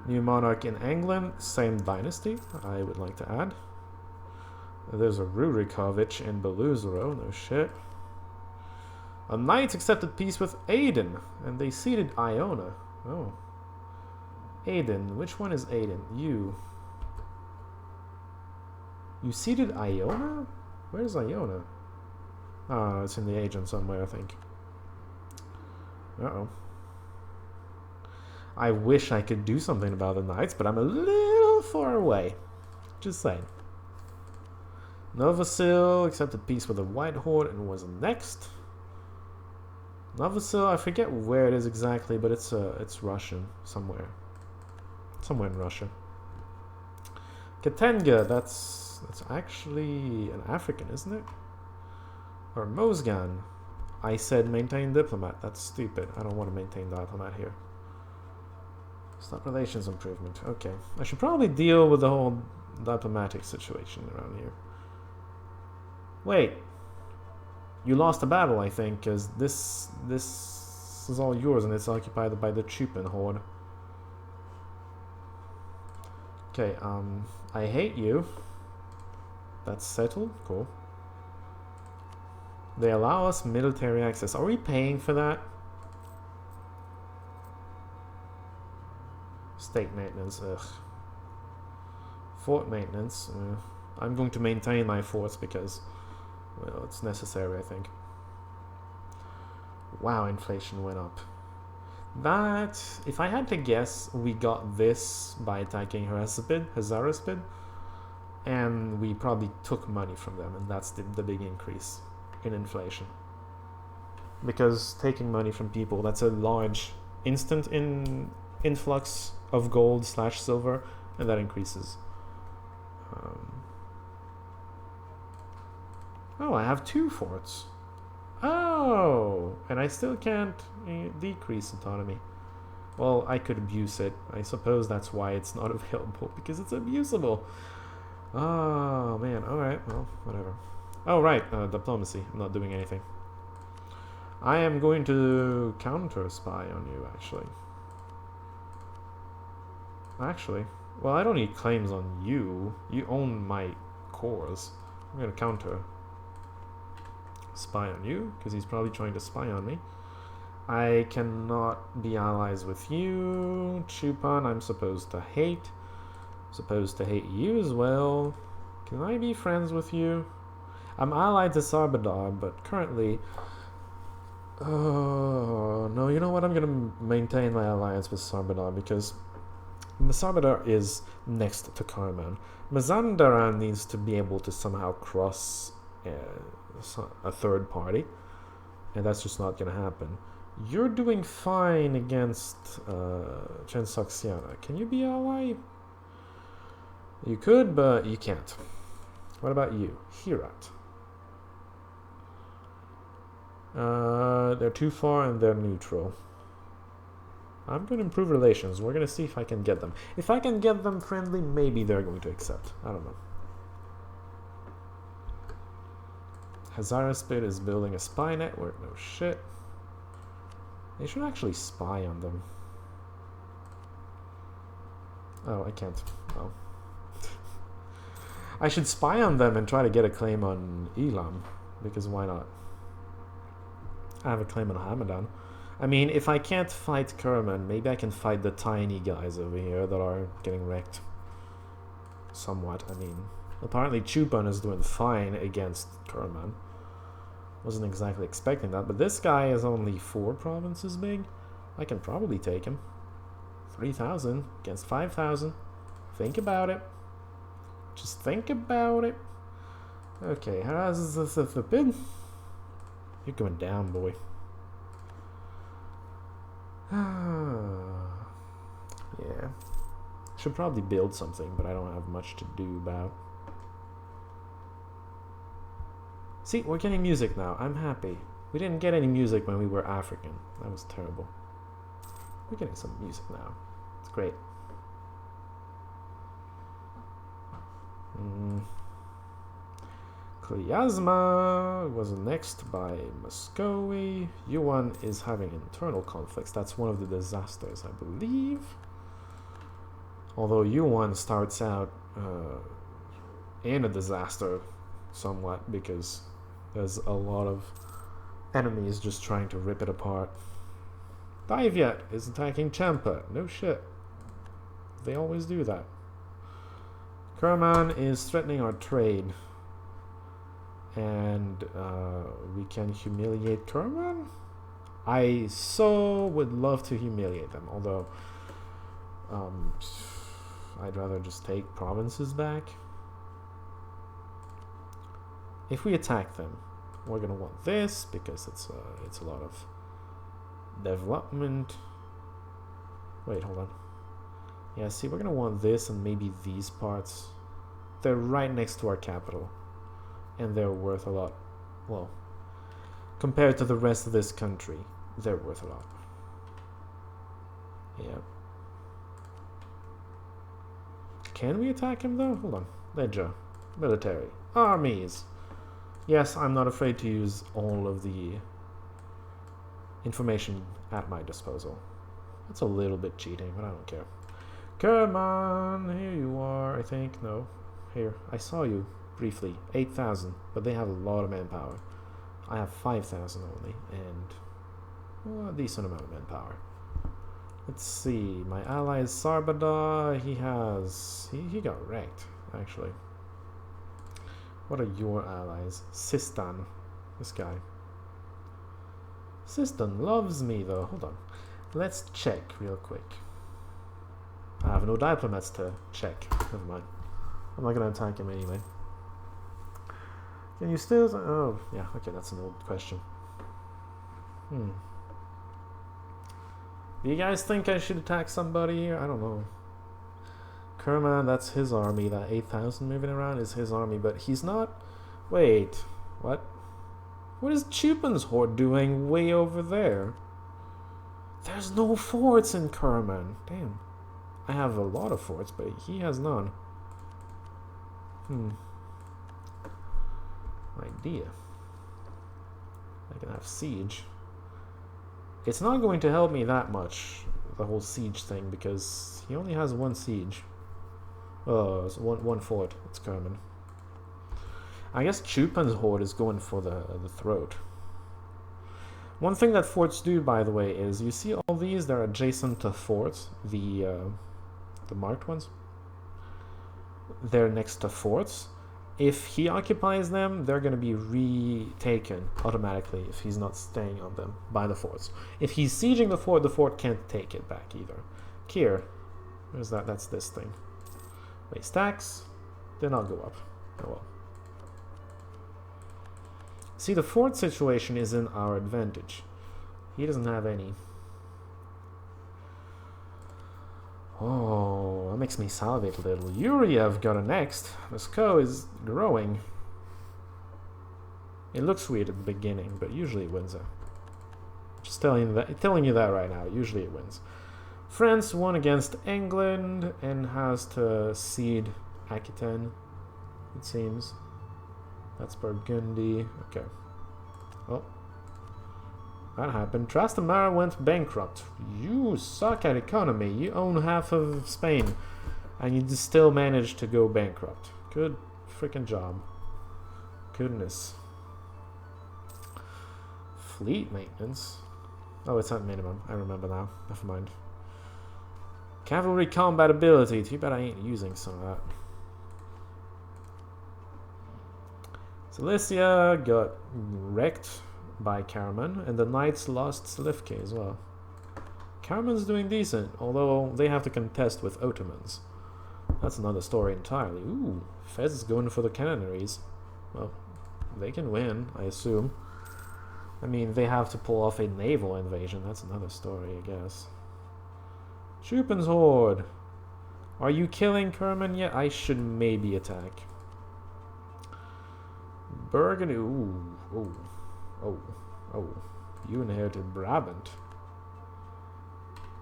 New monarch in England, same dynasty, I would like to add. There's a Rurikovic in Beluzero, no shit. A knight accepted peace with Aden, and they ceded Iona. Oh. Aden, which one is Aden? You ceded Iona? Where's Iona? Ah, it's in the agent somewhere, I think. Uh-oh. I wish I could do something about the knights, but I'm a little far away. Just saying. Novosil accepted peace with the White Horde and was next. Novosil, I forget where it is exactly, but it's Russian somewhere. Somewhere in Russia. Katenga, that's actually an African, isn't it? Or Mozgan. I said maintain diplomat. That's stupid. I don't want to maintain diplomat here. Stop relations improvement. Okay. I should probably deal with the whole diplomatic situation around here. Wait. You lost a battle, I think, because this is all yours and it's occupied by the Chupan horde. Okay, I hate you. That's settled? Cool. They allow us military access. Are we paying for that? State maintenance, ugh. Fort maintenance. I'm going to maintain my forts because, well, it's necessary, I think. Wow, inflation went up. That, if I had to guess, we got this by attacking Hazaraspid, and we probably took money from them, and that's the big increase in inflation. Because taking money from people, that's a large instant influx of gold / silver, and that increases. Oh, I have 2 forts. Oh, and I still can't decrease autonomy. Well, I could abuse it. I suppose that's why it's not available, because it's abusable. Oh, man. Alright, well, whatever. Oh, right, diplomacy. I'm not doing anything. I am going to counter-spy on you, actually. Actually, well, I don't need claims on you. You own my cores. I'm going to counter spy on you, because he's probably trying to spy on me. I cannot be allies with you. Chupan, I'm supposed to hate. Supposed to hate you as well. Can I be friends with you? I'm allied to Sarbadar, but currently... Oh, no, you know what? I'm going to maintain my alliance with Sarbadar, because Sarbadar is next to Karman. Mazandaran needs to be able to somehow cross a third party, and that's just not going to happen. You're doing fine against Transoxiana. Can you be ally? You could, but you can't. What about you? Herat. They're too far and they're neutral. I'm going to improve relations. We're going to see if I can get them. If I can get them friendly, maybe they're going to accept. I don't know. Hazaraspid is building a spy network. No shit. They should actually spy on them. Oh, I can't. Oh. I should spy on them and try to get a claim on Elam, because why not? I have a claim on Hamadan. I mean, if I can't fight Kerman, maybe I can fight the tiny guys over here that are getting wrecked. Somewhat, I mean. Apparently Chupan is doing fine against Kerman. Wasn't exactly expecting that, but this guy is only 4 provinces big. I can probably take him. 3,000 against 5,000. Think about it. Just think about it. Okay, how's this the bid? You're going down, boy. Yeah. Should probably build something, but I don't have much to do about. See, we're getting music now. I'm happy. We didn't get any music when we were African. That was terrible. We're getting some music now. It's great. Kliazma was next by Muscovy. Yuan is having internal conflicts. That's one of the disasters, I believe. Although Yuan starts out in a disaster somewhat, because there's a lot of enemies just trying to rip it apart. Divyet is attacking Champa. No shit. They always do that. Kerman is threatening our trade. And we can humiliate Kerman? I so would love to humiliate them, although I'd rather just take provinces back. If we attack them, we're gonna want this because it's a lot of development. Wait, hold on. Yeah, see, we're gonna want this and maybe these parts. They're right next to our capital, and they're worth a lot. Well, compared to the rest of this country, they're worth a lot. Yeah. Can we attack him though? Hold on. Ledger. Military. Armies. Yes, I'm not afraid to use all of the information at my disposal. That's a little bit cheating, but I don't care. Come on, here you are, I think. No, here. I saw you briefly. 8,000, but they have a lot of manpower. I have 5,000 only, and a decent amount of manpower. Let's see. My ally is Sarbada. He got wrecked, actually. What are your allies? Sistan. This guy. Sistan loves me, though. Hold on. Let's check real quick. I have no diplomats to check. Never mind. I'm not going to attack him anyway. Can you still... Oh, yeah. Okay, that's an old question. Do you guys think I should attack somebody here? I don't know. Kerman, that's his army. That 8,000 moving around is his army, but he's not... Wait, what? What is Chupan's horde doing way over there? There's no forts in Kerman. Damn. I have a lot of forts, but he has none. Idea. I can have siege. It's not going to help me that much, the whole siege thing, because he only has 1 siege. Oh, it's one fort. It's Kerman. I guess Chupan's horde is going for the throat. One thing that forts do, by the way, is you see all these? They're adjacent to forts. The marked ones. They're next to forts. If he occupies them, they're going to be retaken automatically if he's not staying on them by the forts. If he's sieging the fort can't take it back either. Kier. Where's that? That's this thing. Waste tax. Then I'll go up. Oh well. See, the fort situation is in our advantage. He doesn't have any. Oh, that makes me salivate a little. Yuriev got a next. Moscow is growing. It looks weird at the beginning, but usually it wins. Just telling you that right now. Usually it wins. France won against England and has to cede Aquitaine, it seems. That's Burgundy. Okay. Well, that happened. Trastamara went bankrupt. You suck at economy. You own half of Spain, and you still managed to go bankrupt. Good freaking job. Goodness. Fleet maintenance? Oh, it's not minimum. I remember now. Never mind. Cavalry combat ability. Too bad I ain't using some of that. Cilicia got wrecked by Karaman, and the Knights lost Slivke as well. Karaman's doing decent, although they have to contest with Ottomans. That's another story entirely. Ooh, Fez is going for the cannonaries. Well, they can win, I assume. I mean, they have to pull off a naval invasion. That's another story, I guess. Schuppen's Horde. Are you killing Kerman yet? I should maybe attack. Burgundy. Ooh. Oh. Oh. Oh. You inherited Brabant.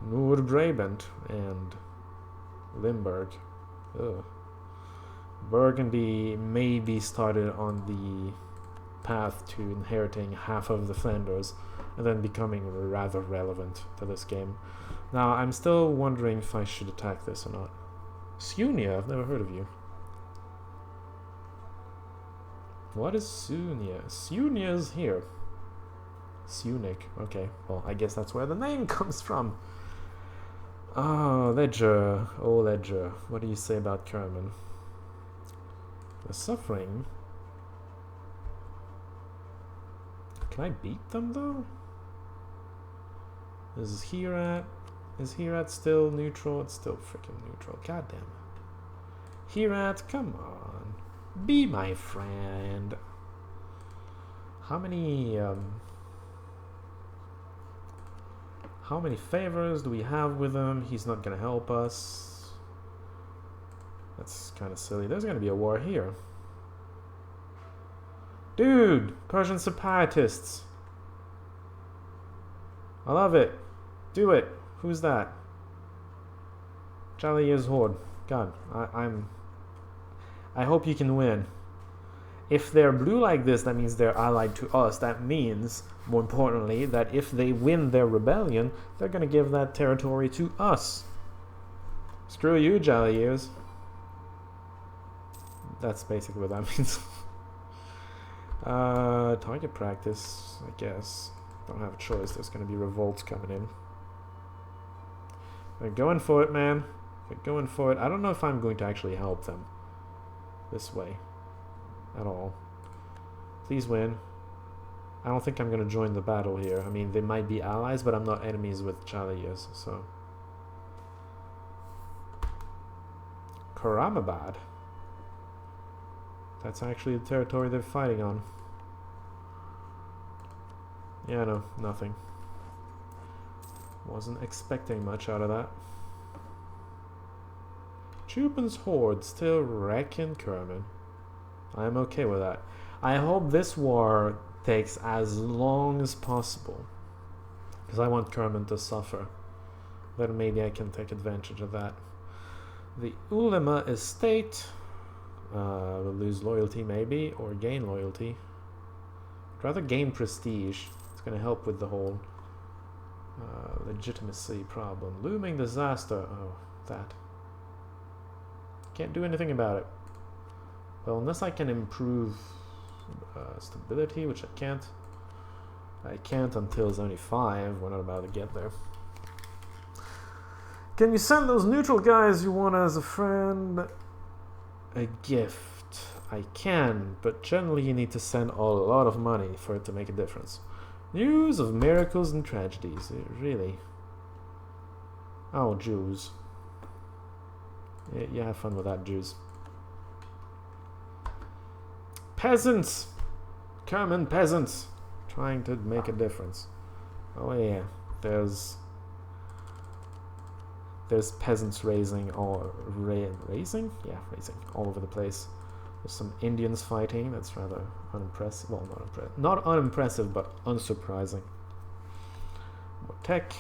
Noord-Brabant and Limburg. Ugh. Burgundy maybe started on the path to inheriting half of the Flanders and then becoming rather relevant to this game. Now, I'm still wondering if I should attack this or not. Sunia, I've never heard of you. What is Sunia? Sunia's here. Sunik, okay. Well, I guess that's where the name comes from. Oh, Ledger. Oh, Ledger. What do you say about Kerman? The suffering. Can I beat them, though? Is Herat still neutral? It's still freaking neutral. God damn it. Herat, come on. Be my friend. How many favors do we have with him? He's not gonna help us. That's kind of silly. There's gonna be a war here. Dude! Persian separatists! I love it. Do it. Who's that? Jaliyir's Horde. God, I hope you can win. If they're blue like this, that means they're allied to us. That means, more importantly, that if they win their rebellion, they're gonna give that territory to us. Screw you, Jaliyirs. That's basically what that means. Target practice, I guess. Don't have a choice. There's gonna be revolts coming in. They're going for it, man. They're going for it. I don't know if I'm going to actually help them this way at all. Please win. I don't think I'm going to join the battle here. I mean, they might be allies, but I'm not enemies with Chalias, so. Karamabad. That's actually the territory they're fighting on. Yeah, no, nothing. Wasn't expecting much out of that. Chupin's Horde still wrecking Kerman. I'm okay with that. I hope this war takes as long as possible, because I want Kerman to suffer. Then maybe I can take advantage of that. The Ulema estate will lose loyalty maybe, or gain loyalty. I'd rather gain prestige. It's going to help with the whole legitimacy problem. Looming disaster. Oh, that. Can't do anything about it. Well, unless I can improve stability, which I can't. I can't until it's only 5. We're not about to get there. Can you send those neutral guys you want as a friend a gift? I can, but generally you need to send a lot of money for it to make a difference. News of miracles and tragedies. Really? Oh, Jews. Yeah, have fun with that, Jews. Peasants! Common peasants! Trying to make a difference. Oh yeah, there's peasants raising all raising all over the place. There's some Indians fighting. That's rather unimpressive. Well, not unimpressive, but unsurprising. More tech.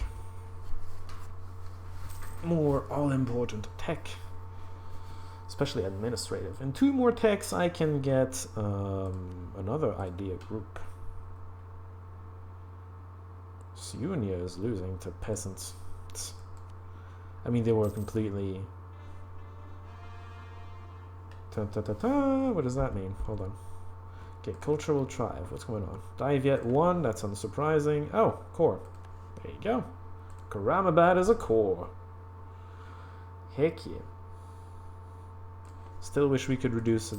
More all-important tech. Especially administrative. In 2 more techs, I can get another idea group. Sunia is losing to peasants. I mean, they were completely What does that mean? Hold on. Okay, cultural tribe. What's going on? Diviet 1, that's unsurprising. Oh, core. There you go. Karamabad is a core. Heck yeah. Still wish we could reduce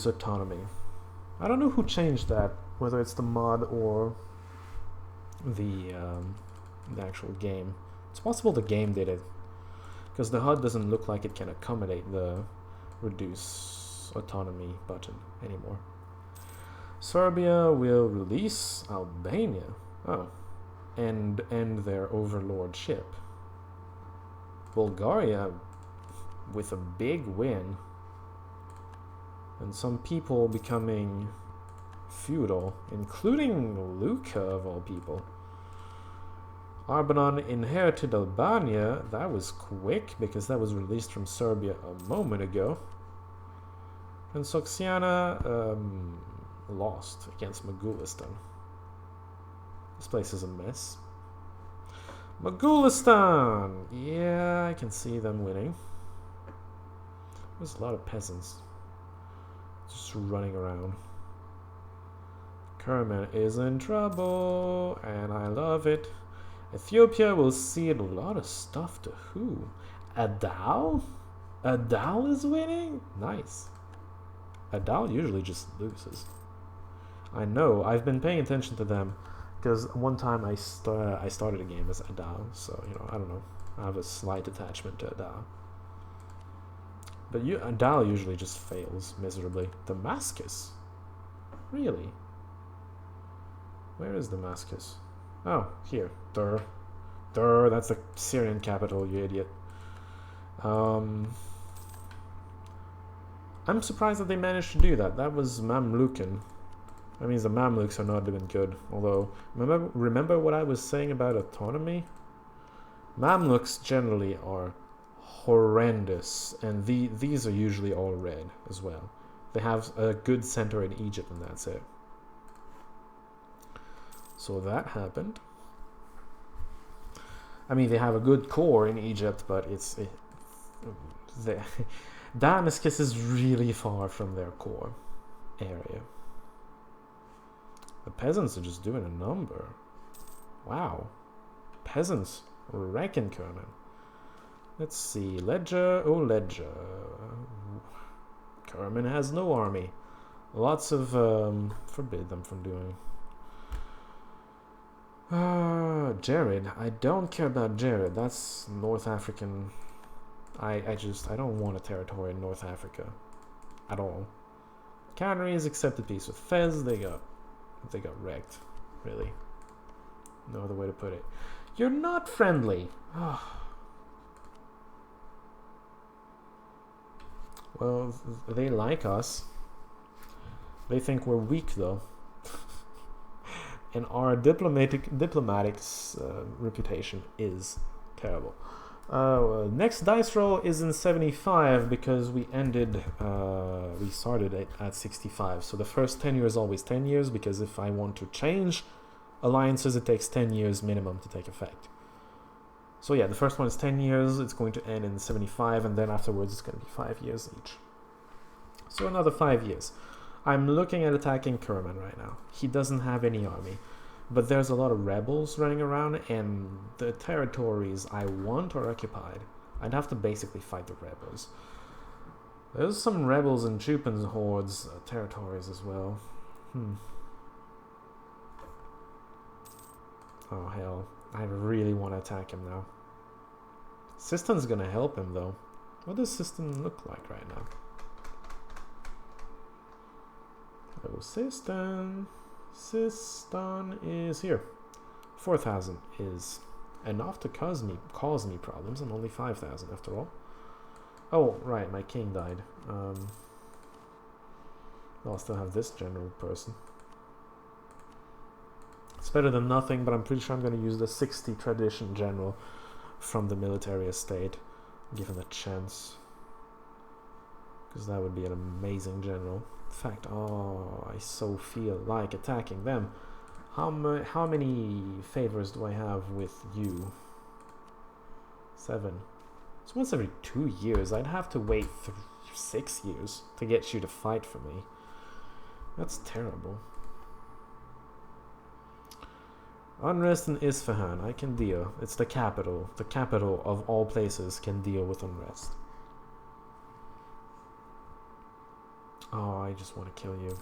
autonomy. I don't know who changed that, whether it's the mod or the actual game. It's possible the game did it, because the HUD doesn't look like it can accommodate the reduce autonomy button anymore. Serbia will release Albania. Oh, and end their overlordship. Bulgaria with a big win, and some people becoming feudal, including Luca of all people. Arbanon inherited Albania. That was quick because that was released from Serbia a moment ago. And Soxiana lost against Magulistan. This place is a mess. Magulistan! Yeah, I can see them winning. There's a lot of peasants just running around. Kerman is in trouble, and I love it. Ethiopia will cede a lot of stuff to who? Adal? Adal is winning? Nice. Adal usually just loses. I know, I've been paying attention to them, because one time I started a game as Adal, so, you know, I don't know. I have a slight attachment to Adal. But Adal usually just fails miserably. Damascus? Really? Where is Damascus? Oh, here. That's the Syrian capital, you idiot. I'm surprised that they managed to do that. That was Mamlukan. That means the Mamluks are not doing good. Although, remember what I was saying about autonomy? Mamluks generally are horrendous, and these are usually all red as well. They have a good center in Egypt, and that's it. So that happened. I mean, they have a good core in Egypt, but Damascus is really far from their core area. The peasants are just doing a number. Wow. Peasants wrecking Kerman. Let's see. Ledger. Oh, Ledger. Kerman has no army. Lots of... forbid them from doing... Jared. I don't care about Jared. That's North African. I don't want a territory in North Africa at all. Canaries accepted peace with Fez. They got wrecked. Really. No other way to put it. You're not friendly. Well, they like us. They think we're weak, though. And our diplomatic's reputation is terrible. Next dice roll is in 75 because we started it at 65. So the first tenure is always 10 years, because if I want to change alliances, it takes 10 years minimum to take effect. So yeah, the first one is 10 years, it's going to end in 75, and then afterwards it's going to be 5 years each. So another 5 years. I'm looking at attacking Kerman right now. He doesn't have any army, but there's a lot of rebels running around, and the territories I want are occupied. I'd have to basically fight the rebels. There's some rebels in Chupin's hordes territories as well. Oh hell, I really want to attack him now. Sistan's gonna help him though. What does Sistan look like right now? Oh, Sistan is here. 4,000 is enough to cause me problems. I'm only 5,000 after all. Oh, right, my king died. I'll still have this general person. It's better than nothing, but I'm pretty sure I'm going to use the 60 tradition general from the military estate, given a chance. Because that would be an amazing general. In fact, I so feel like attacking them. How many favors do I have with you? 7. So once every 2 years, I'd have to wait 6 years to get you to fight for me. That's terrible. Unrest in Isfahan, I can deal. It's the capital. The capital of all places can deal with unrest. Oh, I just want to kill you.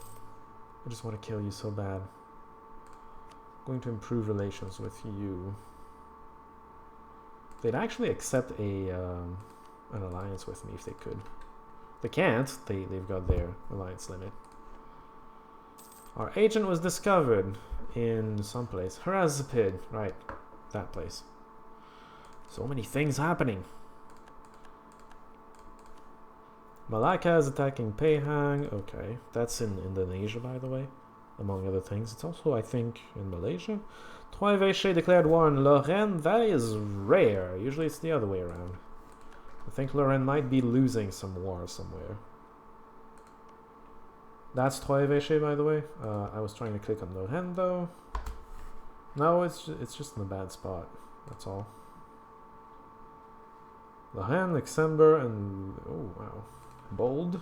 I just want to kill you so bad. I'm going to improve relations with you. They'd actually accept an alliance with me if they could. They can't. They've got their alliance limit. Our agent was discovered in some place. Harazapid, right, that place. So many things happening. Malacca is attacking Pahang. Okay, that's in Indonesia, by the way, among other things. It's also, I think, in Malaysia. Trois-Évêchés declared war on Lorraine. That is rare. Usually it's the other way around. I think Lorraine might be losing some war somewhere. That's Trois-Évêchés, by the way. I was trying to click on Lorraine, though. No, it's just in a bad spot. That's all. Lorraine, Luxembourg, and... oh, wow. Bold.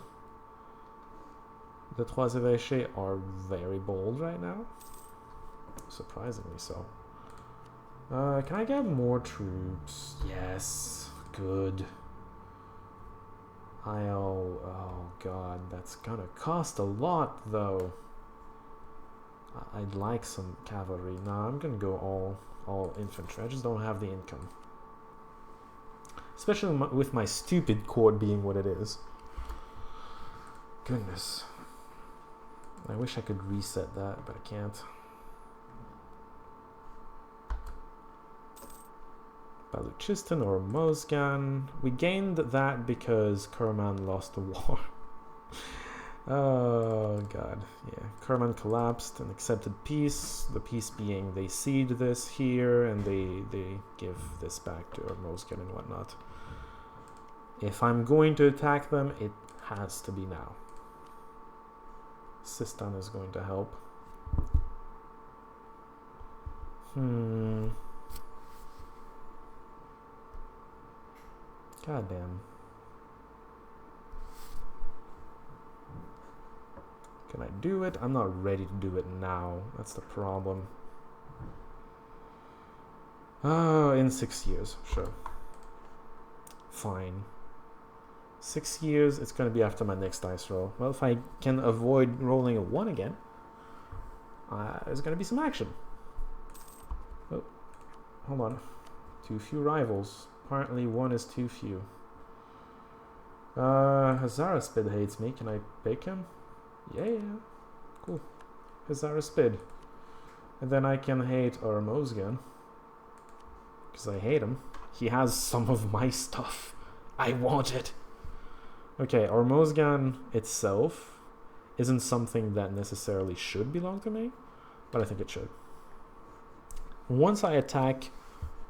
The Trois-Évêchés are very bold right now. Surprisingly so. Can I get more troops? Yes. Good. Oh god, that's gonna cost a lot though. I'd like some cavalry. No, I'm gonna go all infantry. I just don't have the income. Especially with my stupid court being what it is. Goodness. I wish I could reset that, but I can't. Baluchistan or Mozgan. We gained that because Kerman lost the war. Oh god, yeah. Kerman collapsed and accepted peace. The peace being they cede this here and they give this back to Mozgan and whatnot. If I'm going to attack them, it has to be now. Sistan is going to help. God damn. Can I do it? I'm not ready to do it now. That's the problem. Oh, in 6 years. Sure. Fine. 6 years, it's going to be after my next dice roll. Well, if I can avoid rolling a 1 again, there's going to be some action. Oh, hold on. Too few rivals. Apparently 1 is too few. Hazaraspid hates me. Can I bake him? Yeah. Cool. Hazaraspid. And then I can hate Ormozgan. Because I hate him. He has some of my stuff. I want it. Okay, Ormozgan itself isn't something that necessarily should belong to me, but I think it should. Once I attack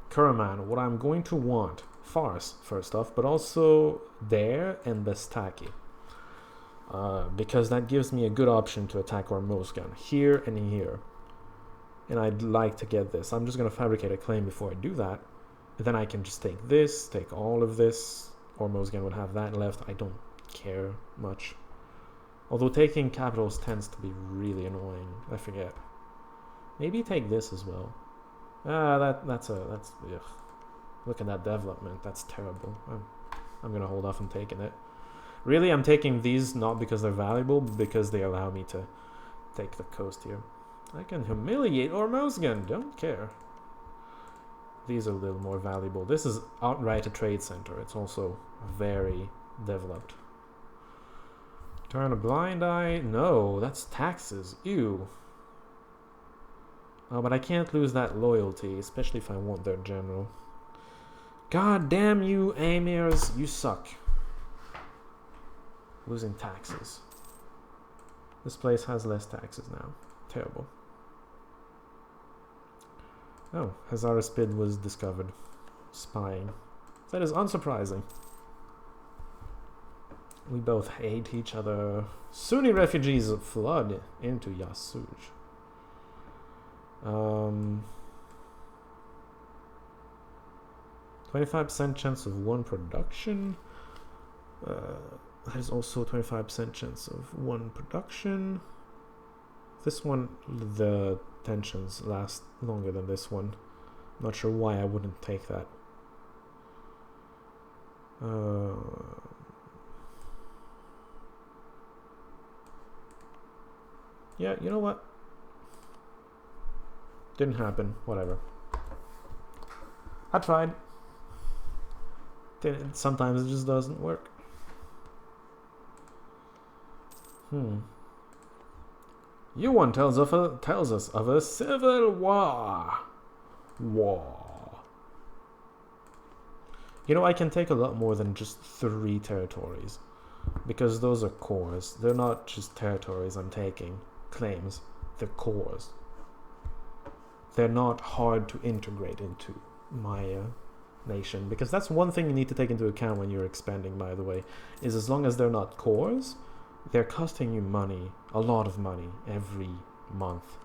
Kuraman, what I'm going to want, Fars first off, but also Dare and Bestaki. Because that gives me a good option to attack Ormozgan here and here. And I'd like to get this. I'm just going to fabricate a claim before I do that. And then I can just take this, take all of this. Ormozgan would have that left. I don't care much. Although taking capitals tends to be really annoying. I forget. Maybe take this as well. That's ugh. Look at that development. That's terrible. I'm gonna hold off on taking it. Really, I'm taking these not because they're valuable, but because they allow me to take the coast here. I can humiliate Ormozgan. Don't care. These are a little more valuable. This is outright a trade center. It's also very developed. Turn a blind eye? No, that's taxes. Ew. Oh, but I can't lose that loyalty, especially if I want their general. God damn you, emirs. You suck. Losing taxes. This place has less taxes now. Terrible. Oh, Hazaraspid was discovered. Spying. That is unsurprising. We both hate each other. Sunni refugees flood into Yasuj. 25% chance of 1 production. There's also 25% chance of 1 production. This one, the tensions last longer than this one. Not sure why I wouldn't take that. Yeah, you know what? Didn't happen. Whatever. I tried. Sometimes it just doesn't work. You tells us of a civil war. You know, I can take a lot more than just 3 territories, because those are cores. They're not just territories I'm taking. Claims. They're cores. They're not hard to integrate into my nation, because that's one thing you need to take into account when you're expanding, by the way, is as long as they're not cores, they're costing you money, a lot of money, every month.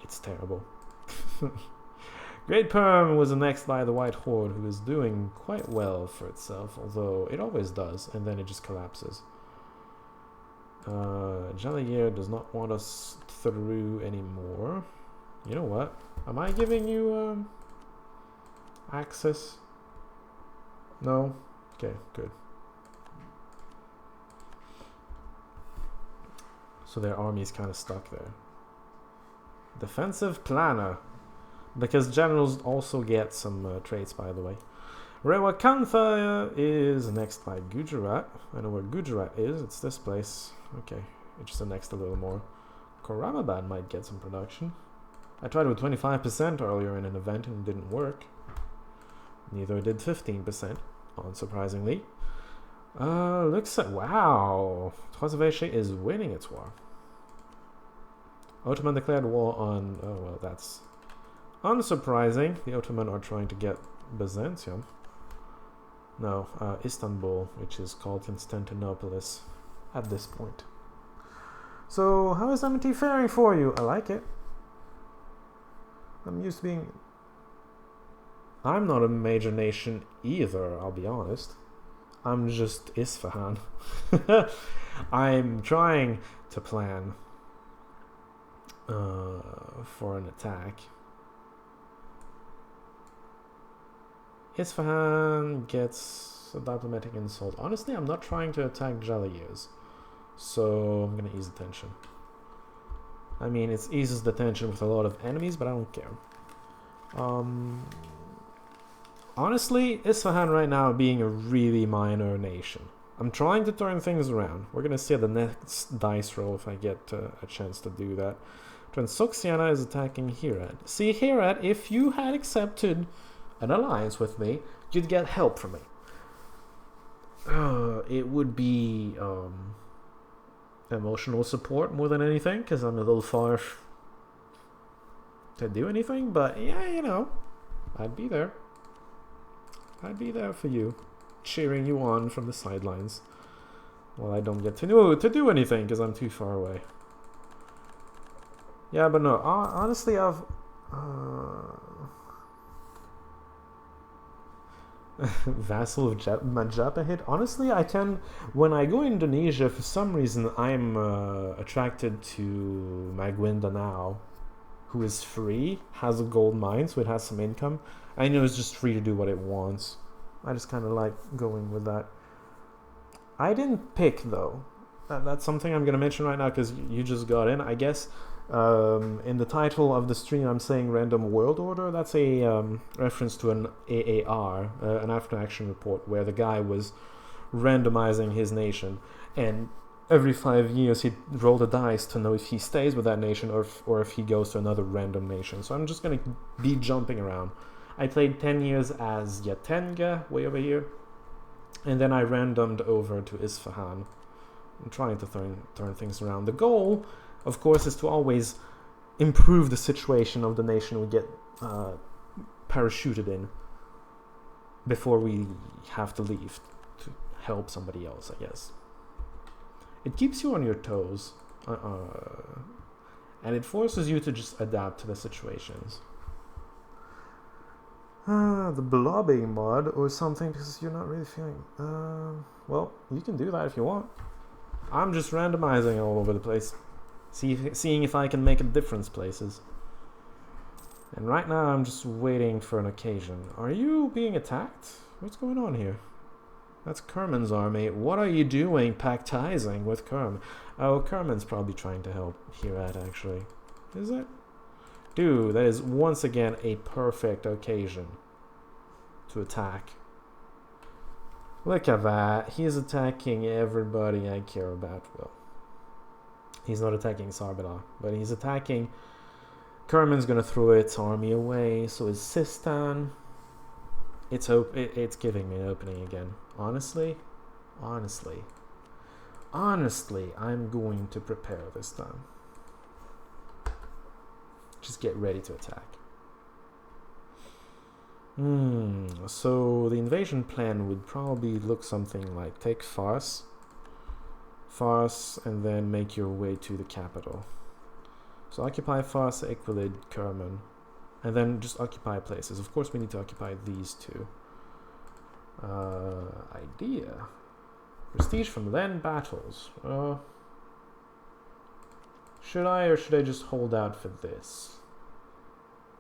It's terrible. Great Perm was annexed by the White Horde, who is doing quite well for itself, although it always does, and then it just collapses. Jalier does not want us through anymore. You know what? Am I giving you access? No? Okay, good. So their army is kind of stuck there. Defensive planner. Because generals also get some traits, by the way. Rewakantha is next by Gujarat. I know where Gujarat is. It's this place. Okay, it just annexed a little more. Koramabad might get some production. I tried with 25% earlier in an event and it didn't work. Neither did 15%, unsurprisingly. Looks like... Wow! Troisveshe is winning its war. Ottoman declared war on... Oh, well, that's unsurprising. The Ottoman are trying to get Byzantium. No, Istanbul, which is called Constantinopolis at this point. So, how is M&T faring for you? I like it. I'm used to being... I'm not a major nation either, I'll be honest. I'm just Isfahan. I'm trying to plan for an attack. Isfahan gets a diplomatic insult. Honestly, I'm not trying to attack Jaliers, so I'm gonna ease the tension. I mean, it eases the tension with a lot of enemies, but I don't care. Honestly, Isfahan right now being a really minor nation. I'm trying to turn things around. We're gonna see at the next dice roll if I get a chance to do that. Transoxiana is attacking Herat. See, Herat, if you had accepted an alliance with me, you'd get help from me. It would be emotional support more than anything, because I'm a little far to do anything, but yeah, you know, I'd be there. I'd be there for you, cheering you on from the sidelines. Well, I don't get to do anything because I'm too far away. Yeah, but no, honestly, I've... Vassal of Majapahit. Honestly, I tend... When I go to Indonesia, for some reason, I'm attracted to Maguindanao, who is free, has a gold mine, so it has some income. I know it's just free to do what it wants. I just kind of like going with that. I didn't pick, though. That's something I'm going to mention right now because you just got in. I guess in the title of the stream I'm saying Random World Order. That's a reference to an AAR, an After Action Report, where the guy was randomizing his nation. And every 5 years he'd roll the dice to know if he stays with that nation or if he goes to another random nation. So I'm just going to be jumping around. I played 10 years as Yatenga, way over here. And then I randomed over to Isfahan. I'm trying to turn things around. The goal, of course, is to always improve the situation of the nation we get parachuted in before we have to leave to help somebody else, I guess. It keeps you on your toes. And it forces you to just adapt to the situations. The blobby mod or something because you're not really feeling... well, you can do that if you want. I'm just randomizing all over the place. Seeing if I can make a difference places. And right now I'm just waiting for an occasion. Are you being attacked? What's going on here? That's Kerman's army. What are you doing pactizing with Kerm? Oh, Kerman's probably trying to help Herat, actually. Is it? Dude, that is once again a perfect occasion to attack. Look at that. He is attacking everybody I care about. Well, he's not attacking Sarbala, but he's attacking... Kerman's gonna throw its army away, so is Sistan. It's giving me an opening again. Honestly, I'm going to prepare this time. Just get ready to attack. So the invasion plan would probably look something like take Fars, and then make your way to the capital. So occupy Fars, Equilid, Kerman, and then just occupy places. Of course we need to occupy these two. Idea. Prestige from land battles. Should I or should I just hold out for this?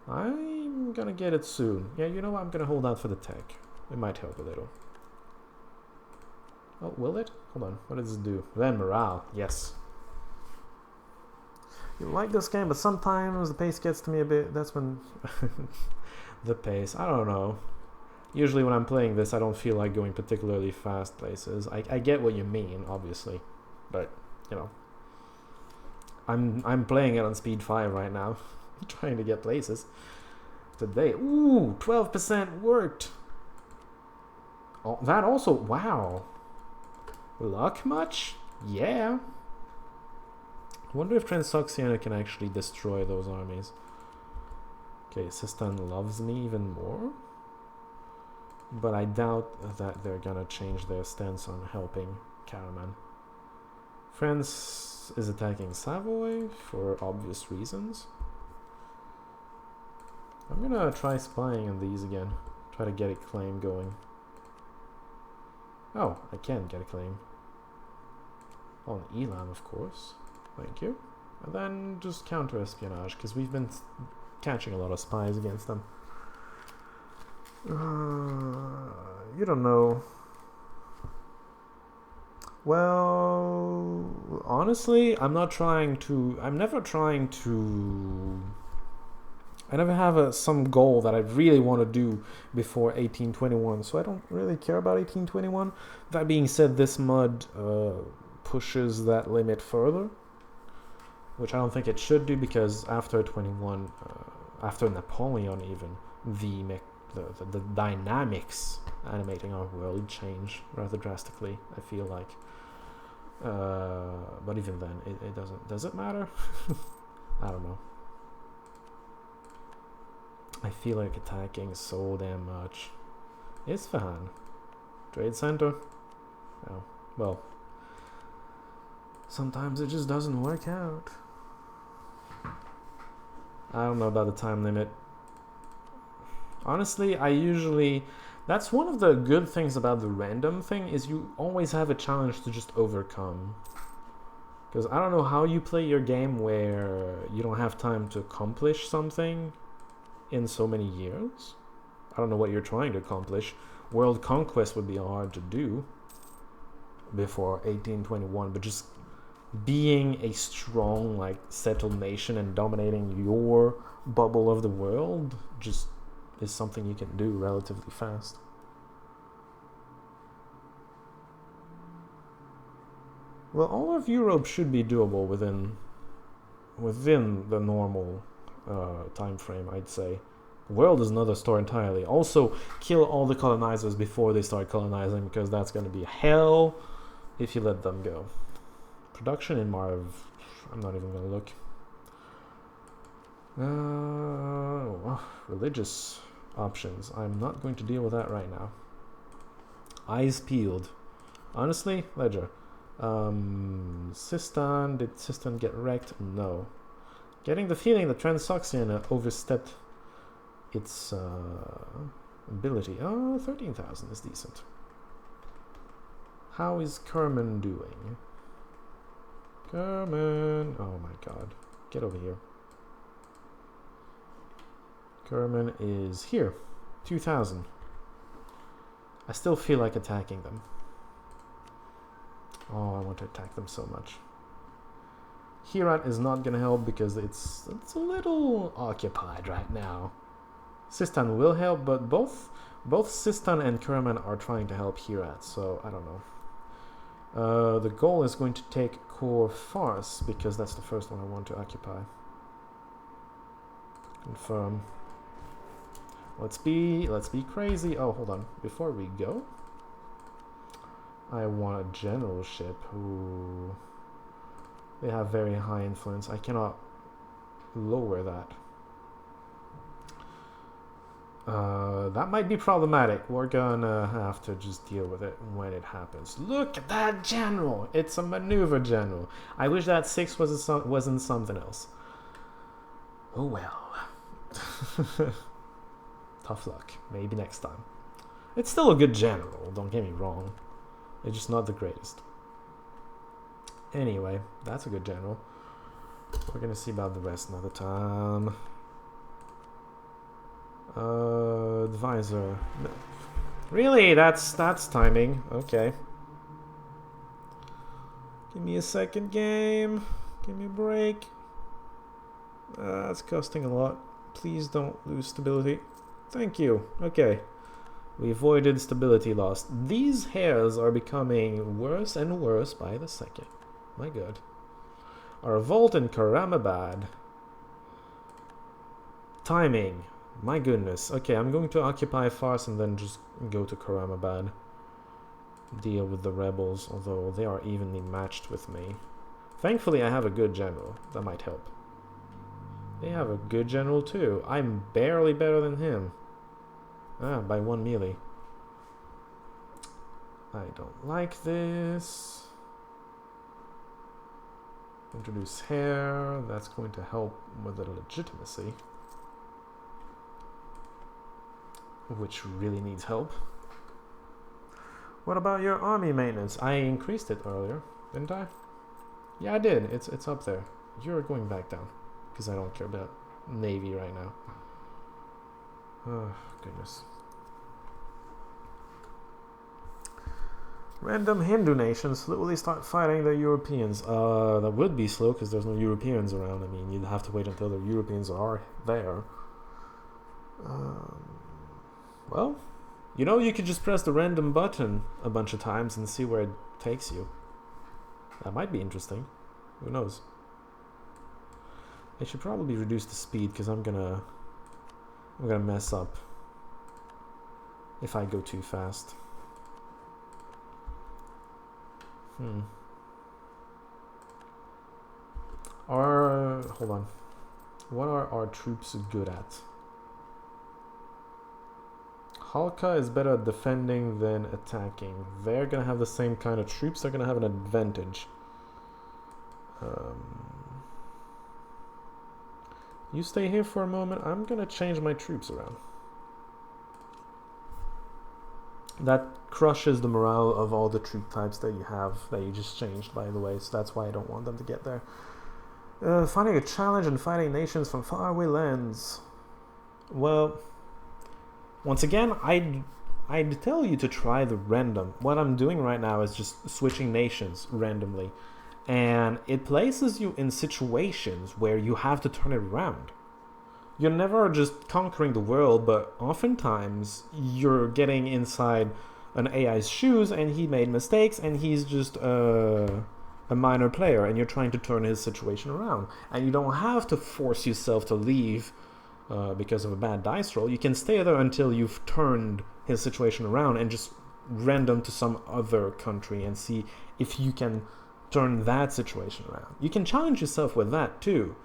I'm gonna get it soon. Yeah, you know what? I'm gonna hold out for the tech. It might help a little. Oh, will it? Hold on. What does it do? Then morale. Yes. You like this game, but sometimes the pace gets to me a bit. That's when... the pace. I don't know. Usually when I'm playing this, I don't feel like going particularly fast places. I get what you mean, obviously. But, you know. I'm playing it on speed 5 right now. Trying to get places. Today. Ooh, 12% worked. Oh, that also... Wow. Luck much? Yeah. I wonder if Transoxiana can actually destroy those armies. Okay, Sistan loves me even more. But I doubt that they're gonna change their stance on helping Karaman. France is attacking Savoy for obvious reasons. I'm gonna try spying on these again. Try to get a claim going. Oh, I can get a claim. On Elam, of course. Thank you. And then just counter-espionage, because we've been catching a lot of spies against them. You don't know. Well, honestly, I never have some goal that I really want to do before 1821, so I don't really care about 1821. That being said, this mod pushes that limit further, which I don't think it should do, because after 21, after Napoleon even, the dynamics animating our world change rather drastically, I feel like. But even then, it doesn't... Does it matter? I don't know. I feel like attacking so damn much. Isfahan. Trade center. Oh, well. Sometimes it just doesn't work out. I don't know about the time limit. Honestly, that's one of the good things about the random thing, is you always have a challenge to just overcome. Because I don't know how you play your game where you don't have time to accomplish something in so many years. I don't know what you're trying to accomplish. World conquest would be hard to do before 1821, but just being a strong, like, settled nation and dominating your bubble of the world just is something you can do relatively fast. Well, all of Europe should be doable within the normal time frame, I'd say. World is another story entirely. Also, kill all the colonizers before they start colonizing, because that's going to be hell if you let them go. Production in Marv, I'm not even going to look. Religious options. I'm not going to deal with that right now. Eyes peeled. Honestly, Ledger. Sistan, did Sistan get wrecked? No. Getting the feeling that Transoxiana overstepped its ability. Oh, 13,000 is decent. How is Kerman doing? Kerman! Oh my god. Get over here. Kerman is here. 2,000. I still feel like attacking them. Oh, I want to attack them so much. Herat is not gonna help because it's a little occupied right now. Sistan will help, but both Sistan and Kerman are trying to help Herat, so I don't know. The goal is going to take Core Farce because that's the first one I want to occupy. Confirm. Let's be crazy. Oh, hold on. Before we go, I want a generalship. Ooh. They have very high influence. I cannot lower that. That might be problematic. We're gonna have to just deal with it when it happens. Look at that general! It's a maneuver general. I wish that 6 wasn't something else. Oh well. Tough luck. Maybe next time. It's still a good general, don't get me wrong. It's just not the greatest. Anyway, that's a good general. We're gonna see about the rest another time. Advisor. No. Really? That's timing. Okay. Give me a second game. Give me a break. That's costing a lot. Please don't lose stability. Thank you. Okay. We avoided stability loss. These hairs are becoming worse and worse by the second. My god. Our vault in Karamabad. Timing. My goodness. Okay, I'm going to occupy Fars and then just go to Karamabad. Deal with the rebels, although they are evenly matched with me. Thankfully, I have a good general. That might help. They have a good general too. I'm barely better than him. Ah, by 1 melee. I don't like this. Introduce hair. That's going to help with the legitimacy. Which really needs help. What about your army maintenance? I increased it earlier, didn't I? Yeah, I did. It's up there. You're going back down. Because I don't care about Navy right now. Oh, goodness. Random Hindu nations slowly start fighting the Europeans. That would be slow because there's no Europeans around. I mean, you'd have to wait until the Europeans are there. Well, you know, you could just press the random button a bunch of times and see where it takes you. That might be interesting. Who knows? I should probably reduce the speed because I'm gonna mess up if I go too fast. Hold on. What are our troops good at? Halka is better at defending than attacking. They're gonna have the same kind of troops. They're gonna have an advantage. You stay here for a moment. I'm gonna change my troops around. That crushes the morale of all the troop types that you have, that you just changed, by the way, so that's why I don't want them to get there. Finding a challenge and fighting nations from faraway lands. Well, once again, I'd tell you to try the random. What I'm doing right now is just switching nations randomly. And it places you in situations where you have to turn it around. You're never just conquering the world, but oftentimes you're getting inside an AI's shoes and he made mistakes and he's just a minor player and you're trying to turn his situation around. And you don't have to force yourself to leave because of a bad dice roll. You can stay there until you've turned his situation around and just random to some other country and see if you can turn that situation around. You can challenge yourself with that too.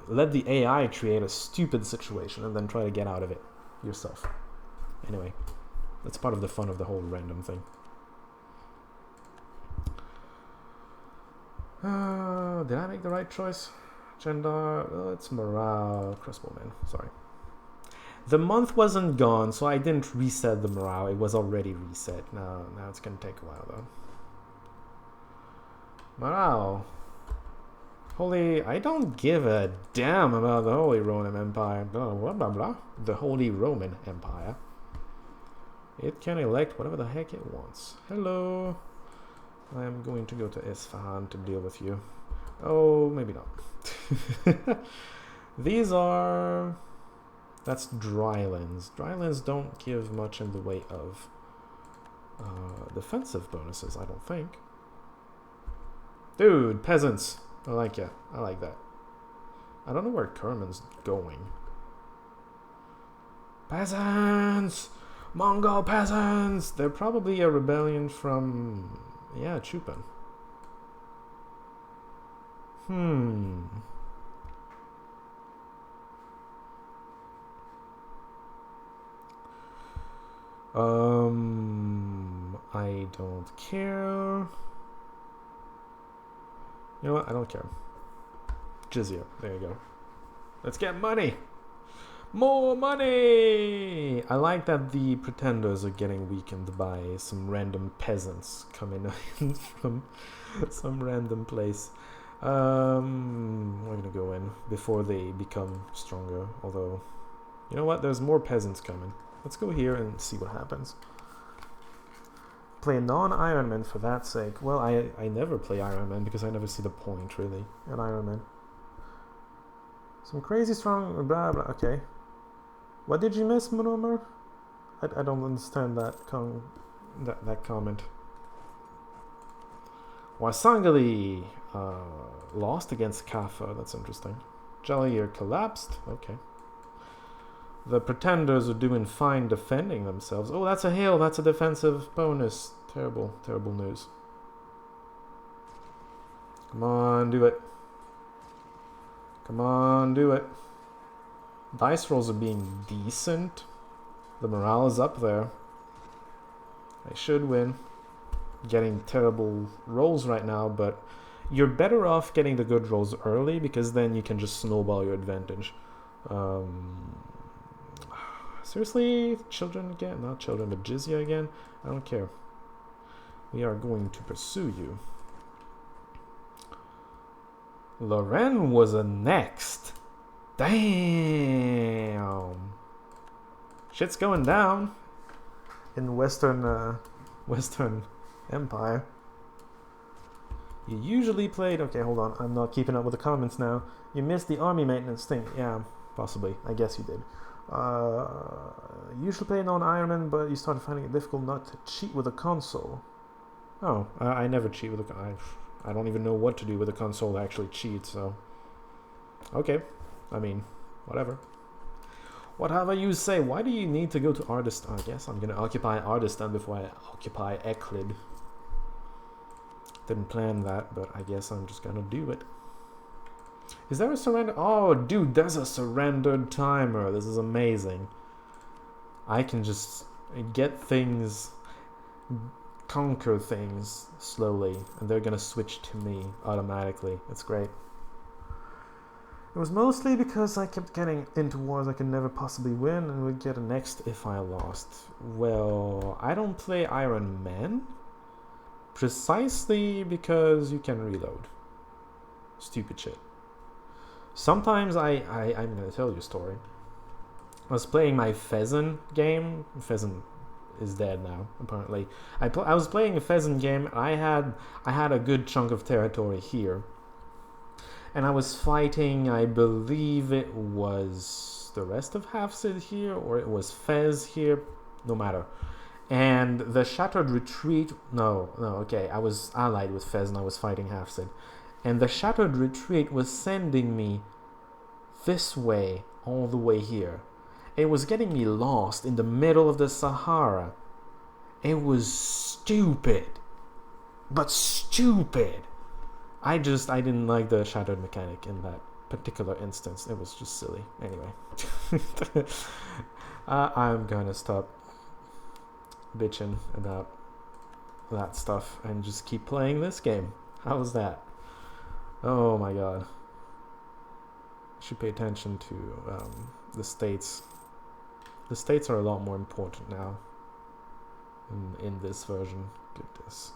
Let the AI create a stupid situation and then try to get out of it yourself. Anyway, that's part of the fun of the whole random thing. Did I make the right choice? Gender, it's morale, crossbowman, sorry. The month wasn't gone, so I didn't reset the morale. It was already reset. Now it's gonna take a while though. Morale. I don't give a damn about the Holy Roman Empire. Blah, blah, blah, blah. The Holy Roman Empire. It can elect whatever the heck it wants. Hello. I am going to go to Isfahan to deal with you. Oh, maybe not. These are... That's drylands. Drylands don't give much in the way of defensive bonuses, I don't think. Dude, peasants. I like it. I like that. I don't know where Kerman's going. Peasants! Mongol peasants! They're probably a rebellion from... Yeah, Chupan. I don't care. You know what? I don't care. Jizya. There you go. Let's get money! More money! I like that the pretenders are getting weakened by some random peasants coming in from some random place. We're gonna go in before they become stronger. Although, you know what? There's more peasants coming. Let's go here and see what happens. Play non-Iron Man for that sake. Well, I never play Iron Man because I never see the point, really, in Iron Man. Some crazy strong... blah, blah, okay. What did you miss, Monomer? I don't understand that that comment. Wasangali lost against Kaffa. That's interesting. Jalir collapsed. Okay. The pretenders are doing fine defending themselves. Oh, that's a hail. That's a defensive bonus. Terrible, terrible news. Come on, do it. Come on, do it. Dice rolls are being decent. The morale is up there. I should win. Getting terrible rolls right now, but you're better off getting the good rolls early because then you can just snowball your advantage. Seriously? Children again? Not children, but Jizya again? I don't care. We are going to pursue you. Loren was a next. Damn. Shit's going down in Western Empire. You usually played... Okay, hold on. I'm not keeping up with the comments now. You missed the army maintenance thing. Yeah, possibly. I guess you did. Usually played on Iron Man, but you started finding it difficult not to cheat with a console. Oh, I never cheat with a... I don't even know what to do with a console to actually cheat, so... Okay. I mean, whatever. Whatever you say. Why do you need to go to Ardistan? I guess I'm gonna occupy Ardistan before I occupy Eklid. Didn't plan that, but I guess I'm just gonna do it. Is there a surrender? Oh, dude, there's a surrendered timer. This is amazing. I can just get things... conquer things slowly, and they're gonna switch to me automatically. It's great. It was mostly because I kept getting into wars I could never possibly win and would get a next if I lost. Well, I don't play Iron Man precisely because you can reload. Stupid shit. Sometimes I'm gonna tell you a story. I was playing my Pheasant game. Pheasant is dead now, apparently. I was playing a Pheasant game. I had a good chunk of territory here, and I was fighting. I believe it was the rest of Hafsid here, or it was Fez here. No matter. And the Shattered Retreat. No. Okay, I was allied with Fez, and I was fighting Hafsid, and the Shattered Retreat was sending me this way, all the way here. It was getting me lost in the middle of the Sahara. It was stupid. But stupid. I didn't like the shattered mechanic in that particular instance. It was just silly. Anyway. I'm gonna stop bitching about that stuff and just keep playing this game. How's that? Oh my god. Should pay attention to the states The states are a lot more important now in this version. Goodness.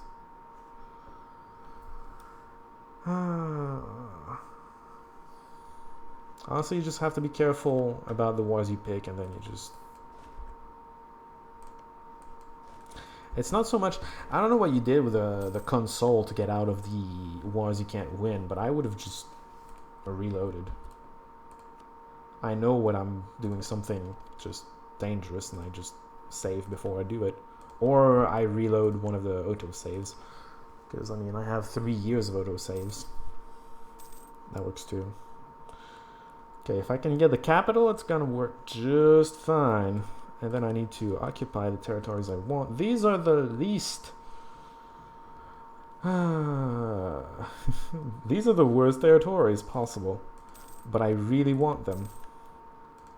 Honestly, you just have to be careful about the wars you pick, and then you just... It's not so much... I don't know what you did with the console to get out of the wars you can't win, but I would have just reloaded. I know when I'm doing something just dangerous, and I just save before I do it. Or I reload one of the auto-saves. Because, I mean, I have 3 years of auto-saves. That works too. Okay, if I can get the capital, it's gonna work just fine. And then I need to occupy the territories I want. These are the least... These are the worst territories possible. But I really want them.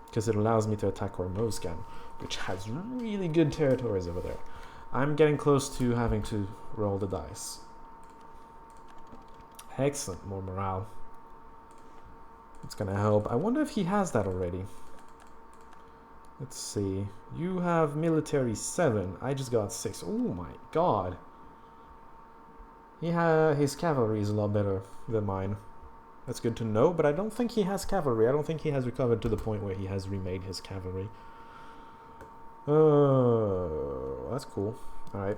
Because it allows me to attack Hormozgan, which has really good territories over there. I'm getting close to having to roll the dice. Excellent, more morale. It's gonna help. I wonder if he has that already. Let's see. You have military 7. I just got 6. Oh my god. His cavalry is a lot better than mine. That's good to know, but I don't think he has cavalry. I don't think he has recovered to the point where he has remade his cavalry. Oh, that's cool. Alright.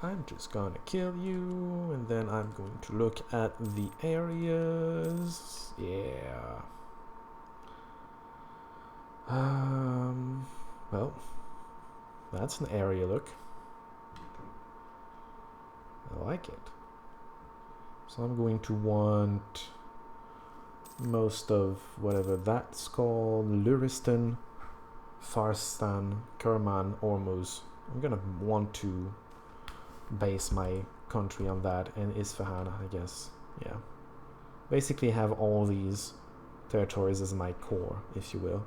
I'm just gonna kill you, and then I'm going to look at the areas. Yeah. Well, that's an area look. I like it. So I'm going to want most of whatever that's called. Luristan, Farstan, Kerman, Ormuz. I'm gonna want to base my country on that, and Isfahan, I guess. Yeah. Basically have all these territories as my core, if you will.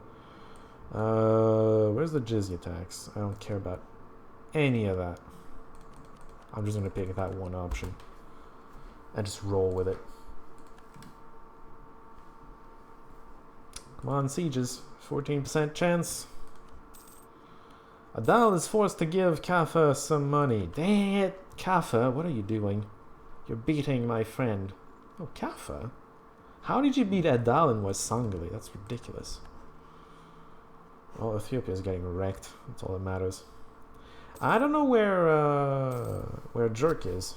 Where's the jizya tax? I don't care about any of that. I'm just gonna pick that one option and just roll with it. Come on, sieges. 14% chance. Adal is forced to give Kaffa some money. Dang it, Kaffa, what are you doing? You're beating my friend. Oh, Kaffa? How did you beat Adal in West Sangali? That's ridiculous. Well, Ethiopia is getting wrecked. That's all that matters. I don't know where Jerk is.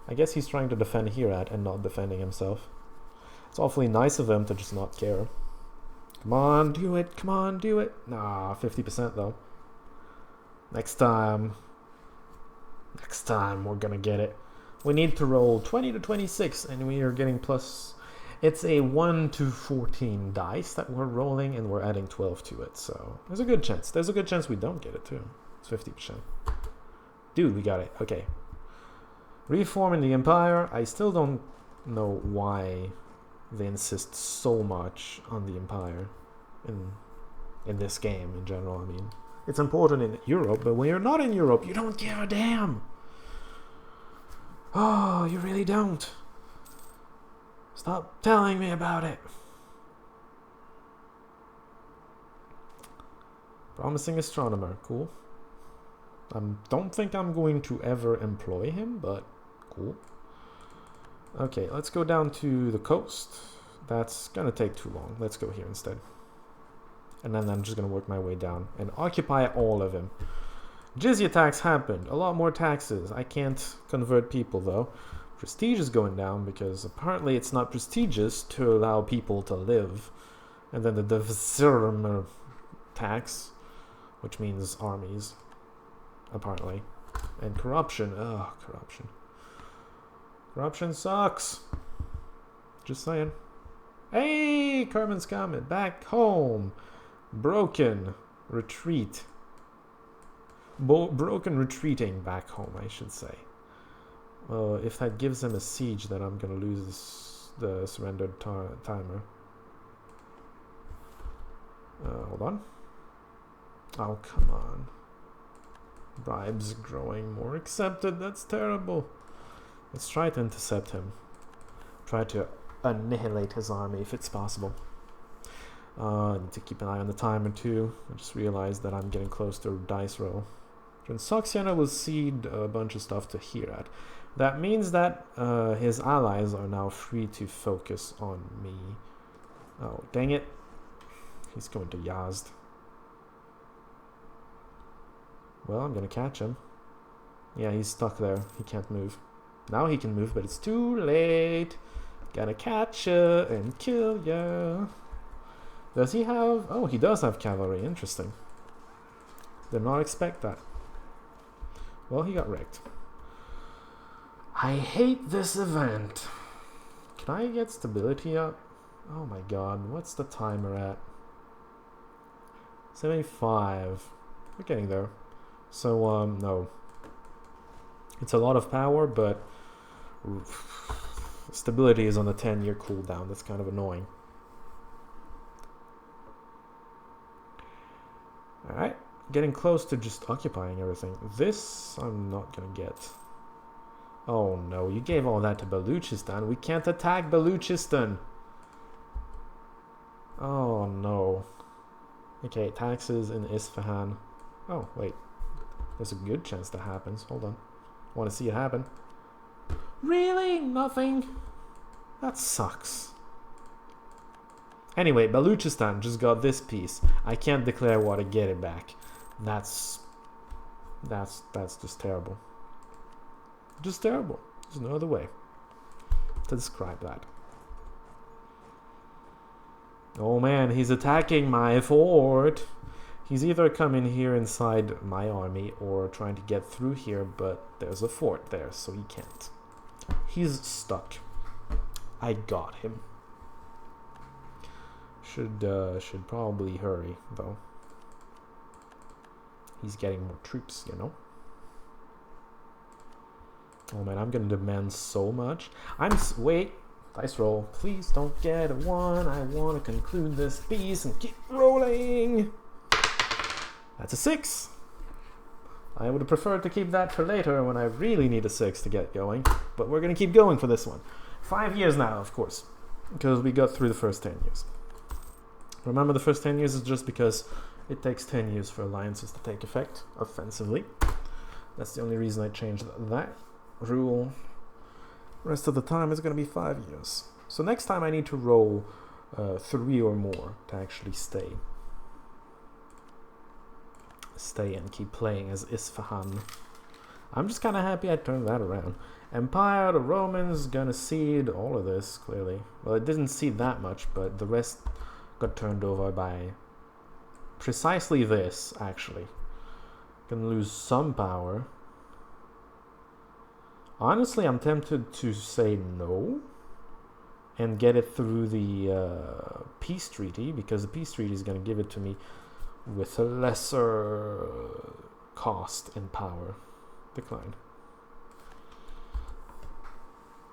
I guess he's trying to defend Herat and not defending himself. It's awfully nice of him to just not care. Come on, do it. Come on, do it. Nah, 50% though. Next time we're gonna get it. We need to roll 20 to 26, and we are getting plus. It's a 1 to 14 dice that we're rolling, and we're adding 12 to it. So there's a good chance. There's a good chance we don't get it too. It's 50%. Dude, we got it. Okay. Reforming the Empire. I still don't know why they insist so much on the Empire in this game in general. I mean, it's important in Europe, but when you're not in Europe, you don't give a damn. Oh, you really don't. Stop telling me about it. Promising astronomer. Cool. I don't think I'm going to ever employ him, but cool. Okay, let's go down to the coast. That's gonna take too long. Let's go here instead. And then I'm just gonna work my way down and occupy all of him. Jizya tax happened. A lot more taxes. I can't convert people though. Prestige is going down because apparently it's not prestigious to allow people to live. And then the Devzirm tax, which means armies, apparently. And corruption. Ugh, corruption. Corruption sucks. Just saying. Hey, Carmen's comment. Back home. Broken. Retreat. Broken retreating back home, I should say. Well, if that gives him a siege, then I'm gonna lose the surrendered timer. Hold on. Oh, come on. Bribes growing more accepted. That's terrible. Let's try to intercept him. Try to annihilate his army if it's possible. I need to keep an eye on the timer too. I just realized that I'm getting close to a dice roll. Transoxiana will cede a bunch of stuff to here at. That means that his allies are now free to focus on me. Oh, dang it. He's going to Yazd. Well, I'm gonna catch him. Yeah, he's stuck there. He can't move. Now he can move, but it's too late. Gotta catch ya and kill ya. Does he have... Oh, he does have cavalry. Interesting. Did not expect that. Well, he got wrecked. I hate this event. Can I get stability up? Oh my god, what's the timer at? 75. We're getting there. So, no. It's a lot of power, but stability is on a 10-year cooldown. That's kind of annoying. Alright, getting close to just occupying everything. This I'm not gonna get. Oh no, you gave all that to Baluchistan. We can't attack Baluchistan. Oh no. Okay, taxes in Isfahan. Oh, wait. There's a good chance that happens. Hold on. Want to see it happen. Really? Nothing? That sucks. Anyway, Baluchistan just got this piece. I can't declare war to get it back. That's just terrible. Just terrible. There's no other way to describe that. Oh man, he's attacking my fort. He's either coming here inside my army or trying to get through here, but there's a fort there, so he can't. He's stuck. I got him. Should probably hurry, though. He's getting more troops, you know? Oh man, I'm gonna demand so much. Wait! Dice roll. Please don't get a 1. I want to conclude this piece and keep rolling! That's a 6. I would have preferred to keep that for later when I really need a 6 to get going. But we're going to keep going for this one. 5 years now, of course. Because we got through the first 10 years. Remember, the first 10 years is just because it takes 10 years for alliances to take effect offensively. That's the only reason I changed that rule. The rest of the time is going to be 5 years. So next time I need to roll 3 or more to actually stay and keep playing as Isfahan. I'm just kind of happy I turned that around. Empire, the Romans gonna cede all of this, clearly. Well, it didn't cede that much, but the rest got turned over by precisely this, actually. Gonna lose some power. Honestly, I'm tempted to say no and get it through the peace treaty, because the peace treaty is gonna give it to me with a lesser cost in power. Decline.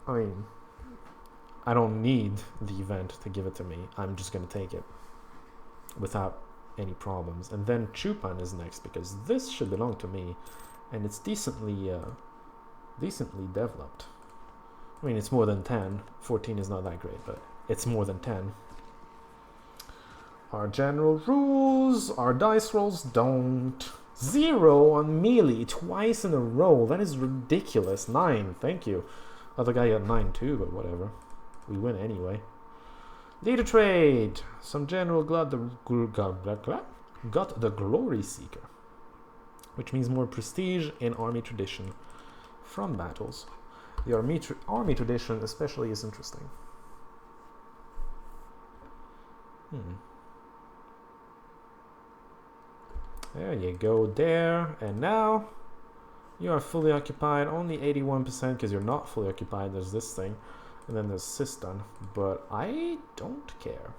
I mean, I don't need the event to give it to me. I'm just going to take it without any problems. And then Chupan is next, because this should belong to me, and it's decently developed. I mean, it's more than 10. 14 is not that great, but it's more than 10. Our general rules, our dice rolls don't. 0 on melee twice in a row. That is ridiculous. 9, thank you. Other guy got 9 too, but whatever. We win anyway. Leader trade. Some general got the glory seeker, which means more prestige in army tradition from battles. The army tradition especially is interesting. There you go there. And now you are fully occupied. Only 81% because you're not fully occupied. There's this thing. And then there's Sistan. But I don't care.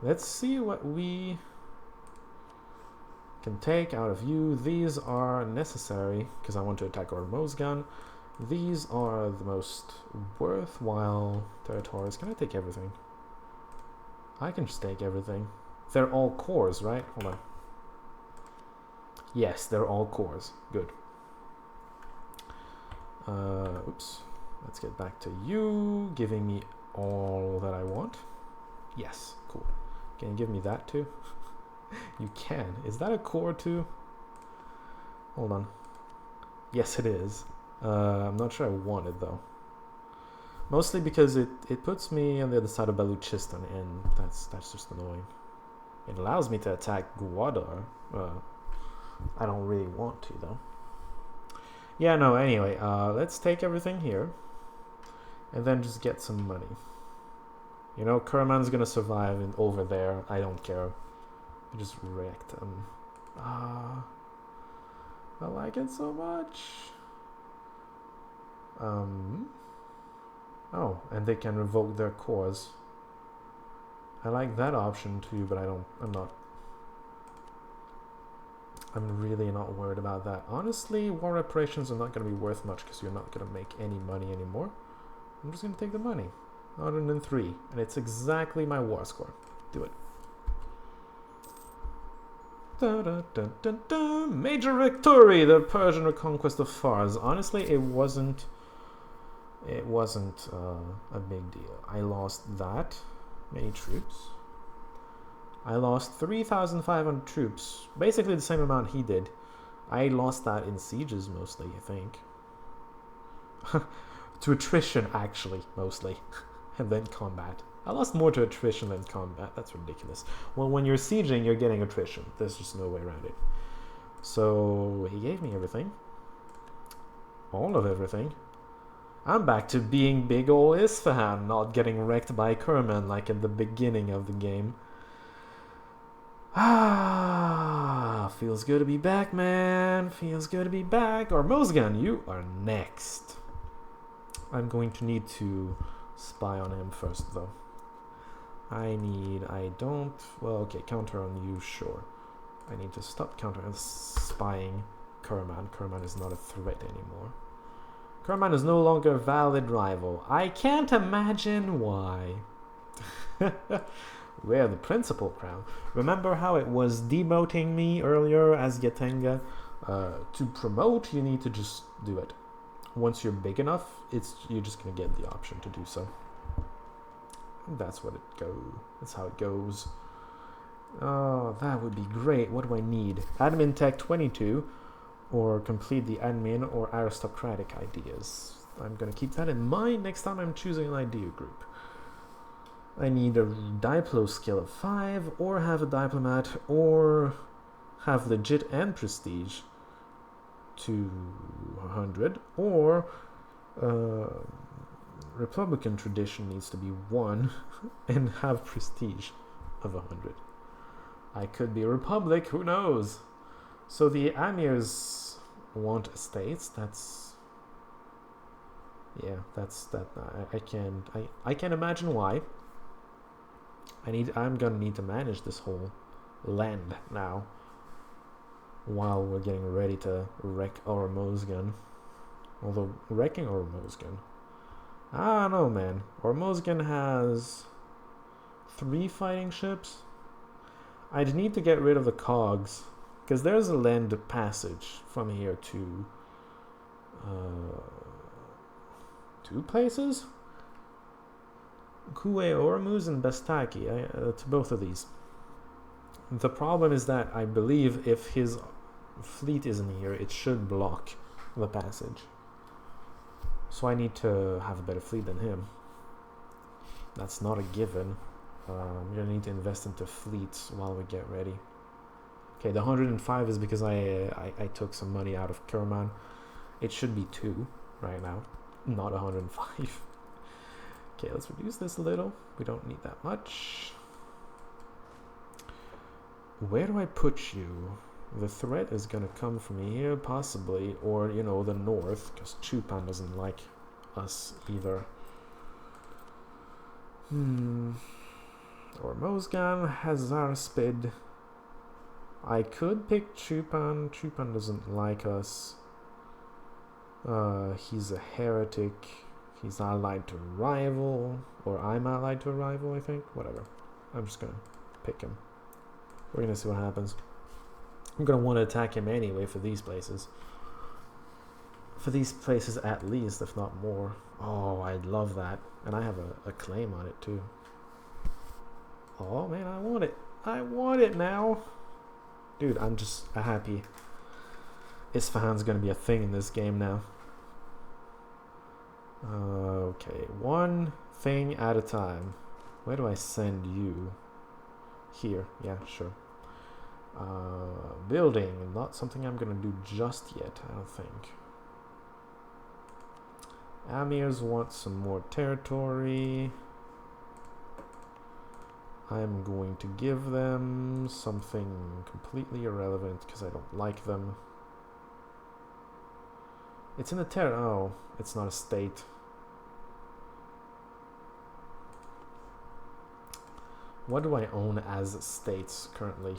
Let's see what we can take out of you. These are necessary because I want to attack our Mosgan. These are the most worthwhile territories. Can I take everything? I can just take everything. They're all cores, right? Hold on. Yes, they're all cores. Good. Oops. Let's get back to you, giving me all that I want. Yes, cool. Can you give me that too? You can. Is that a core too? Hold on. Yes, it is. I'm not sure I want it though. Mostly because it puts me on the other side of Baluchistan, and that's just annoying. It allows me to attack Gwadar. I don't really want to though. Yeah, no, anyway, let's take everything here and then just get some money. You know, Kerman's gonna survive over there. I don't care. I just wrecked him. I like it so much. Oh, and they can revoke their cores. I like that option too, but I'm really not worried about that. Honestly, war reparations are not going to be worth much because you're not going to make any money anymore. I'm just going to take the money. 103, and it's exactly my war score. Do it. Da, da, da, da, da. Major victory! The Persian reconquest of Fars. Honestly, it wasn't a big deal. I lost that many troops. I lost 3,500 troops, basically the same amount he did. I lost that in sieges mostly, I think. To attrition, actually, mostly. And then combat. I lost more to attrition than combat. That's ridiculous. Well, when you're sieging, you're getting attrition. There's just no way around it. So, he gave me everything. All of everything. I'm back to being big ol' Isfahan, not getting wrecked by Kerman like at the beginning of the game. Ah, feels good to be back, man. Feels good to be back. Ormozgan, you are next. I'm going to need to spy on him first, though. Well, okay, counter on you, sure. I need to stop counter and spying Kerman. Kerman is not a threat anymore. Kerman is no longer a valid rival. I can't imagine why. Wear the principal crown. Remember how it was demoting me earlier as Yatenga? To promote, you need to just do it. Once you're big enough, you're just gonna get the option to do so. And that's how it goes. Oh, that would be great. What do I need? Admin Tech 22, or complete the admin or aristocratic ideas. I'm gonna keep that in mind next time I'm choosing an idea group. I need a Diplo skill of 5, or have a diplomat, or have legit and prestige 200, or Republican tradition needs to be 1 and have prestige of 100. I could be a republic, who knows? So the amirs want estates. I can imagine why. I'm gonna need to manage this whole land now while we're getting ready to wreck Ormozgan. Although wrecking Ormozgan, I don't know, man. Ormozgan has 3 fighting ships. I'd need to get rid of the cogs because there's a land passage from here to 2 places. Kue Ormuz and Bestaki, to both of these. The problem is that I believe if his fleet isn't here, it should block the passage. So I need to have a better fleet than him. That's not a given. I'm gonna need to invest into fleets while we get ready. Okay, the 105 is because I took some money out of Kerman. It should be 2 right now, not 105. Okay, let's reduce this a little. We don't need that much. Where do I put you? The threat is gonna come from here, possibly, or, you know, the north, because Chupan doesn't like us either. Or Mozgan, Hazarspid. I could pick Chupan. Chupan doesn't like us. He's a heretic. He's allied to a rival, or I'm allied to a rival, I think. Whatever. I'm just gonna pick him. We're gonna see what happens. I'm gonna want to attack him anyway for these places. For these places at least, if not more. Oh, I'd love that. And I have a claim on it too. Oh man, I want it. I want it now. Dude, I'm just happy. Isfahan's gonna be a thing in this game now. Okay, one thing at a time. Where do I send you? Here, yeah, sure. Building, not something I'm gonna do just yet, I don't think. Amirs want some more territory. I'm going to give them something completely irrelevant because I don't like them. It's in the oh, it's not a state. What do I own as states currently?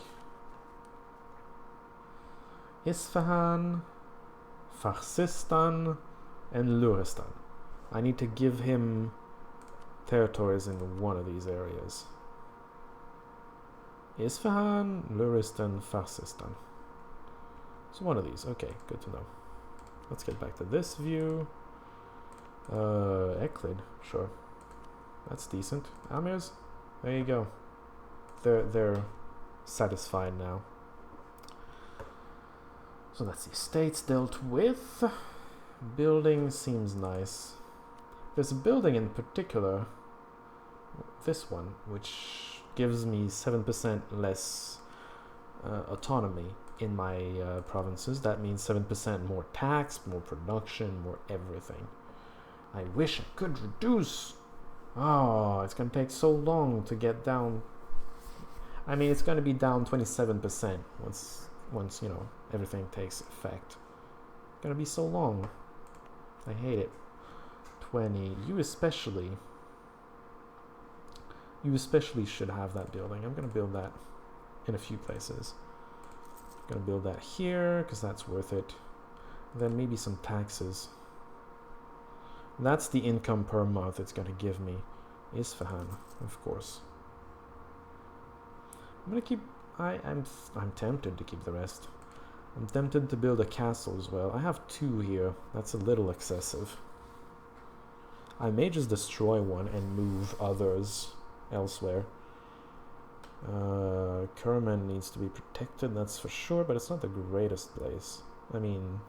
Isfahan, Farsistan, and Luristan. I need to give him territories in one of these areas. Isfahan, Luristan, Farsistan. So one of these. Okay, good to know. Let's get back to this view. Euclid, sure. That's decent. Amirs, there you go. They're satisfied now. So that's the estates dealt with. Building seems nice. There's a building in particular, this one, which gives me 7% less autonomy in my provinces. That means 7% more tax, more production, more everything. I wish I could reduce. Oh, it's gonna take so long to get down. I mean, it's gonna be down 27% once you know everything takes effect. It's gonna be so long. I hate it. 20. You especially should have that building. I'm gonna build that in a few places. I'm gonna build that here because that's worth it. And then maybe some taxes. That's the income per month it's gonna give me. Isfahan, of course. I'm gonna keep. I'm tempted to keep the rest. I'm tempted to build a castle as well. I have 2 here. That's a little excessive. I may just destroy one and move others elsewhere. Kerman needs to be protected, that's for sure, but it's not the greatest place. I mean,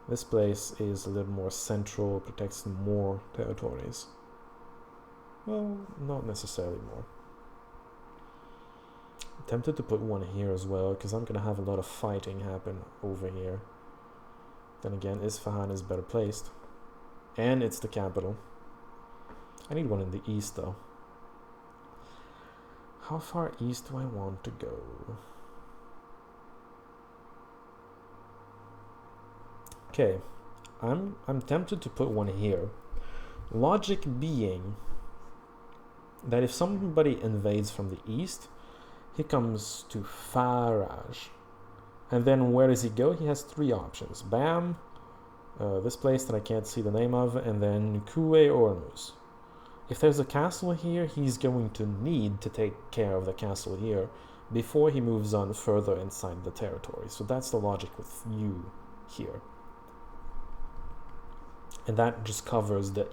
this place is a little more central, protects more territories. Well, not necessarily more. I'm tempted to put one here as well, because I'm going to have a lot of fighting happen over here. Then again, Isfahan is better placed. And it's the capital. I need one in the east, though. How far east do I want to go? Okay, I'm tempted to put one here. Logic being that if somebody invades from the east, he comes to Faraj. And then where does he go? He has 3 options. Bam, this place that I can't see the name of, and then Kue Ormus. If there's a castle here, he's going to need to take care of the castle here before he moves on further inside the territory. So that's the logic with you here. And that just covers the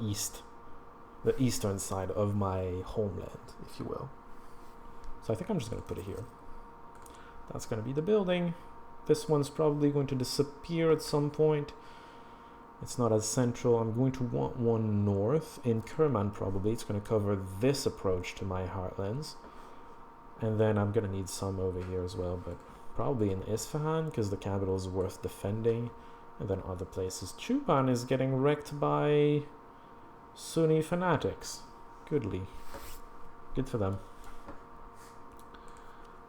eastern side of my homeland, if you will. So I think I'm just going to put it here. That's going to be the building. This one's probably going to disappear at some point. It's not as central. I'm going to want one north in Kerman probably. It's going to cover this approach to my heartlands. And then I'm going to need some over here as well, but probably in Isfahan because the capital is worth defending. And then other places. Chuban is getting wrecked by Sunni fanatics. Goodly. Good for them.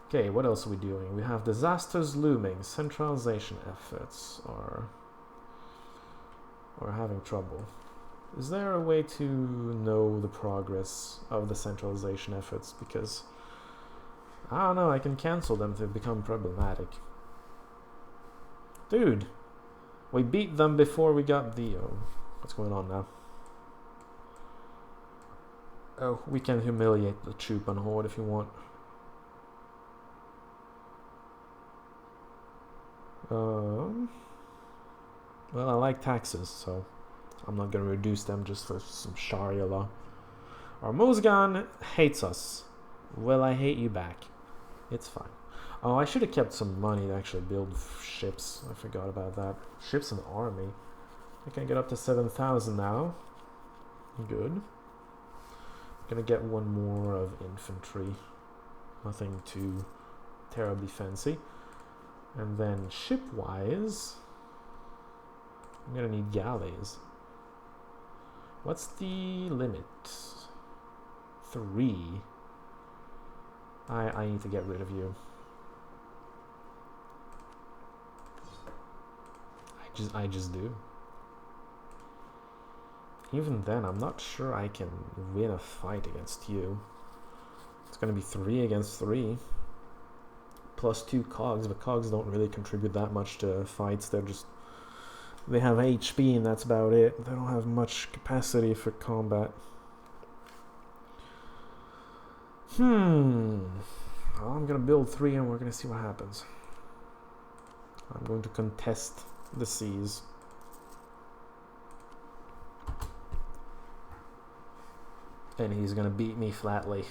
Okay, what else are we doing? We have disasters looming. Centralization efforts are having trouble. Is there a way to know the progress of the centralization efforts? Because, I don't know, I can cancel them if they become problematic. Dude, we beat them before we got the... Oh, what's going on now? Oh, we can humiliate the Chupan Horde if you want. Well, I like taxes, so I'm not going to reduce them just for some Sharia law. Our Muzgan hates us. Well, I hate you back. It's fine. Oh, I should have kept some money to actually build ships. I forgot about that. Ships and army. I can get up to 7,000 now. Good. Gonna get one more of infantry. Nothing too terribly fancy. And then ship-wise, I'm gonna need galleys. What's the limit? 3. I need to get rid of you. I just do. Even then, I'm not sure I can win a fight against you. It's gonna be 3 against 3. Plus 2 cogs, but cogs don't really contribute that much to fights. They have HP and that's about it. They don't have much capacity for combat. Well, I'm gonna build 3 and we're gonna see what happens. I'm going to contest the seas. And he's gonna beat me flatly.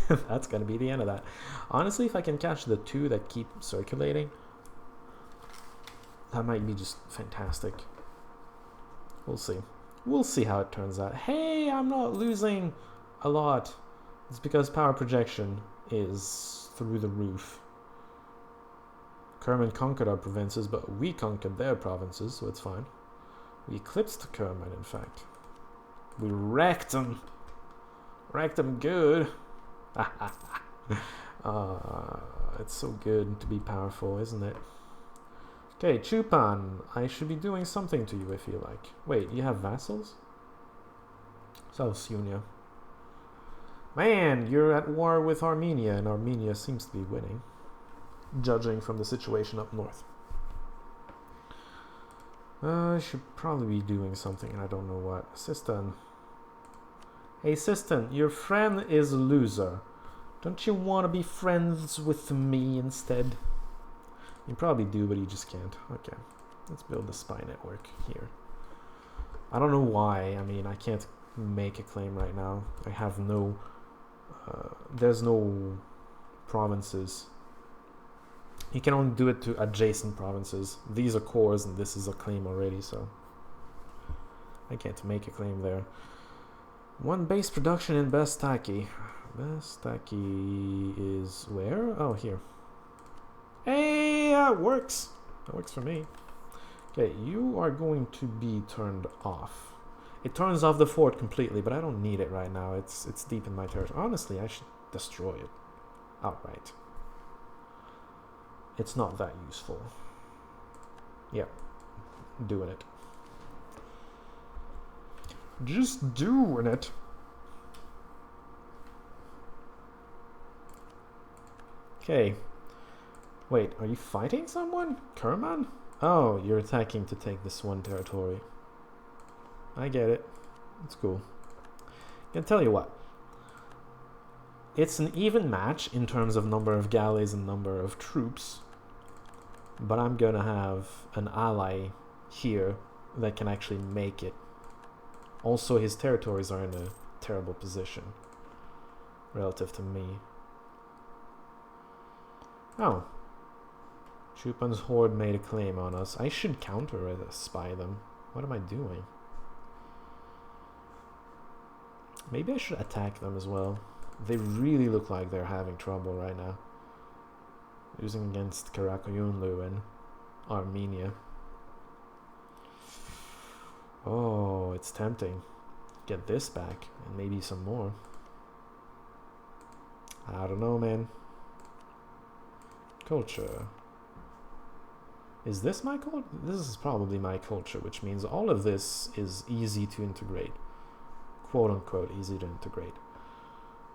That's gonna be the end of that. Honestly, if I can catch the 2 that keep circulating, that might be just fantastic. We'll see. We'll see how it turns out. Hey, I'm not losing a lot. It's because power projection is through the roof. Kerman conquered our provinces, but we conquered their provinces, so it's fine. We eclipsed Kerman, in fact. We wrecked them. Wrecked them good. It's so good to be powerful, isn't it? Okay, Chupan, I should be doing something to you if you like. Wait, you have vassals? South Sunia. Man, you're at war with Armenia, and Armenia seems to be winning, judging from the situation up north. I should probably be doing something, and I don't know what. Assistant. Hey, assistant, your friend is a loser. Don't you want to be friends with me instead? You probably do, but you just can't. Okay, let's build the spy network here. I don't know why. I mean, I can't make a claim right now. I have no... there's no provinces. You can only do it to adjacent provinces. These are cores, and this is a claim already, so... I can't make a claim there. 1 base production in Bestaki. Bestaki is where? Oh, here. Hey, that works. That works for me. Okay, you are going to be turned off. It turns off the fort completely, but I don't need it right now. It's deep in my territory. Honestly, I should destroy it outright. It's not that useful. Yeah, doing it. Just doing it. Okay. Wait, are you fighting someone? Kerman? Oh, you're attacking to take this one territory. I get it. It's cool. I can tell you what. It's an even match in terms of number of galleys and number of troops. But I'm gonna have an ally here that can actually make it. Also, his territories are in a terrible position relative to me. Oh. Chupan's horde made a claim on us. I should counter it, spy them. What am I doing? Maybe I should attack them as well. They really look like they're having trouble right now. Losing against Karakoyunlu and Armenia. Oh, it's tempting. Get this back, and maybe some more. I don't know, man. Culture. Is this my culture? This is probably my culture, which means all of this is easy to integrate. Quote unquote easy to integrate.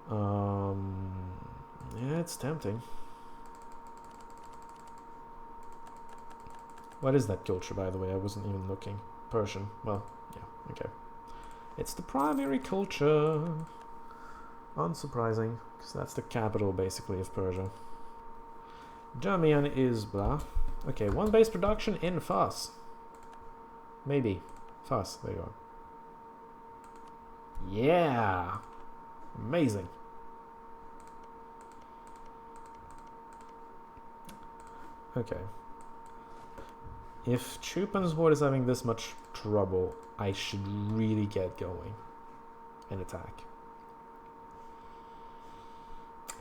Yeah, it's tempting. What is that culture, by the way? I wasn't even looking. Persian. Well, yeah, okay. It's the primary culture. Unsurprising, because that's the capital, basically, of Persia. Jermian is blah. Okay, 1 base production in Fas. Maybe. Fas, there you are. Yeah! Amazing. Okay. If Chupan's horde is having this much trouble, I should really get going and attack.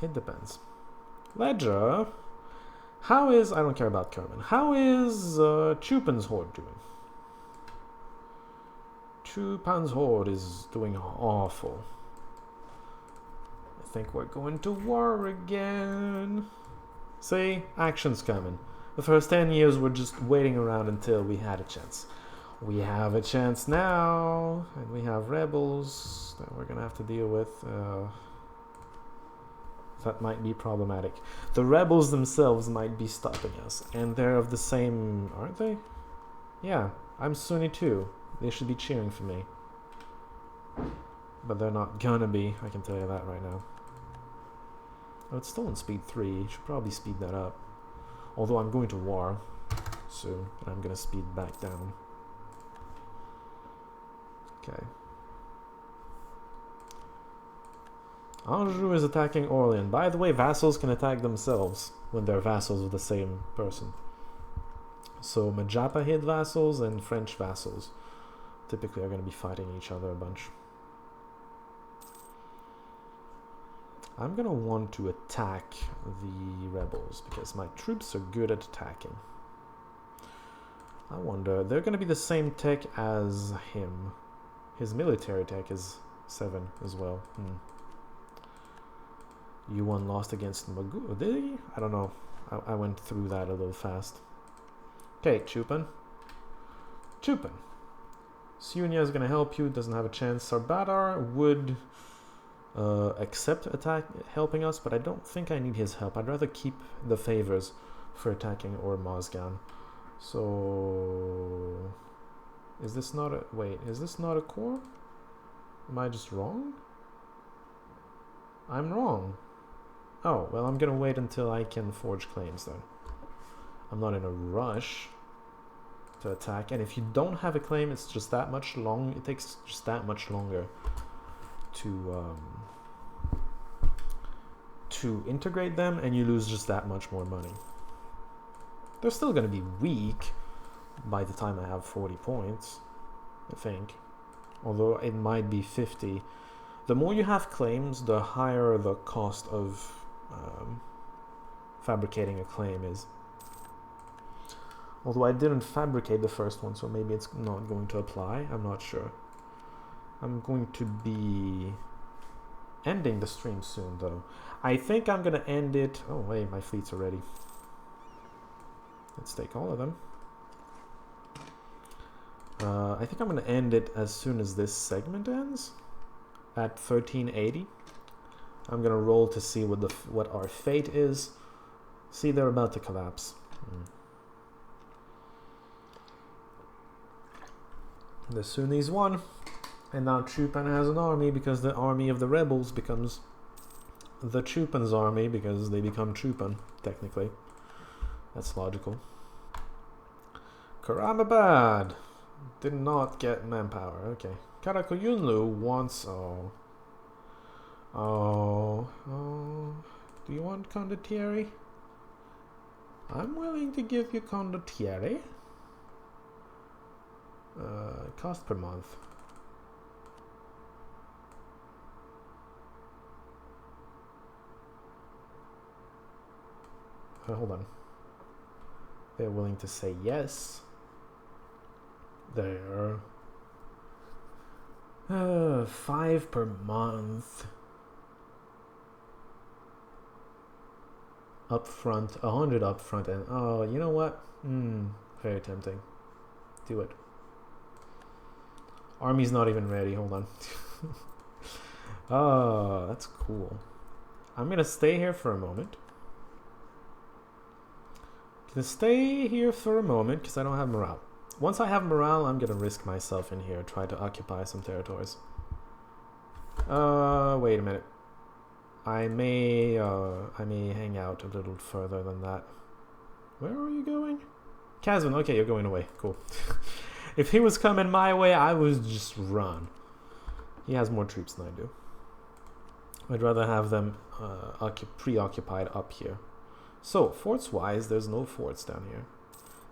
It depends. Ledger, how is... I don't care about Kerman. How is Chupan's horde doing? Chupan's horde is doing awful. I think we're going to war again. See? Action's coming. The first 10 years we're just waiting around until we had a chance. We have a chance now, and we have rebels that we're gonna have to deal with. That might be problematic. The rebels themselves might be stopping us, and they're of the same... aren't they? Yeah, I'm Sunni too. They should be cheering for me. But they're not gonna be, I can tell you that right now. Oh, it's still in speed 3. You should probably speed that up. Although I'm going to war soon, and I'm gonna speed back down. Okay. Anjou is attacking Orleans. By the way, vassals can attack themselves when they're vassals of the same person. So Majapahit vassals and French vassals typically are going to be fighting each other a bunch. I'm going to want to attack the rebels because my troops are good at attacking. I wonder, they're going to be the same tech as him. His military tech is 7 as well. U1 lost against Magoo. Did he? I don't know. I went through that a little fast. Okay, Chupan. Chupan. Sunya is going to help you. Doesn't have a chance. Sarbadar would accept helping us, but I don't think I need his help. I'd rather keep the favors for attacking or Mozgan. So... is this not a... wait, is this not a core? Am I just wrong? I'm wrong. Oh, well, I'm gonna wait until I can forge claims then. I'm not in a rush to attack, and if you don't have a claim, it's just that much long. It takes just that much longer to integrate them, and you lose just that much more money. They're still gonna be weak by the time I have 40 points, I think. Although it might be 50. The more you have claims, the higher the cost of fabricating a claim is. Although I didn't fabricate the first one, so maybe it's not going to apply. I'm not sure. I'm going to be ending the stream soon, though. I think I'm going to end it... oh, wait, my fleets are ready. Let's take all of them. I think I'm going to end it as soon as this segment ends. At 1380. I'm going to roll to see what our fate is. See, they're about to collapse. The Sunnis won. And now Chupan has an army because the army of the rebels becomes the Chupan's army because they become Chupan, technically. That's logical. Karamabad did not get manpower. Okay. Karakoyunlu wants... Oh. Do you want condottieri? I'm willing to give you condottieri. Cost per month. Hold on. They're willing to say yes. They're 5 per month. Upfront, 100 upfront, and oh, you know what? Very tempting. Do it. Army's not even ready. Hold on. Oh, that's cool. I'm gonna stay here for a moment. Gonna stay here for a moment because I don't have morale. Once I have morale, I'm gonna risk myself in here, try to occupy some territories. Wait a minute. I may hang out a little further than that. Where are you going? Casvin, okay, you're going away. Cool. If he was coming my way, I would just run. He has more troops than I do. I'd rather have them preoccupied up here So, forts-wise, there's no forts down here.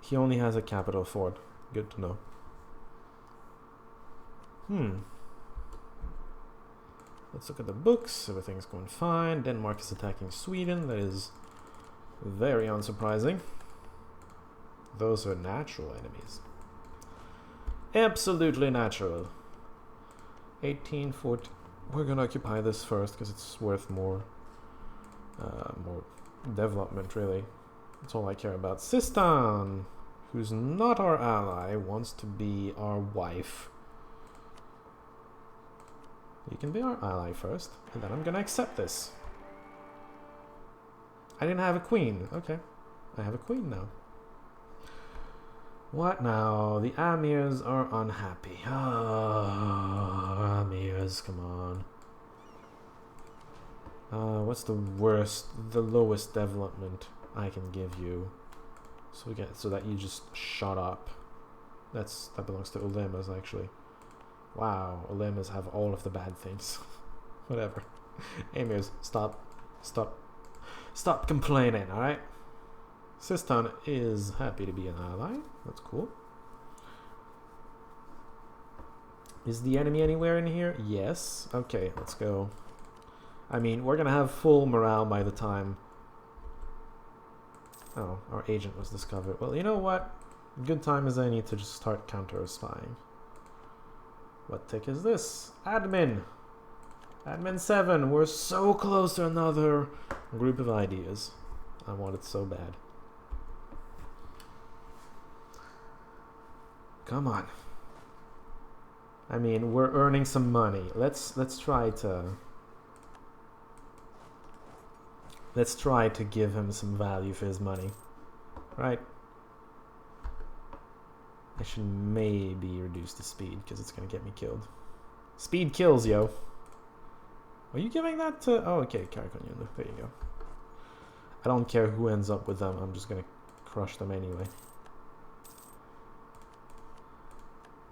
He only has a capital fort. Good to know. Let's look at the books. Everything's going fine. Denmark is attacking Sweden. That is very unsurprising. Those are natural enemies. Absolutely natural. 1840. We're gonna occupy this first because it's worth more development, really. That's all I care about. Sistan, who's not our ally, wants to be our wife. You can be our ally first, and then I'm gonna accept this. I didn't have a queen. Okay. I have a queen now. What now? The Amirs are unhappy. Oh, Amirs, come on. What's the worst, the lowest development I can give you? So that you just shut up. That belongs to Ulemas, actually. Wow, Ulemas have all of the bad things. Whatever. Amirs, stop complaining, alright? Sistan is happy to be an ally. That's cool. Is the enemy anywhere in here? Yes. Okay, let's go. I mean, we're gonna have full morale by the time... Oh, our agent was discovered. Well, you know what? Good time as any to just start counter-spying. What tick is this? Admin! Admin 7! We're so close to another group of ideas. I want it so bad. Come on. I mean, we're earning some money. Let's try to give him some value for his money. Right? I should maybe reduce the speed because it's gonna get me killed. Speed kills, yo. Are you giving that to... Oh, okay, Karakonyunlu. There you go. I don't care who ends up with them. I'm just gonna crush them anyway.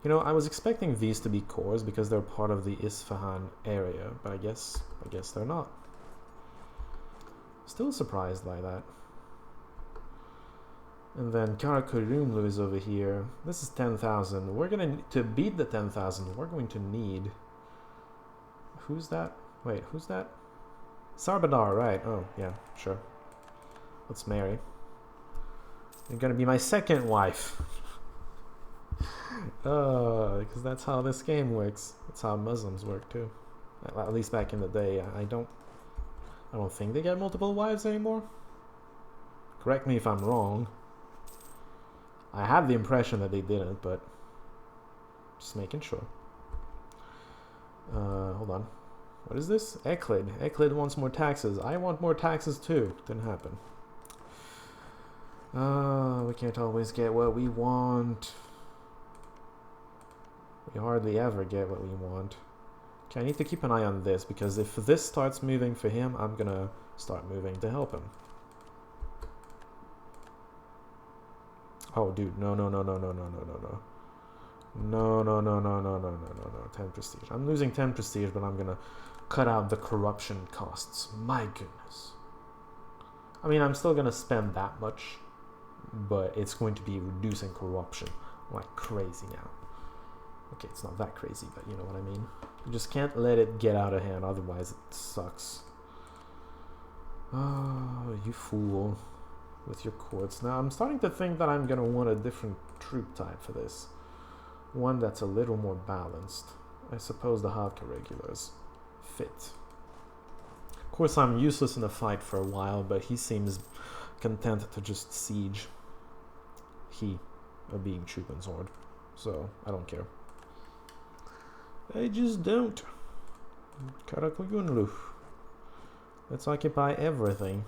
You know, I was expecting these to be cores because they're part of the Isfahan area, but I guess they're not. Still surprised by that. And then Karakoyunlu is over here. This is 10,000. We're gonna... To beat the 10,000, we're going to need... Who's that? Wait, who's that? Sarbadar, right. Oh, yeah, sure. Let's marry. You're gonna be my second wife. Because that's how this game works. That's how Muslims work too. At least back in the day. I don't think they get multiple wives anymore. Correct me if I'm wrong. I have the impression that they didn't, but just making sure. Hold on. What is this? Euclid. Euclid wants more taxes. I want more taxes too. Didn't happen. We can't always get what we want. We hardly ever get what we want. Okay, I need to keep an eye on this, because if this starts moving for him, I'm gonna start moving to help him. Oh, dude, no. No, 10 prestige. I'm losing 10 prestige, but I'm gonna cut out the corruption costs. My goodness. I mean, I'm still gonna spend that much, but it's going to be reducing corruption like crazy now. Okay, it's not that crazy, but you know what I mean. You just can't let it get out of hand, otherwise it sucks. Oh, you fool. With your courts. Now, I'm starting to think that I'm gonna want a different troop type for this. One that's a little more balanced. I suppose the Havka regulars fit. Of course, I'm useless in a fight for a while, but he seems content to just siege. He, being troop and sword. So, I don't care. I just don't. Karakoyunlu. Let's occupy everything.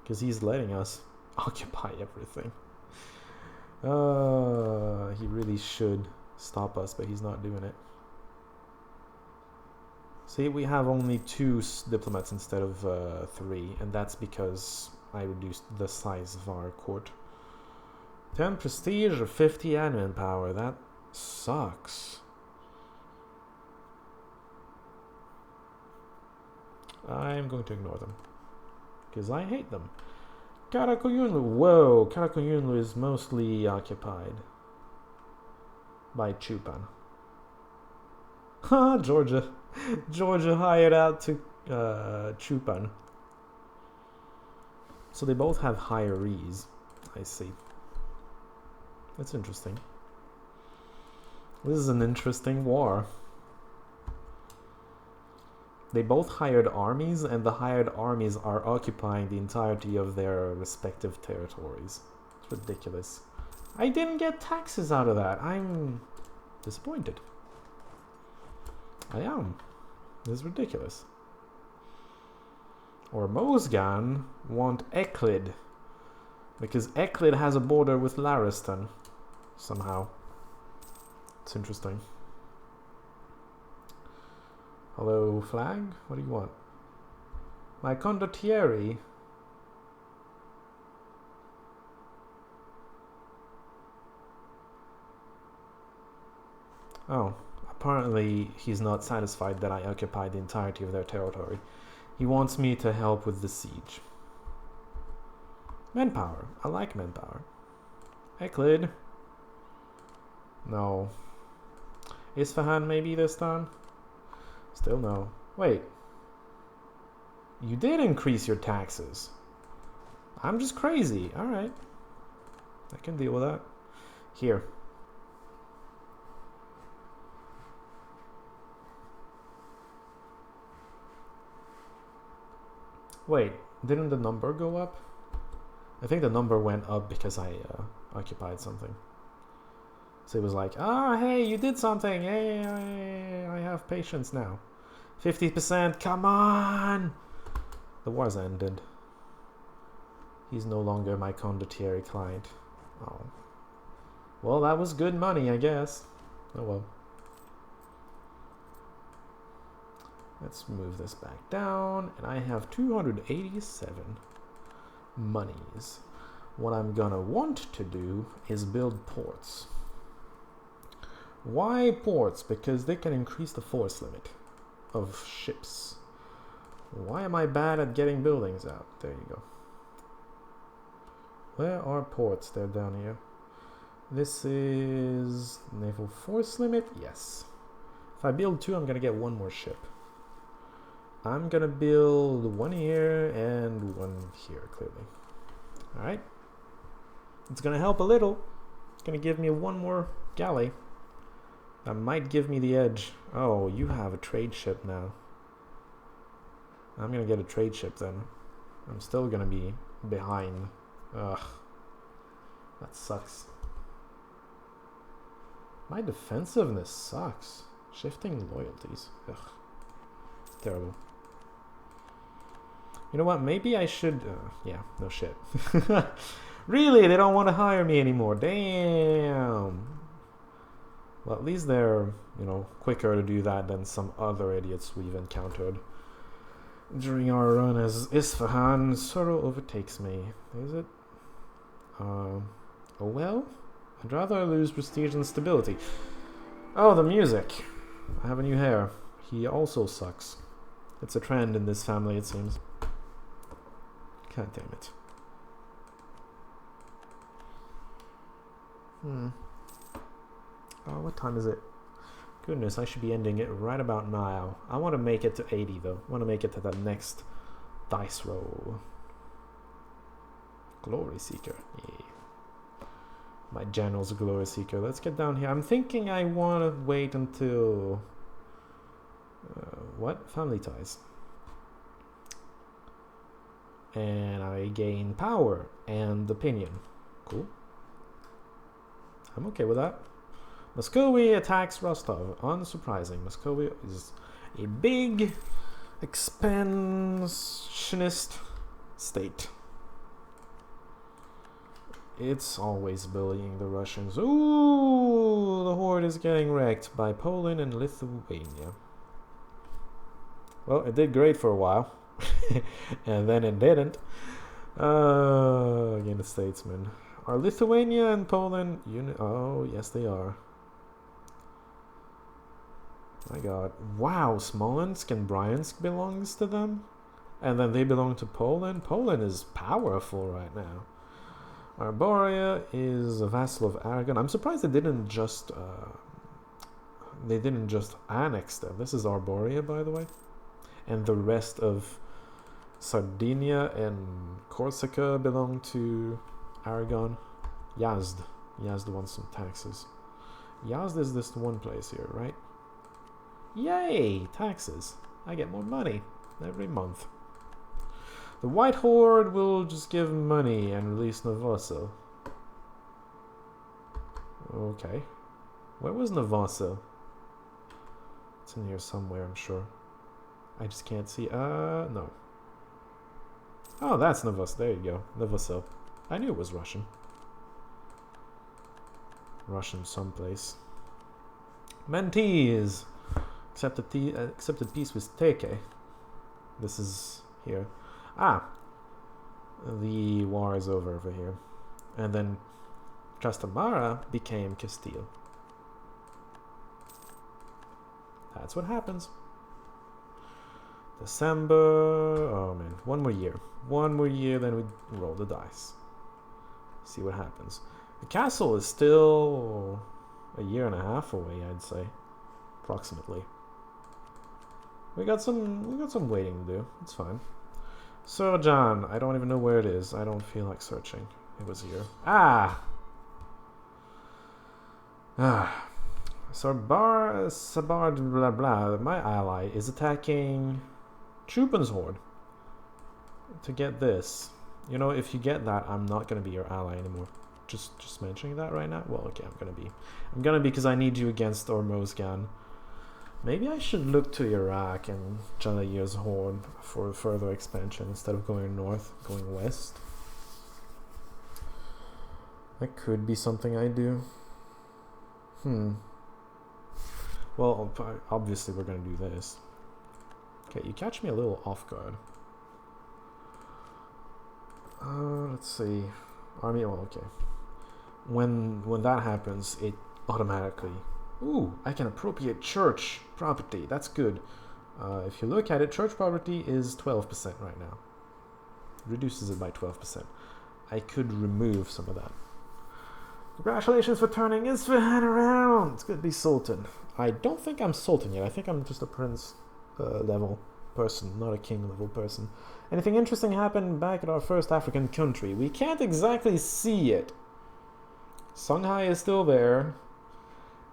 Because he's letting us occupy everything. He really should stop us, but he's not doing it. See, we have only 2 diplomats instead of 3, and that's because I reduced the size of our court. 10 prestige or 50 admin power. That sucks. I'm going to ignore them, because I hate them. Karakoyunlu. Whoa, Karakoyunlu is mostly occupied by Chupan. Ha, Georgia. Georgia hired out to Chupan. So they both have hirees. I see. That's interesting. This is an interesting war. They both hired armies, and the hired armies are occupying the entirety of their respective territories. It's ridiculous. I didn't get taxes out of that. I'm disappointed. I am. This is ridiculous. Or Mosgan want Eklid, because Eklid has a border with Lariston somehow. It's interesting. Hello, flag? What do you want? My condottieri. Oh, apparently he's not satisfied that I occupy the entirety of their territory. He wants me to help with the siege. Manpower. I like manpower. Eklid. No. Isfahan maybe this time? Still no. Wait. You did increase your taxes. I'm just crazy. Alright. I can deal with that. Here. Wait. Didn't the number go up? I think the number went up because I occupied something. So it was like, ah, hey, you did something. Hey, I have patience now. 50%, come on! The war's ended. He's no longer my condottieri client. Oh. Well, that was good money, I guess. Oh well. Let's move this back down. And I have 287 monies. What I'm gonna want to do is build ports. Why ports? Because they can increase the force limit of ships. Why am I bad at getting buildings out? There you go. Where are ports? They're down here. This is naval force limit? Yes. If I build 2, I'm gonna get 1 more ship. I'm gonna build 1 here and 1 here, clearly. Alright. It's gonna help a little. It's gonna give me 1 more galley. That might give me the edge. Oh, you have a trade ship now. I'm gonna get a trade ship then. I'm still gonna be behind. Ugh. That sucks. My defensiveness sucks. Shifting loyalties. Ugh. Terrible. You know what? Maybe I should... yeah, no shit. Really? They don't want to hire me anymore. Damn. Well, at least they're, you know, quicker to do that than some other idiots we've encountered during our run as Isfahan. Sorrow overtakes me. Is it? Oh well. I'd rather lose prestige than stability. Oh, the music. I have a new hair. He also sucks. It's a trend in this family, it seems. God damn it. Oh, what time is it? Goodness, I should be ending it right about now. I want to make it to 80 though. I want to make it to the next dice roll. Glory Seeker. Yeah. My general's a Glory Seeker. Let's get down here. I'm thinking I want to wait until... what? Family ties. And I gain power and opinion. Cool. I'm okay with that. Muscovy attacks Rostov. Unsurprising. Muscovy is a big expansionist state. It's always bullying the Russians. Ooh, the horde is getting wrecked by Poland and Lithuania. Well, it did great for a while. And then it didn't. Again, the statesman. Are Lithuania and Poland oh, yes they are. My god. Wow, Smolensk and Bryansk belongs to them? And then they belong to Poland. Poland is powerful right now. Arborea is a vassal of Aragon. I'm surprised they didn't just annex them. This is Arborea, by the way. And the rest of Sardinia and Corsica belong to Aragon. Yazd. Yazd wants some taxes. Yazd is this one place here, right? Yay! Taxes. I get more money every month. The White Horde will just give money and release Novosil. Okay. Where was Novosil? It's in here somewhere, I'm sure. I just can't see. No. Oh, that's Novosil. There you go. Novosil. I knew it was Russian. Russian someplace. M&T is accepted peace with Teke. This is here. Ah, the war is over here. And then Trastamara became Castile. That's what happens. December, oh man, one more year. One more year, then we roll the dice. See what happens. The castle is still a year and a half away, I'd say. Approximately. We got some waiting to do. It's fine. So, John, I don't even know where it is. I don't feel like searching. It was here. Ah! Ah. Sabard blah blah, my ally, is attacking Chupan's Horde to get this. You know, if you get that, I'm not going to be your ally anymore. Just mentioning that right now? Well, okay, I'm going to be because I need you against Ormozgan. Maybe I should look to Iraq and Jalayir's Horde for further expansion instead of going north, going west. That could be something I do. Well, obviously we're going to do this. Okay, you catch me a little off guard. Let's see. Army, well, okay. When that happens, it automatically... Ooh, I can appropriate church property. That's good. If you look at it, church property is 12% right now. Reduces it by 12%. I could remove some of that. Congratulations for turning Isfahan around! It's good to be Sultan. I don't think I'm Sultan yet. I think I'm just a prince level person, not a king level person. Anything interesting happened back at our first African country? We can't exactly see it. Songhai is still there.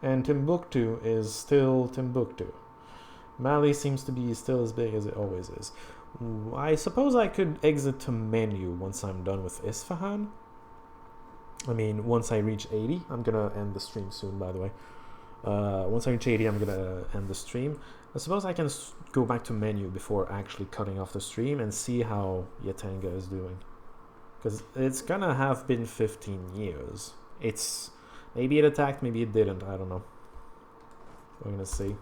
And Timbuktu is still Timbuktu. Mali seems to be still as big as it always is. I suppose I could exit to menu once I'm done with Isfahan. I mean, once I reach 80, I'm gonna end the stream soon, by the way. Once I reach 80, I'm gonna end the stream. I suppose I can go back to menu before actually cutting off the stream and see how Yatanga is doing. Because it's gonna have been 15 years. It's... Maybe it attacked, maybe it didn't, I don't know. We're gonna see.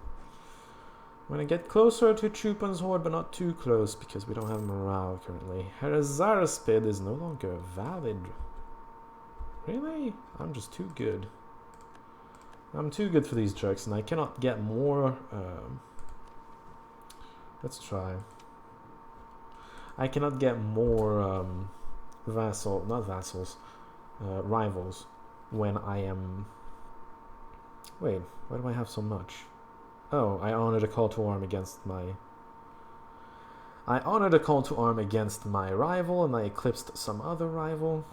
We're gonna get closer to Chupan's Horde, but not too close because we don't have morale currently. Herazaraspid is no longer valid. Really? I'm just too good. I'm too good for these jerks, and I cannot get more... let's try. I cannot get more rivals when I am... Wait, why do I have so much? Oh, I honored a call to arm against my... I honored a call to arm against my rival, and I eclipsed some other rival.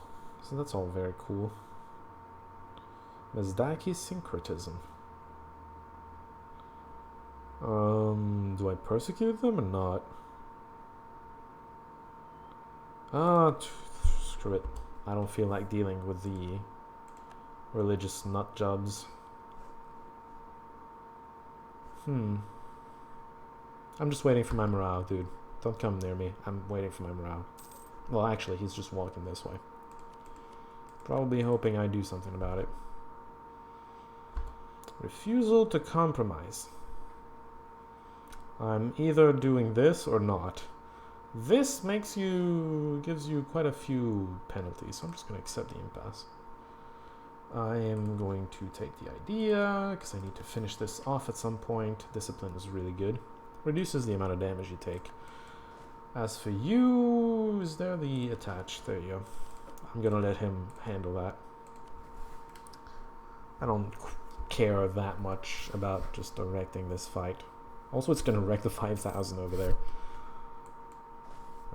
So that's all very cool. Mazdaki syncretism. Do I persecute them or not? Screw it. I don't feel like dealing with the religious nut jobs. I'm just waiting for my morale, dude. Don't come near me. I'm waiting for my morale. Well, actually, he's just walking this way. Probably hoping I do something about it. Refusal to compromise. I'm either doing this or not. This gives you quite a few penalties, so I'm just going to accept the impasse. I am going to take the idea, because I need to finish this off at some point. Discipline is really good. Reduces the amount of damage you take. As for you, is there the attach? There you go. I'm gonna let him handle that. I don't care that much about just directing this fight. Also, it's gonna wreck the 5,000 over there.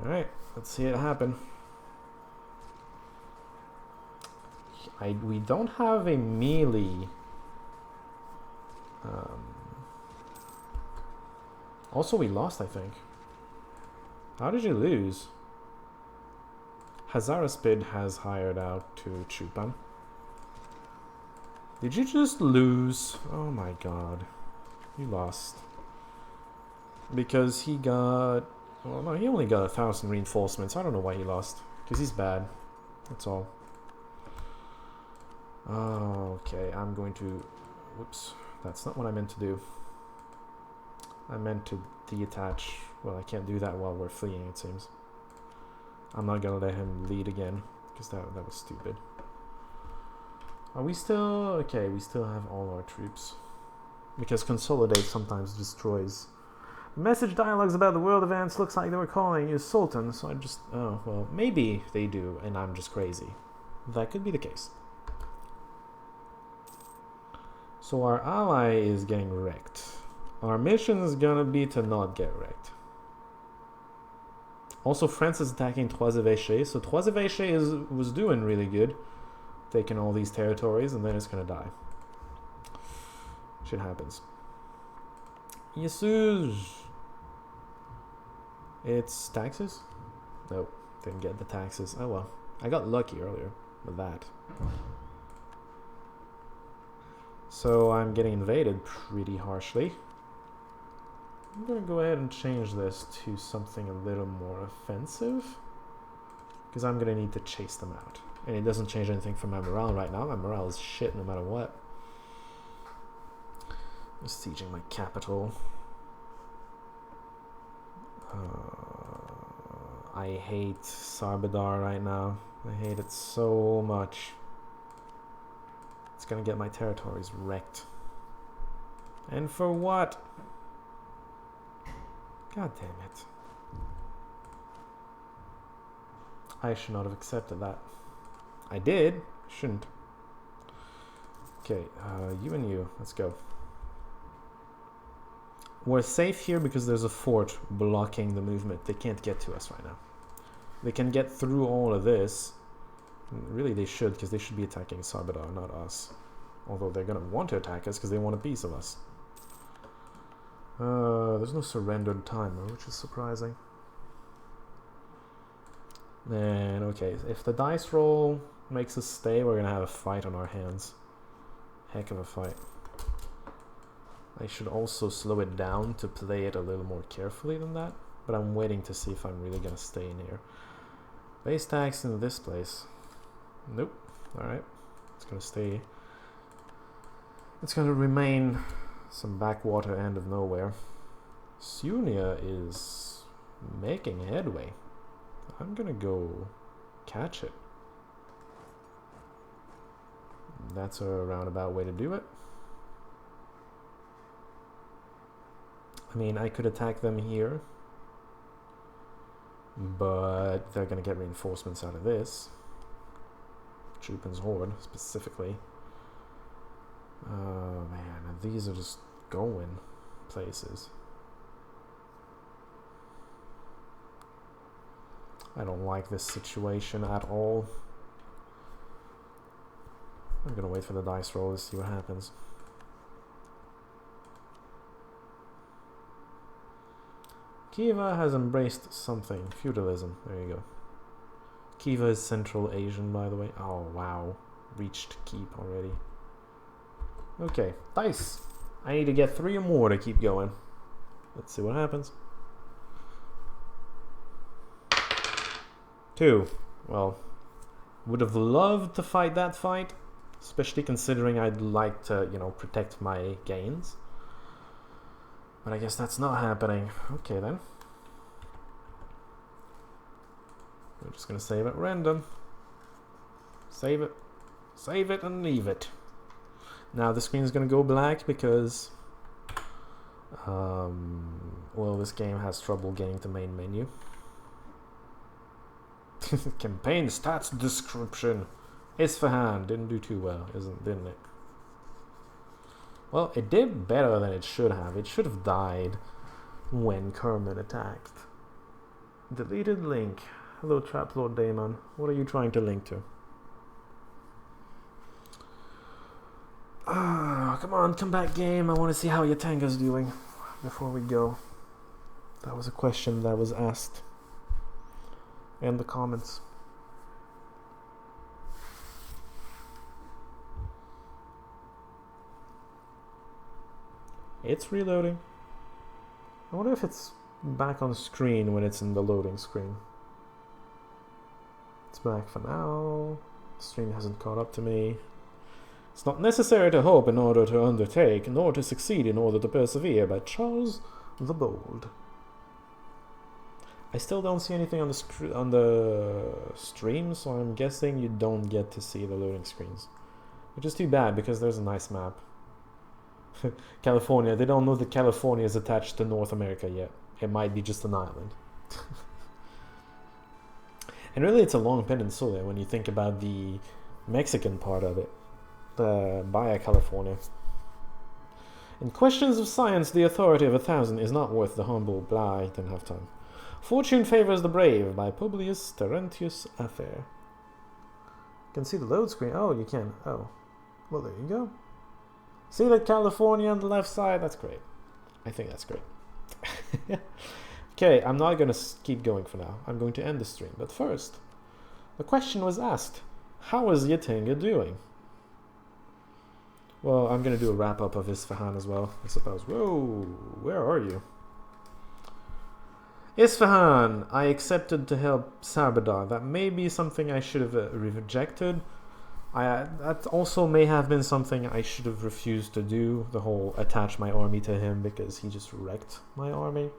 Alright, let's see it happen. We don't have a melee. Also, we lost, I think. How did you lose? Hazaraspid has hired out to Chupan. Did you just lose? Oh my god. You lost. Because he got... Well, no, he only got 1,000 reinforcements. I don't know why he lost. Because he's bad. That's all. Okay, I'm going to... Whoops. That's not what I meant to do. I meant to detach. Well, I can't do that while we're fleeing, it seems. I'm not gonna let him lead again, because that was stupid. Are we still... Okay, we still have all our troops. Because Consolidate sometimes destroys. Message dialogues about the world events looks like they were calling you Sultan, so I just... Oh, well, maybe they do, and I'm just crazy. That could be the case. So our ally is getting wrecked. Our mission is gonna be to not get wrecked. Also, France is attacking Trois-Évêchés, so Trois-Évêchés was doing really good. Taking all these territories, and then it's gonna die. Shit happens. Yesus! It's taxes? Nope, didn't get the taxes. Oh well. I got lucky earlier with that. So I'm getting invaded pretty harshly. I'm gonna go ahead and change this to something a little more offensive. Because I'm gonna need to chase them out. And it doesn't change anything for my morale right now. My morale is shit no matter what. I'm sieging my capital. I hate Sarbadar right now. I hate it so much. It's gonna get my territories wrecked. And for what? God damn it. I should not have accepted that. I did. Shouldn't. Okay, you and you. Let's go. We're safe here because there's a fort blocking the movement. They can't get to us right now. They can get through all of this. Really, they should, because they should be attacking Sarbadar, not us. Although they're going to want to attack us because they want a piece of us. There's no surrendered timer, which is surprising. And, okay, if the dice roll makes us stay, we're going to have a fight on our hands. Heck of a fight. I should also slow it down to play it a little more carefully than that. But I'm waiting to see if I'm really going to stay in here. Base tax in this place. Nope. Alright. It's going to stay. It's going to remain some backwater end of nowhere. Sunia is making headway. I'm going to go catch it. That's a roundabout way to do it. I mean, I could attack them here. But they're going to get reinforcements out of this. Chupan's Horde, specifically. Oh, man. These are just going places. I don't like this situation at all. I'm going to wait for the dice roll to see what happens. Kiva has embraced something. Feudalism. There you go. Kiva is Central Asian, by the way. Oh, wow. Reached keep already. Okay. Dice. I need to get 3 or more to keep going. Let's see what happens. 2. Well, would have loved to fight that fight. Especially considering I'd like to, you know, protect my gains. But I guess that's not happening. Okay, then. We're just going to save at random. Save it. Save it and leave it. Now the screen is going to go black because... well, this game has trouble getting to main menu. Campaign stats description. Isfahan didn't do too well, didn't it? Well, it did better than it should have. It should have died when Kerman attacked. Deleted link. Hello, Traplord Daemon. What are you trying to link to? Ah, come on, come back, game. I want to see how Yatanga's doing before we go. That was a question that was asked in the comments. It's reloading. I wonder if it's back on screen when it's in the loading screen. It's back for now. The stream hasn't caught up to me. It's not necessary to hope in order to undertake, nor to succeed in order to persevere, by Charles the Bold. I still don't see anything on the stream, so I'm guessing you don't get to see the loading screens. Which is too bad, because there's a nice map. California, they don't know that California is attached to North America yet. It might be just an island. And really it's a long peninsula when you think about the Mexican part of it. The Baja California. In questions of science, the authority of 1,000 is not worth the humble blah. I didn't have time. Fortune favors the brave by Publius Terentius Affair. You can see the load screen. Oh, you can. Oh. Well, there you go. See that California on the left side? That's great. I think that's great. Okay, I'm not going to keep going for now. I'm going to end the stream. But first, the question was asked. How is Yatanga doing? Well, I'm going to do a wrap-up of Isfahan as well, I suppose. Whoa, where are you? Isfahan, I accepted to help Sarbadar. That may be something I should have rejected. That also may have been something I should have refused to do, the whole attach my army to him, because he just wrecked my army.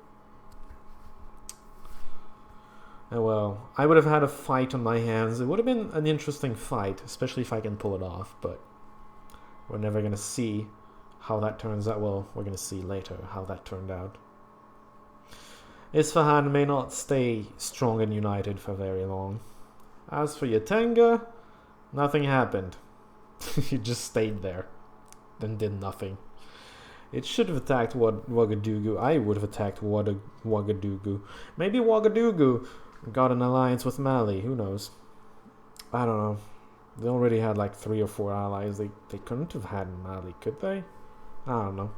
Oh well, I would have had a fight on my hands. It would have been an interesting fight, especially if I can pull it off, but we're never going to see how that turns out. Well, we're going to see later how that turned out. Isfahan may not stay strong and united for very long. As for Yatanga, nothing happened. He just stayed there and did nothing. It should have attacked Ouagadougou. I would have attacked Ouagadougou. Maybe Ouagadougou got an alliance with Mali. Who knows? I don't know. They already had like 3 or 4 allies. They couldn't have had Mali, could they? I don't know.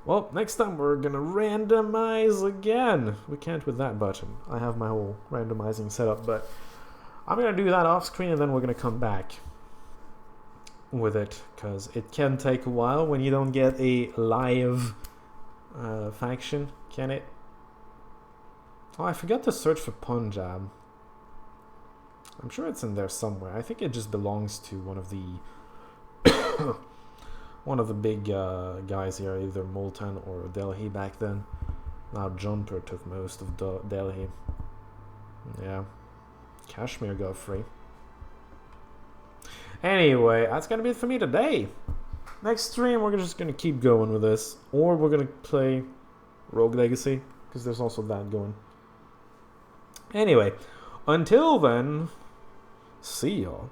Well, next time we're gonna randomize again. We can't with that button. I have my whole randomizing set up, but I'm gonna do that off screen and then we're gonna come back with it, because it can take a while when you don't get a live faction, can it? Oh, I forgot to search for Punjab. I'm sure it's in there somewhere. I think it just belongs to one of the one of the big guys here, either Multan or Delhi back then. Now Jumper took most of Delhi. Yeah. Kashmir got free. Anyway, that's gonna be it for me today. Next stream, we're just gonna keep going with this, or we're gonna play Rogue Legacy, because there's also that going. Anyway, until then, see y'all.